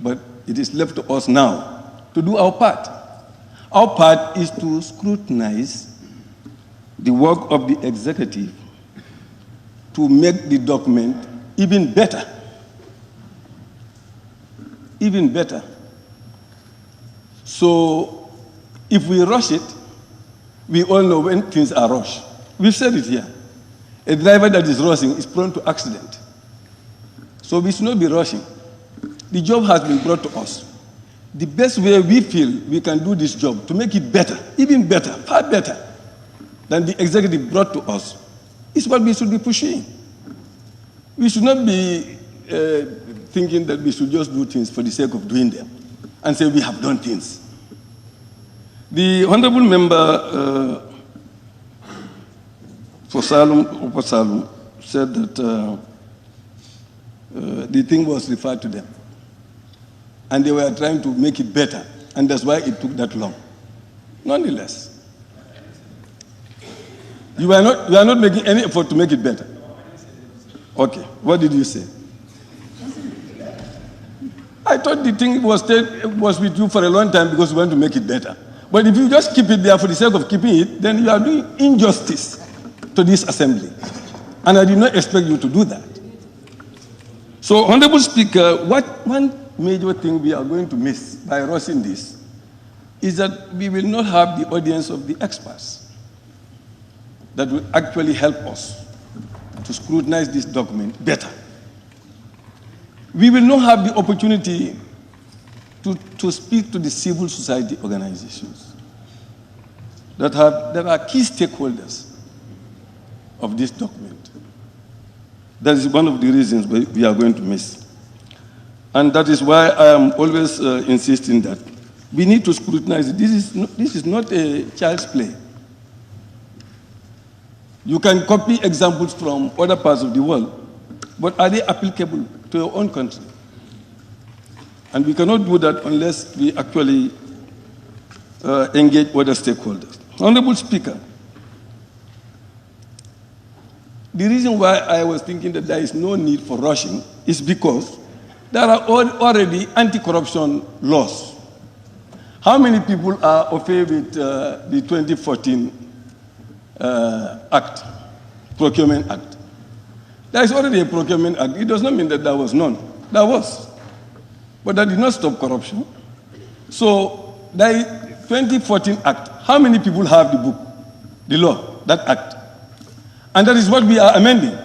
But it is left to us now to do our part. Our part is to scrutinize the work of the executive to make the document even better. Even better. So if we rush it, we all know when things are rushed. We've said it here. A driver that is rushing is prone to accident. So we should not be rushing. The job has been brought to us. The best way we feel we can do this job to make it better, even better, far better than the executive brought to us, is what we should be pushing. We should not be thinking that we should just do things for the sake of doing them and say we have done things. The honorable member for Salum said that the thing was referred to them, and they were trying to make it better, and that's why it took that long. Nonetheless, you are not making any effort to make it better. Okay, what did you say? I thought the thing was with you for a long time because you want to make it better. But if you just keep it there for the sake of keeping it, then you are doing injustice to this assembly. And I did not expect you to do that. So, Honorable Speaker, one major thing we are going to miss by rushing this is that we will not have the audience of the experts that will actually help us to scrutinize this document better. We will not have the opportunity to speak to the civil society organizations that are key stakeholders of this document. That is one of the reasons we are going to miss. And that is why I am always insisting that we need to scrutinize it. This is not a child's play. You can copy examples from other parts of the world, but are they applicable to your own country? And we cannot do that unless we actually engage other stakeholders. Honorable Speaker, the reason why I was thinking that there is no need for rushing is because there are already anti-corruption laws. How many people are okay with the 2014 Act, Procurement Act? There is already a Procurement Act. It does not mean that there was none. There was. But that did not stop corruption. So, the 2014 Act, how many people have the book, the law, that Act? And that is what we are amending.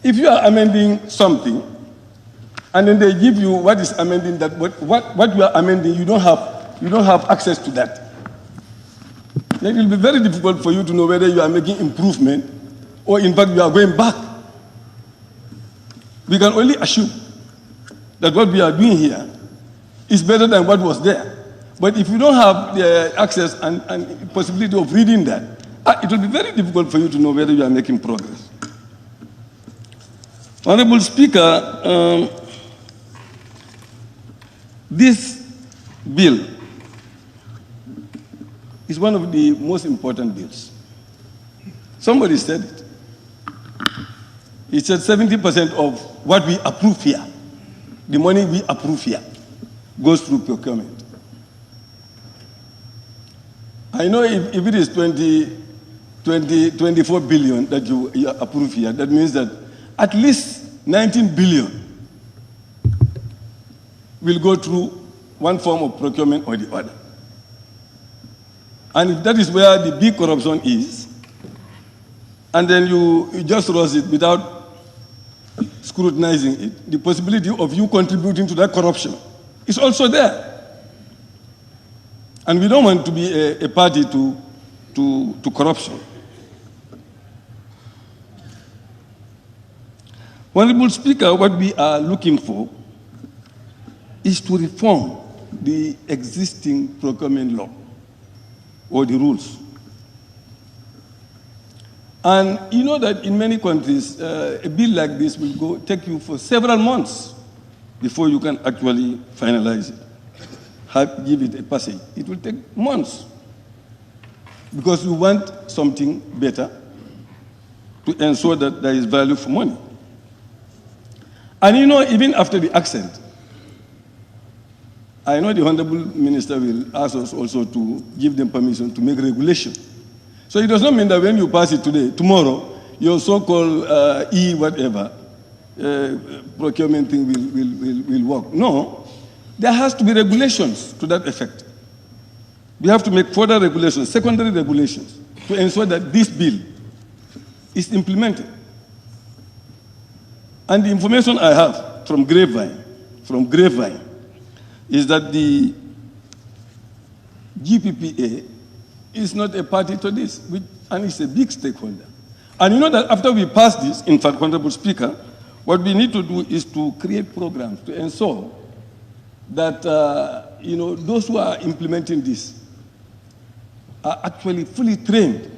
If you are amending something, and then they give you what is amending that, what you are amending, you don't have access to that. Then it will be very difficult for you to know whether you are making improvement or in fact you are going back. We can only assume that what we are doing here is better than what was there. But if you don't have the access and possibility of reading that, it will be very difficult for you to know whether you are making progress. Honorable Speaker, this bill is one of the most important bills. Somebody said it. He said 70% of what we approve here, the money we approve here, goes through procurement. I know if it is 24 billion that you approve here, that means that at least 19 billion will go through one form of procurement or the other. And if that is where the big corruption is, and then you just rush it without scrutinizing it, the possibility of you contributing to that corruption is also there. And we don't want to be a party to corruption. Honorable Speaker, what we are looking for is to reform the existing procurement law or the rules. And you know that in many countries, a bill like this will take you for several months before you can actually finalize it, give it a passage. It will take months because you want something better to ensure that there is value for money. And you know, even after the accent, I know the Honorable Minister will ask us also to give them permission to make regulation. So it does not mean that when you pass it today, tomorrow, your so-called procurement thing will work. No, there has to be regulations to that effect. We have to make further regulations, secondary regulations, to ensure that this bill is implemented. And the information I have from Grapevine, is that the GPPA is not a party to this, and it's a big stakeholder. And you know that after we pass this, in fact, Honorable Speaker, What we need to do is to create programs to ensure that those who are implementing this are actually fully trained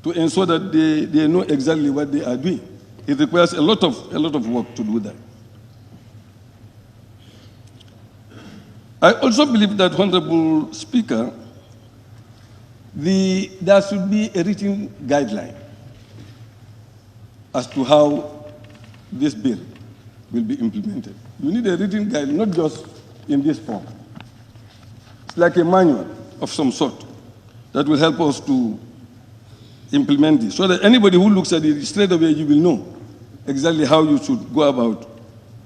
to ensure that they know exactly what they are doing. It requires a lot of work to do that. I also believe that, Honorable Speaker, there should be a written guideline as to how this bill will be implemented. You need a written guideline, not just in this form. It's like a manual of some sort that will help us to implement this, so that anybody who looks at it straight away, you will know exactly how you should go about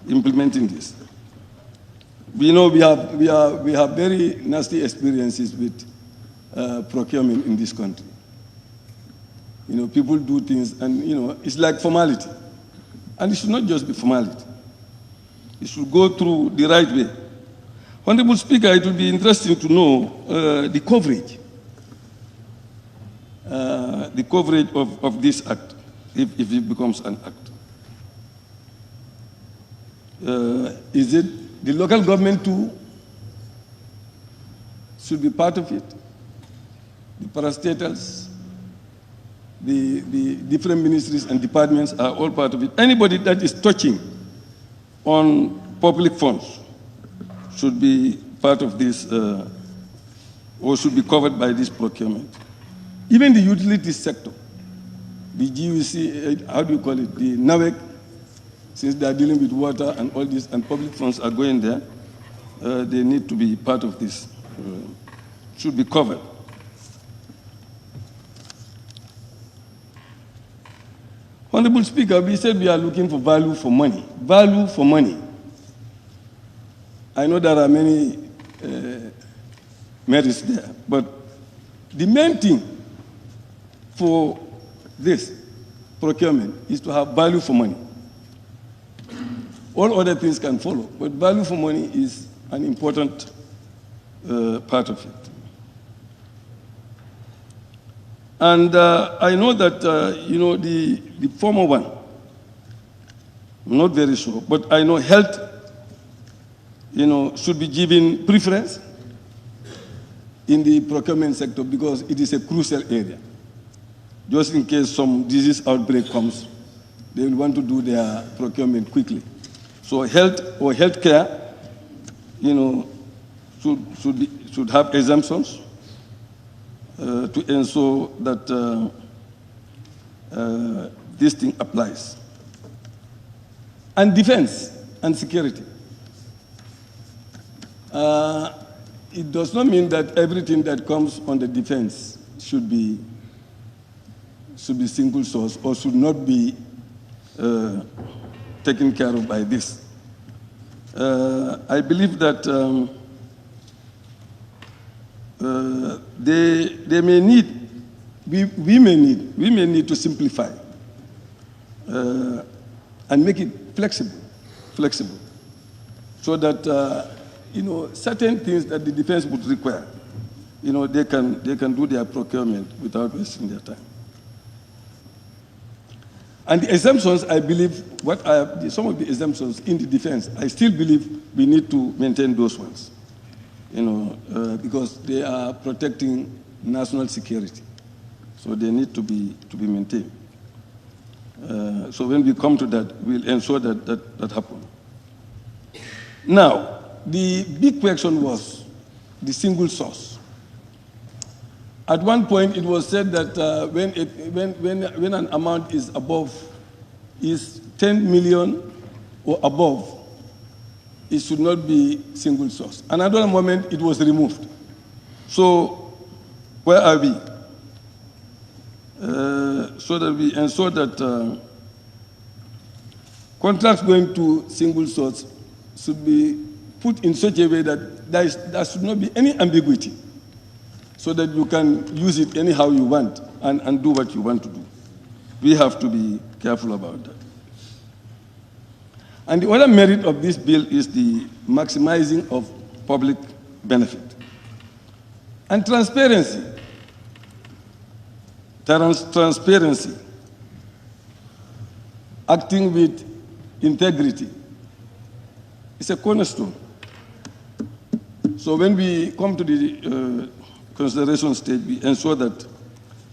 implementing this. We know we have very nasty experiences with procurement in this country. People do things, and it's like formality, and it should not just be formality. It should go through the right way. Honorable Speaker, it will be interesting to know the coverage of this act, if it becomes an act. Is it the local government too should be part of it? The parastatals, the different ministries and departments are all part of it. Anybody that is touching on public funds should be part of this, or should be covered by this procurement. Even the utility sector, the GUC, how do you call it, the NAWEC, since they are dealing with water and all this, and public funds are going there, they need to be part of this, should be covered. Honorable Speaker, we said we are looking for value for money. Value for money. I know there are many merits there, but the main thing for this procurement is to have value for money. All other things can follow, but value for money is an important part of it. And I know that, the former one, I'm not very sure, but I know health, should be given preference in the procurement sector because it is a crucial area. Just in case some disease outbreak comes, they will want to do their procurement quickly. So health or healthcare, should have exemptions to ensure that this thing applies. And defense and security. It does not mean that everything that comes on the defense should be single source or should not be taken care of by this. I believe that they may need, we may need to simplify and make it flexible, so that certain things that the defense would require, they can do their procurement without wasting their time. And the exemptions, I believe, some of the exemptions in the defense, I still believe we need to maintain those ones, because they are protecting national security. So they need to be maintained. So when we come to that, we'll ensure that happens. Now, the big question was the single source. At one point, it was said that when an amount is 10 million or above, it should not be single source. Another moment, it was removed. So where are we? So that we ensure that contracts going to single source should be put in such a way that there should not be any ambiguity, so that you can use it anyhow you want and do what you want to do. We have to be careful about that. And the other merit of this bill is the maximizing of public benefit. And transparency. Transparency. acting with integrity. It's a cornerstone. So when we come to the consideration stage, we ensure that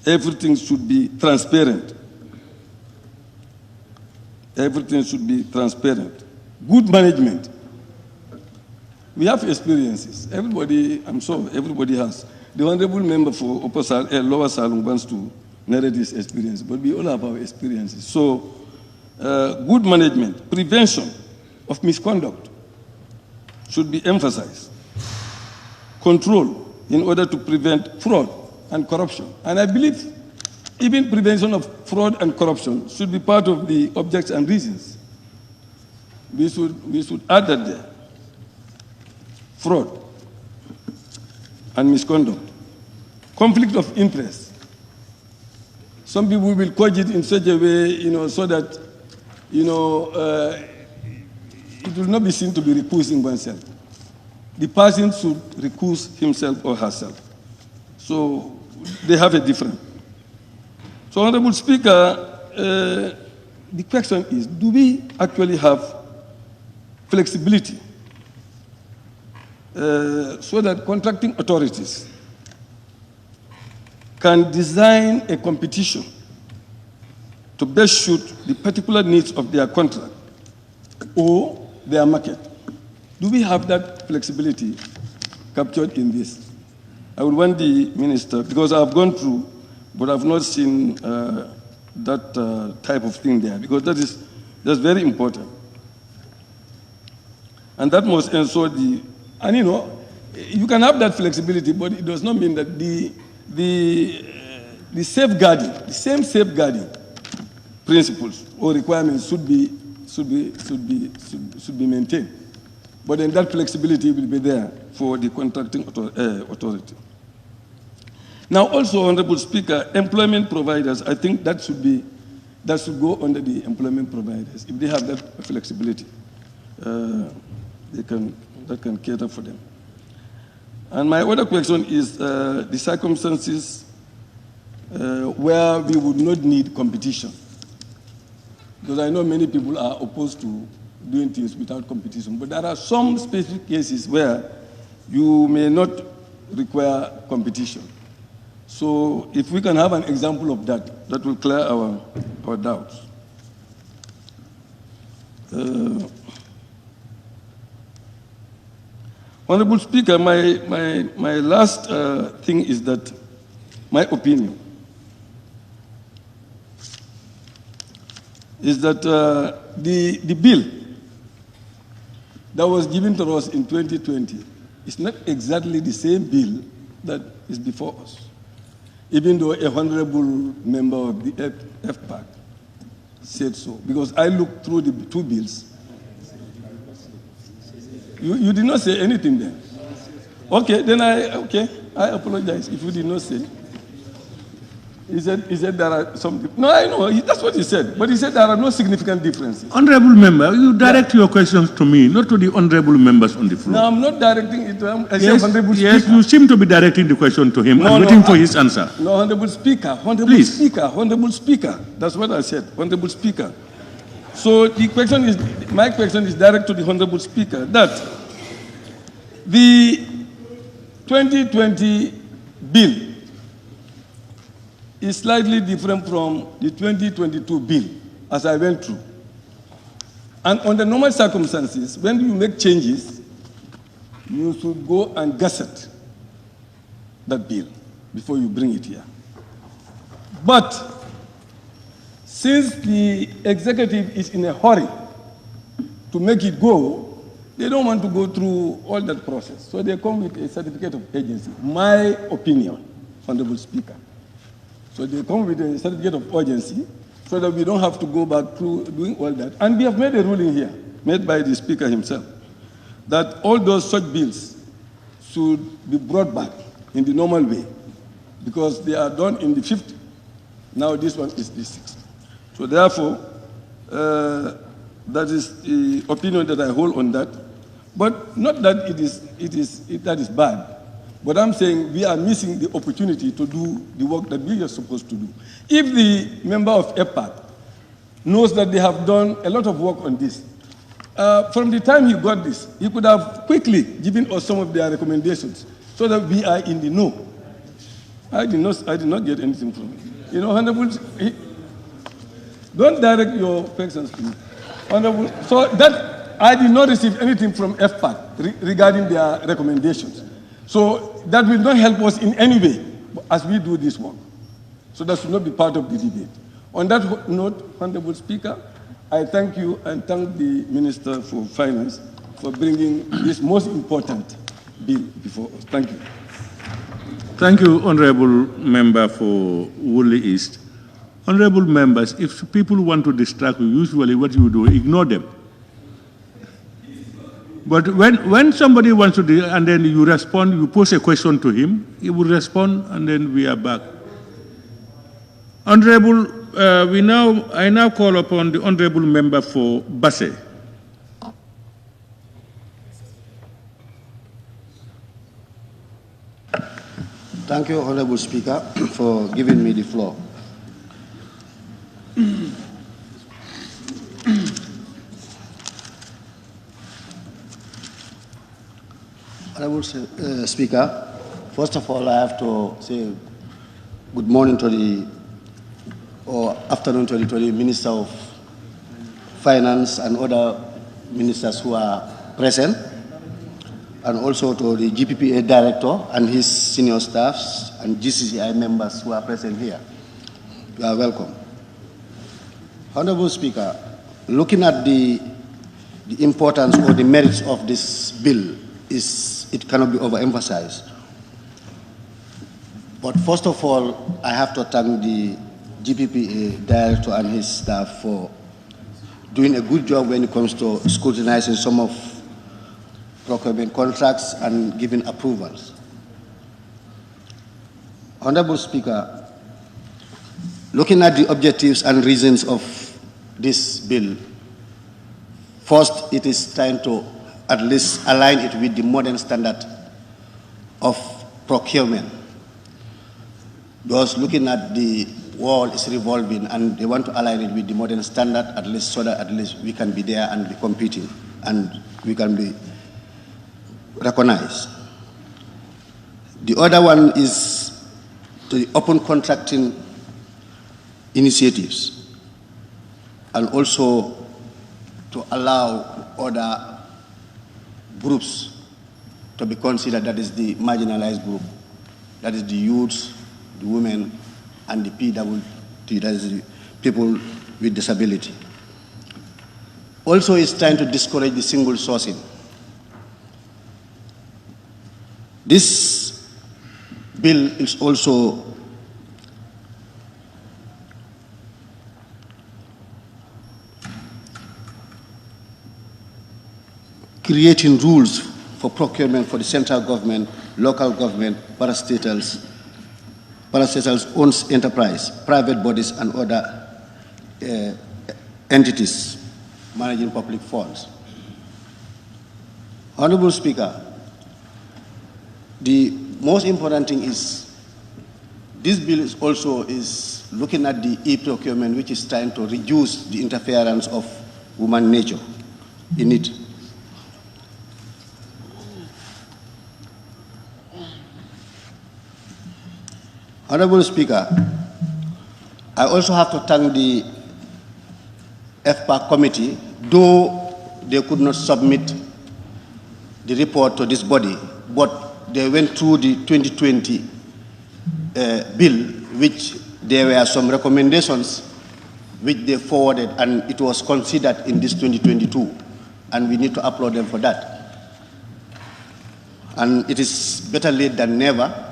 everything should be transparent. Everything should be transparent. Good management. We have experiences. Everybody, I'm sure everybody has. The honorable member for Lower Salong wants to narrate his experience, but we all have our experiences. So, good management, prevention of misconduct should be emphasized. Control in order to prevent fraud and corruption. And I believe even prevention of fraud and corruption should be part of the objects and reasons. We should add that there. Fraud and misconduct. Conflict of interest. Some people will codge it in such a way, so that, it will not be seen to be recusing oneself. The person should recuse himself or herself. So they have a different. So, Honorable Speaker, the question is, do we actually have flexibility so that contracting authorities can design a competition to best suit the particular needs of their contract or their market? Do we have that flexibility captured in this? I would want the minister, because I've gone through, but I've not seen that type of thing there, because that's very important. And that must ensure and you can have that flexibility, but it does not mean that the safeguarding, the same safeguarding principles or requirements should be maintained. But then that flexibility will be there for the contracting authority. Now, also, Honorable Speaker, employment providers, I think that should go under the employment providers. If they have that flexibility, that can cater for them. And my other question is the circumstances where we would not need competition. Because I know many people are opposed to doing things without competition, but there are some specific cases where you may not require competition. So if we can have an example of that, that will clear our doubts. Honorable Speaker, my last thing is that, my opinion, is that the bill that was given to us in 2020 is not exactly the same bill that is before us, even though a honorable member of the FPAC said so. Because I looked through the two bills. You did not say anything then. Okay, then I apologize if you did not say. He said there are some. No, I know, that's what he said. But he said there are no significant differences. Honorable member, you direct your questions to me, not to the honorable members on the floor. No, I'm not directing it to him. Yes, you seem to be directing the question to him and waiting for his answer. No, Honorable Speaker, Honorable Speaker. That's what I said, Honorable Speaker. So my question is direct to the Honorable Speaker, that the 2020 bill is slightly different from the 2022 bill, as I went through. And under normal circumstances, when you make changes, you should go and gazette that bill before you bring it here. But since the executive is in a hurry to make it go, they don't want to go through all that process. So they come with a certificate of agency. My opinion, Honorable Speaker. So they come with a certificate of urgency so that we don't have to go back to doing all that. And we have made a ruling here, made by the Speaker himself, that all those such bills should be brought back in the normal way, because they are done in the 50th. Now this one is the 6th. So therefore, that is the opinion that I hold on that. But not that that is bad. But I'm saying we are missing the opportunity to do the work that we are supposed to do. If the member of EPAC knows that they have done a lot of work on this. From the time he got this, he could have quickly given us some of their recommendations so that we are in the know. I did not get anything from him. You know, Honorable, don't direct your questions to me. Honorable, so that I did not receive anything from FPAC regarding their recommendations. So that will not help us in any way as we do this work. So that should not be part of the debate. On that note, Honorable Speaker, I thank you and thank the Minister for Finance for bringing this most important bill before us. Thank you. Thank you, Honorable Member for Woolly East. Honorable members, if people want to distract you, usually what you do, ignore them. But when somebody wants to do, and then you respond, you pose a question to him, he will respond, and then we are back. Honorable, I now call upon the Honorable Member for Basse. Thank you, Honorable Speaker, for giving me the floor. Honorable Speaker, first of all, I have to say good morning to or afternoon to the Minister of Finance and other ministers who are present, and also to the GPPA Director and his senior staffs and GCCI members who are present here. You are welcome. Honorable Speaker, looking at the importance or the merits of this bill, it cannot be overemphasized. But first of all, I have to thank the GPPA Director and his staff for doing a good job when it comes to scrutinizing some of procurement contracts and giving approvals. Honorable Speaker, looking at the objectives and reasons of this bill, first, it is trying to at least align it with the modern standard of procurement. Because looking at the world is revolving and they want to align it with the modern standard, at least so that at least we can be there and be competing and we can be recognized. The other one is the open contracting initiatives and also to allow other groups to be considered, that is the marginalized group, that is the youths, the women, and the PWT, that is the people with disability. Also, it's trying to discourage the single sourcing. This bill is also creating rules for procurement for the central government, local government, parastatals owned enterprise, private bodies, and other entities managing public funds. Honorable Speaker, the most important thing is this bill is also looking at the e-procurement, which is trying to reduce the interference of human nature in it. Honorable Speaker, I also have to thank the FPAC committee, though they could not submit the report to this body, but they went through the 2020 bill, which there were some recommendations which they forwarded, and it was considered in this 2022, and we need to applaud them for that. And it is better late than never.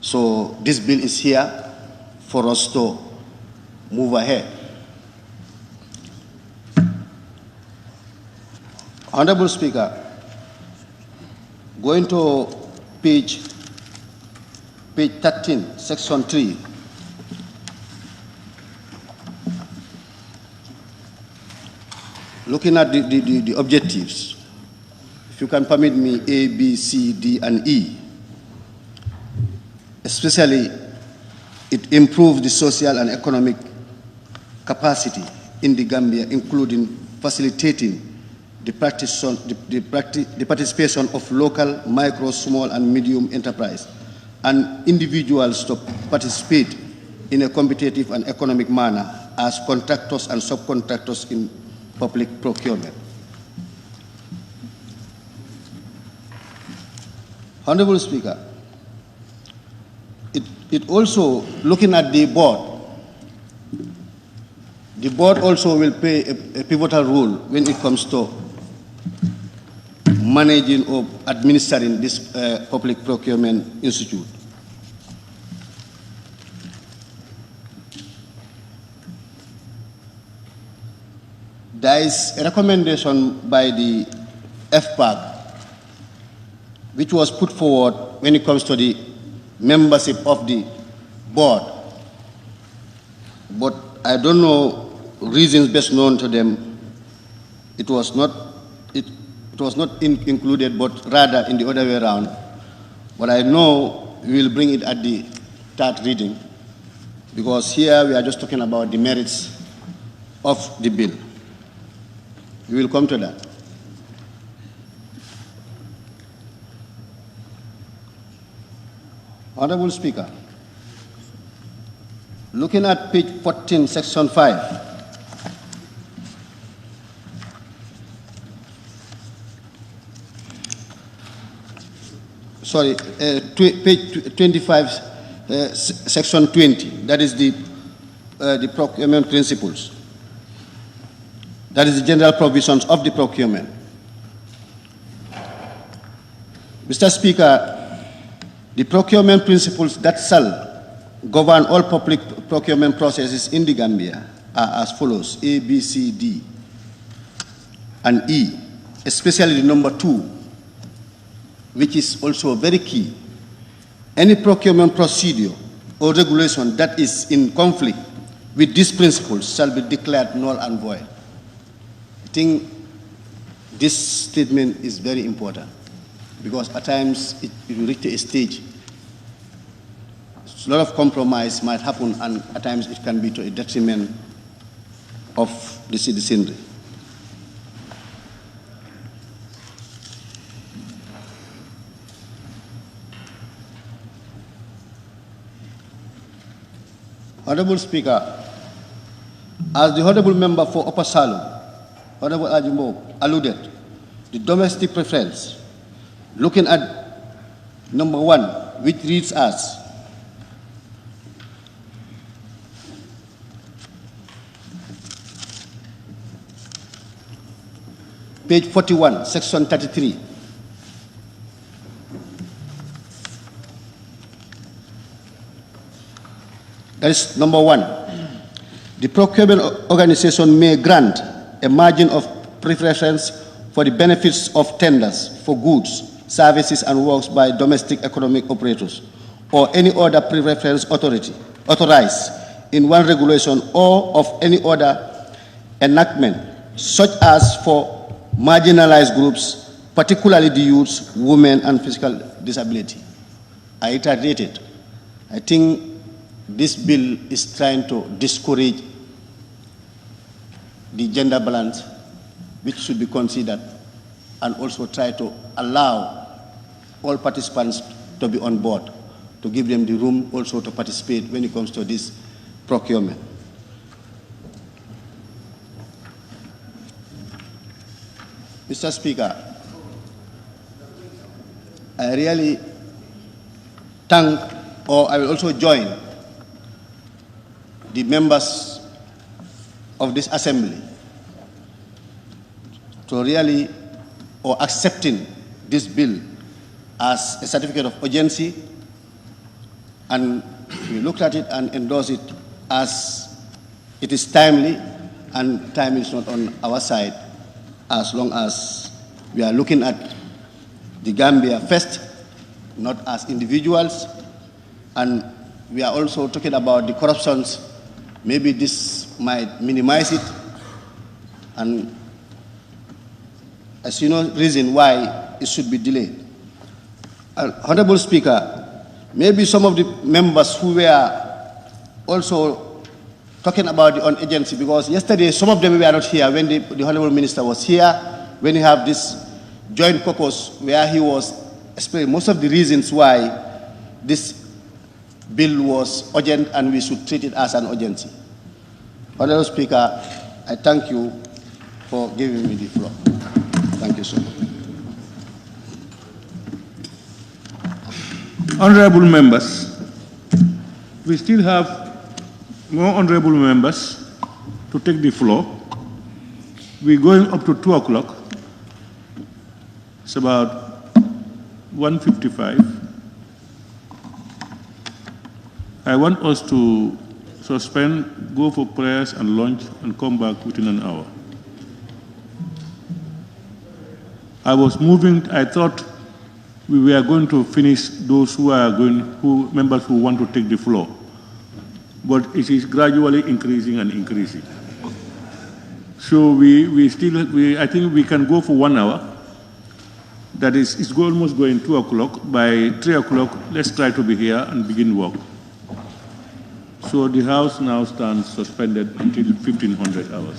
So this bill is here for us to move ahead. Honorable Speaker, going to page 13, section 3. Looking at the objectives, if you can permit me, A, B, C, D, and E. Especially, it improves the social and economic capacity in the Gambia, including facilitating the participation of local, micro, small, and medium enterprise and individuals to participate in a competitive and economic manner as contractors and subcontractors in public procurement. Honorable Speaker, it also, looking at the board also will play a pivotal role when it comes to managing or administering this public procurement institute. There is a recommendation by the FPAC which was put forward when it comes to the membership of the board. But I don't know reasons best known to them. It was not included, but rather in the other way around. But I know we will bring it at the third reading, because here we are just talking about the merits of the bill. We will come to that. Honorable Speaker, looking at page 14, section 5, sorry, page 25, section 20, that is the procurement principles. That is the general provisions of the procurement. Mr. Speaker, the procurement principles that shall govern all public procurement processes in the Gambia are as follows: A, B, C, D, and E, especially the number 2, which is also very key. Any procurement procedure or regulation that is in conflict with these principles shall be declared null and void. I think this statement is very important, because at times it will reach a stage. A lot of compromise might happen, and at times it can be to a detriment of the citizenry. Honorable Speaker, as the Honorable Member for Upper Salem, Honorable Ajimbo, alluded, the domestic preference, looking at number 1, which reads as, page 41, section 33. That is number 1. The procurement organization may grant a margin of preference for the benefits of tenders for goods, services, and works by domestic economic operators or any other preference authority authorized in one regulation or of any other enactment, such as for marginalized groups, particularly the youth, women, and physical disability. I iterated. I think this bill is trying to discourage the gender balance, which should be considered, and also try to allow all participants to be on board, to give them the room also to participate when it comes to this procurement. Mr. Speaker, I really thank, or I will also join the members of this assembly to really, or accepting this bill as a certificate of urgency, and we looked at it and endorsed it as it is timely, and time is not on our side, as long as we are looking at the Gambia first, not as individuals, and we are also talking about the corruptions. Maybe this might minimize it, and I see no reason why it should be delayed. Honorable Speaker, maybe some of the members who were also talking about the on-agency, because yesterday some of them were not here when the Honorable Minister was here, when you have this joint caucus where he was explaining most of the reasons why this bill was urgent and we should treat it as an urgency. Honorable Speaker, I thank you for giving me the floor. Thank you so much. Honorable members, we still have more honorable members to take the floor. We're going up to 2 o'clock. It's about 1:55. I want us to suspend, go for prayers and lunch, and come back within an hour. I was moving, I thought we were going to finish those members who want to take the floor. But it is gradually increasing and increasing. So I think we can go for 1 hour. That is, it's almost going 2 o'clock. By 3 o'clock, let's try to be here and begin work. So the House now stands suspended until 1500 hours.